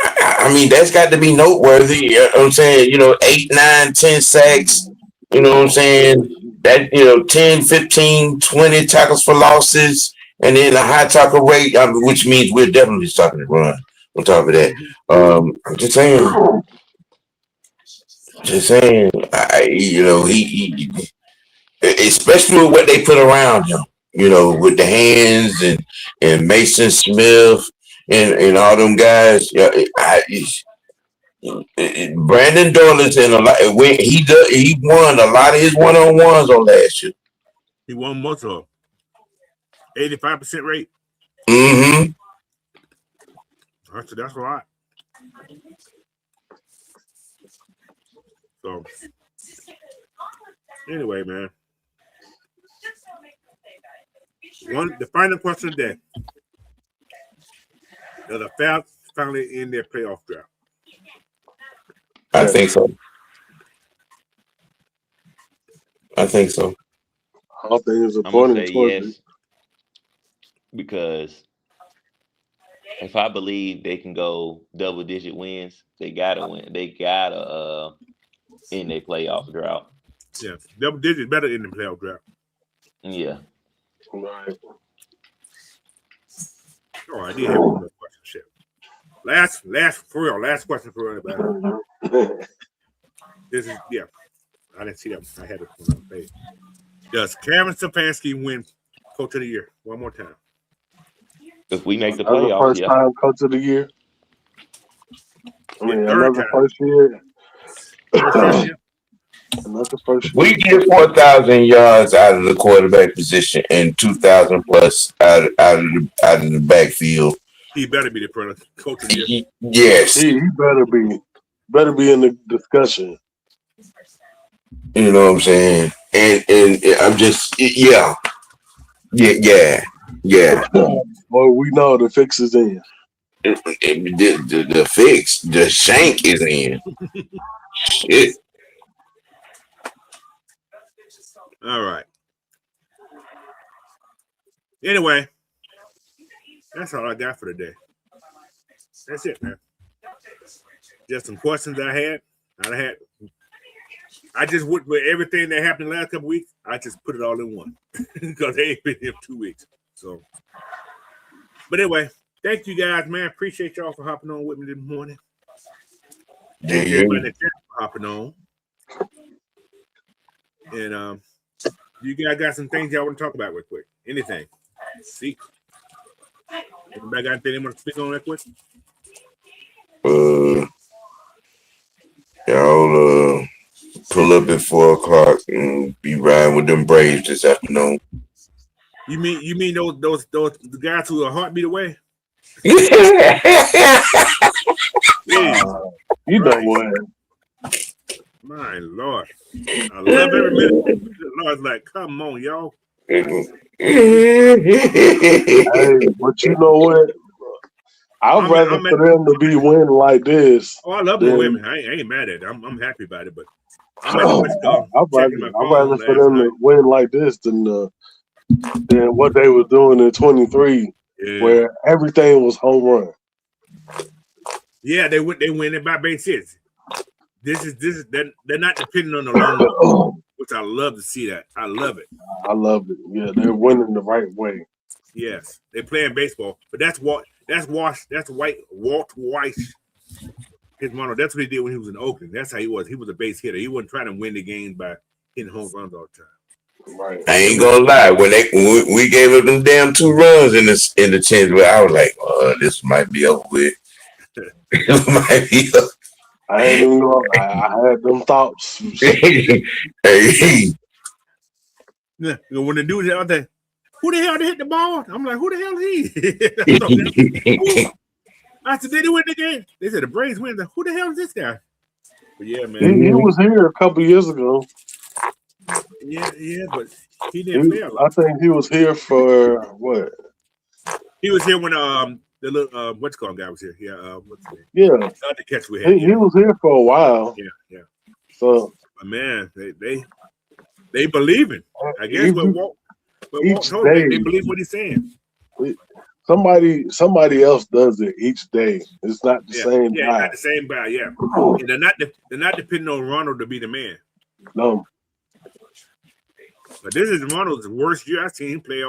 S5: I mean, that's got to be noteworthy. You know what I'm saying? 8, 9, 10 sacks. You know what I'm saying? That 10, 15, 20 tackles for losses. And then a high tackle rate, which means we're definitely stopping the run. On top of that, I'm just saying. He especially with what they put around him. With the hands and Mason Smith and all them guys. Brandon Dollars and he won a lot of his one-on-ones on last year.
S2: He won most of them. 85% rate.
S5: Mm-hmm.
S2: That's a lot. So, anyway, man. The final question of the day. Are the Falcons finally in their playoff draft?
S5: I think so. I think so.
S3: All things are pointing towards
S4: yes, because if I believe they can go double-digit wins, they gotta win. They gotta in their playoff drought.
S2: Yeah, double digits better in the playoff draft.
S4: Yeah.
S3: Right.
S2: Oh, I did have one more question. Shit. Last question for everybody. This is I didn't see that. I had it on the page. Does Kevin Stefanski win Coach of the Year one more time?
S4: If we make the
S3: another
S4: playoffs,
S3: first time Coach of the Year. I mean,
S2: third
S3: another
S2: time.
S3: first year.
S2: First year.
S3: Another first year.
S5: We get 4,000 yards out of the quarterback position and 2,000 plus out of the backfield.
S2: He better be the Coach of the Year.
S5: Yes,
S3: He better be in the discussion.
S5: you know what I'm saying, and I'm just yeah.
S3: Well, we know the fix is in.
S5: The fix, the shank is in. Shit.
S2: All right. Anyway, that's all I got for today. That's it, man. Just some questions I just went with everything that happened the last couple weeks. I just put it all in one because they ain't been here 2 weeks. So, but anyway, thank you guys, man. Appreciate y'all for hopping on with me this morning. Thank you everybody in the chat for hopping on. And you guys got some things y'all want to talk about real quick. Anything? See? Anybody got anything they want to speak on that quick?
S5: Y'all pull up at 4 o'clock and be riding with them Braves this afternoon.
S2: You mean those the guys who are a heartbeat away?
S3: You know what?
S2: My Lord. I love every minute. The Lord's like, come on, y'all.
S3: Hey, but you know what? I'd rather for them to be winning like this.
S2: Oh, I love the women. I ain't mad at it. I'm happy about it, but I'm I'd
S3: rather for them to win like this than what they were doing in 23, where everything was home run.
S2: Yeah, they win it by base hits. They're not depending on the long, which I love to see that. I love it.
S3: I love it. Yeah, they're winning the right way.
S2: Yes, they're playing baseball, but that's Walt Weiss. His model. That's what he did when he was in Oakland. That's how he was. He was a base hitter. He wasn't trying to win the game by hitting home runs all the time.
S3: Right.
S5: I ain't gonna lie. When we gave up them damn 2 runs in the 10th, where I was like, "Oh, this might be over with." It might be over.
S3: I ain't even know. I had them thoughts.
S2: Hey. Yeah, when the dude out there, who the hell hit the ball? I'm like, who the hell is he? I said, did he win the game? They said the Braves win. Who the hell is this guy? But yeah, man.
S3: He was here a couple years ago.
S2: Yeah, but he didn't fail.
S3: I think he was here for what?
S2: He was here when the little what's called guy was here. Yeah, what's his name?
S3: Yeah.
S2: The catch we had.
S3: He was here for a while.
S2: Yeah.
S3: So,
S2: but man, they believe in. I guess what Walt told them, they believe what he's saying.
S3: Somebody else does it each day. It's not the same guy.
S2: Not the same guy. Yeah, and they're not depending on Ronald to be the man.
S3: No.
S2: But this is Ronald's worst year I've seen him play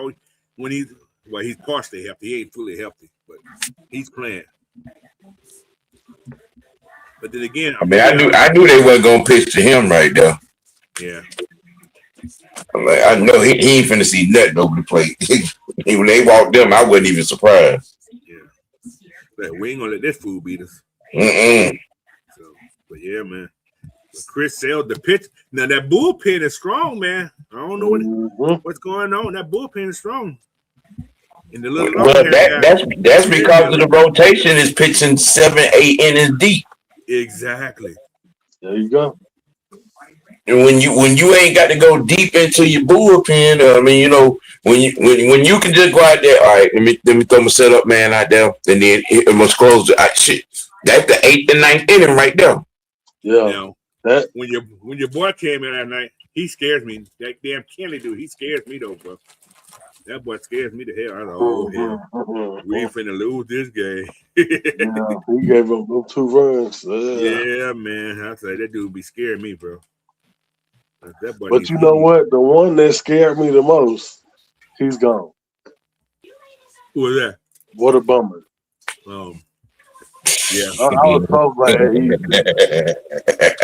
S2: when he's partially healthy. He ain't fully healthy, but he's playing. But then again,
S5: I knew they wasn't gonna pitch to him right there.
S2: Yeah.
S5: I'm like, I know he ain't finna see nothing over the plate. When they walked them, I wasn't even surprised.
S2: Yeah. But we ain't gonna let this fool beat us. So, but yeah, man. But Chris Sale, the pitch. Now that bullpen is strong, man. I don't know what's going on. That bullpen is strong. And the little
S5: that's because of the rotation is pitching 7-8 innings deep.
S2: Exactly.
S3: There you go.
S5: And when you ain't got to go deep into your bullpen, I mean, you know, when you can just go out there, all right, let me throw my setup man out there, and then it must close. Shit, that's the 8th and 9th inning right there.
S3: Yeah.
S2: You know, when your boy came in that night, he scares me. That damn Kenley dude, he scares me though, bro. That boy scares me to hell. I know, hell, we ain't finna lose this game.
S3: Yeah, he gave up them 2 runs.
S2: Yeah, man. I say that dude be scaring me, bro.
S3: But you know what? The one that scared me the most, he's gone.
S2: Who was that?
S3: What a bummer.
S2: Yeah.
S3: I was so glad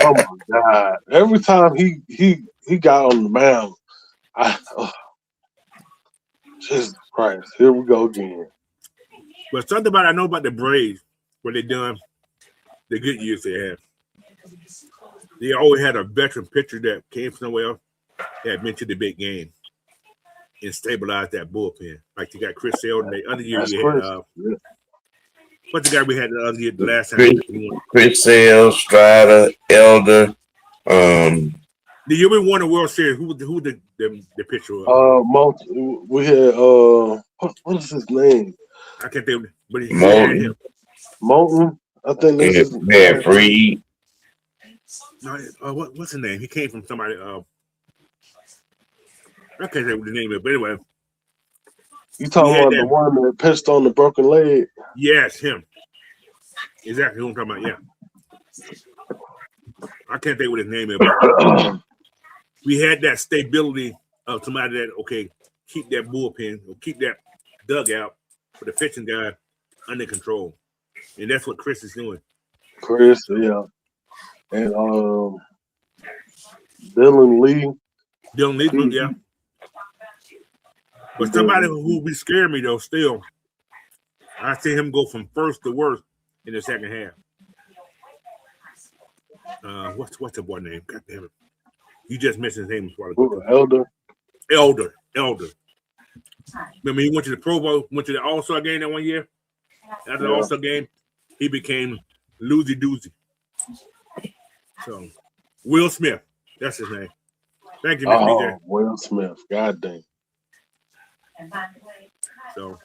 S3: oh my God. Every time he got on the mound, Jesus Christ, here we go again.
S2: But something I know about the Braves, what they done, the good years they had. They always had a veteran pitcher that came from somewhere else that been to the big game and stabilized that bullpen. Like you got Chris Sale, and the other year you had what's the guy we had the other year, the last time?
S5: Chris Sale, Strider, Elder.
S2: The year we won the World Series, who the pitcher was?
S3: We had what is his name?
S2: I can't think of it, but he
S5: had
S2: him.
S3: Moulton. I think that's his name.
S5: Yeah, Freed.
S2: No, what's his name? He came from somebody. I can't say what the name is, but anyway.
S3: You talking
S2: had
S3: about the
S2: that-
S3: one that pissed on the broken leg?
S2: Yes, him. Exactly who I'm talking about. Yeah. I can't think what his name is, but we had that stability of somebody that, okay, keep that bullpen or keep that dugout for the pitching guy under control. And that's what Chris is doing.
S3: Chris, yeah. And Dylan Lee.
S2: Dylan Lee, yeah. But somebody who be scaring me, though, still, I see him go from first to worst in the second half. What's the boy name? God damn it. You just mentioned his name before. Elder. Remember, he went to the Pro Bowl, went to the All-Star game that one year? After the All-Star game, he became Losey-Doozy. So, Will Smith. That's his name. Thank you, Mr. BJ.
S3: Will Smith. God damn.
S2: So,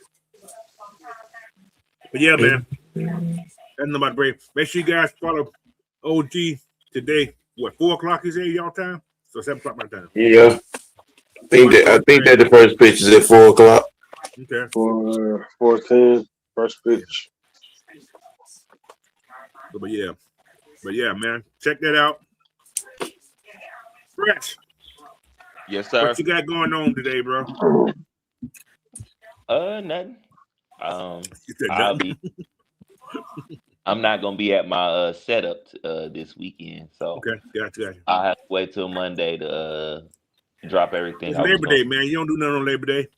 S2: but yeah, man. That's not my break. Make sure you guys follow OG today. What, 4 o'clock is y'all time? So 7 o'clock my time.
S5: Yeah. I think that the first pitch is at 4 o'clock.
S2: Okay.
S3: 4:10, first pitch.
S2: But yeah, man. Check that out. Fresh.
S4: Yes, sir.
S2: What you got going on today, bro?
S4: Nothing.
S2: You said nothing.
S4: I'm not gonna be at my setup this weekend, so
S2: Okay, gotcha.
S4: I'll have to wait till Monday to drop everything.
S2: It's Labor Day, man. You don't do nothing on Labor Day.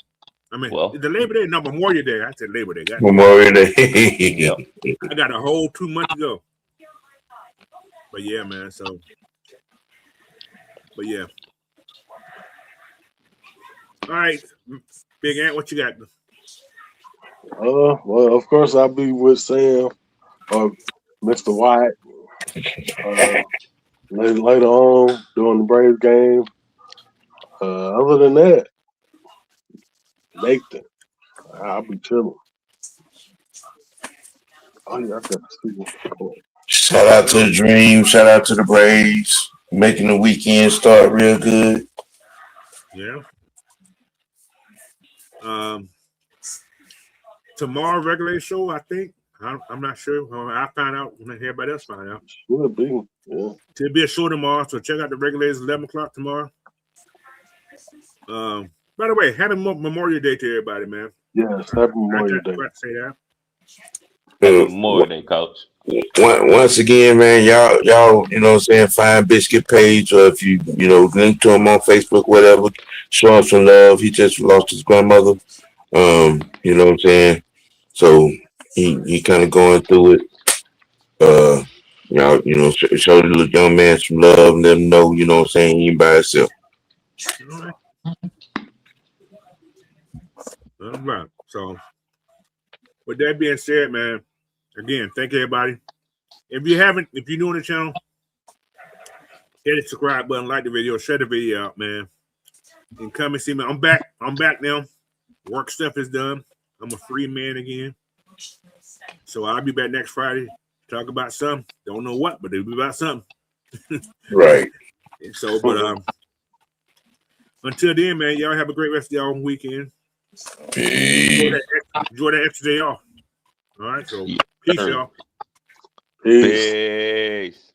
S2: I mean,
S4: Well,
S2: it's the Labor Day, no, Memorial Day. I said Labor Day.
S5: Memorial Day.
S4: Yep.
S2: I got a whole 2 months to go. But yeah, man. So, but yeah. All right, Big Ant, what you got?
S3: Well, of course, I'll be with Sam or Mr. White later on during the Braves game. Other than that, Nathan, I'll be chilling. Oh, yeah, I got to see.
S5: Shout out to the Dream. Shout out to the Braves. Making the weekend start real good.
S2: Yeah. Tomorrow, regular show, I think. I'm not sure. I'll find out when everybody else find out.
S3: Should be. Yeah.
S2: It'll be a show tomorrow, so check out the regulars 11 o'clock tomorrow. By the way, happy Memorial Day to everybody, man.
S3: Yes, happy Memorial Day.
S2: Say that.
S4: Memorial Day, Coach.
S5: Once again, man, y'all, you know what I'm saying, find Biscuit page, or if you link to him on Facebook, whatever, show him some love. He just lost his grandmother. You know what I'm saying? So he kind of going through it. Show the little young man some love and let him know, you know what I'm saying, he ain't by himself.
S2: All right. So, with that being said, man, again, thank everybody. If you're new on the channel, hit the subscribe button, like the video, share the video out, man. And come and see me. I'm back now. Work stuff is done. I'm a free man again. So I'll be back next Friday to talk about something. Don't know what, but it'll be about something.
S5: Right.
S2: So, but until then, man, y'all have a great rest of y'all weekend. Enjoy that extra day off. All right, so peace, y'all.
S3: Peace.
S4: Peace.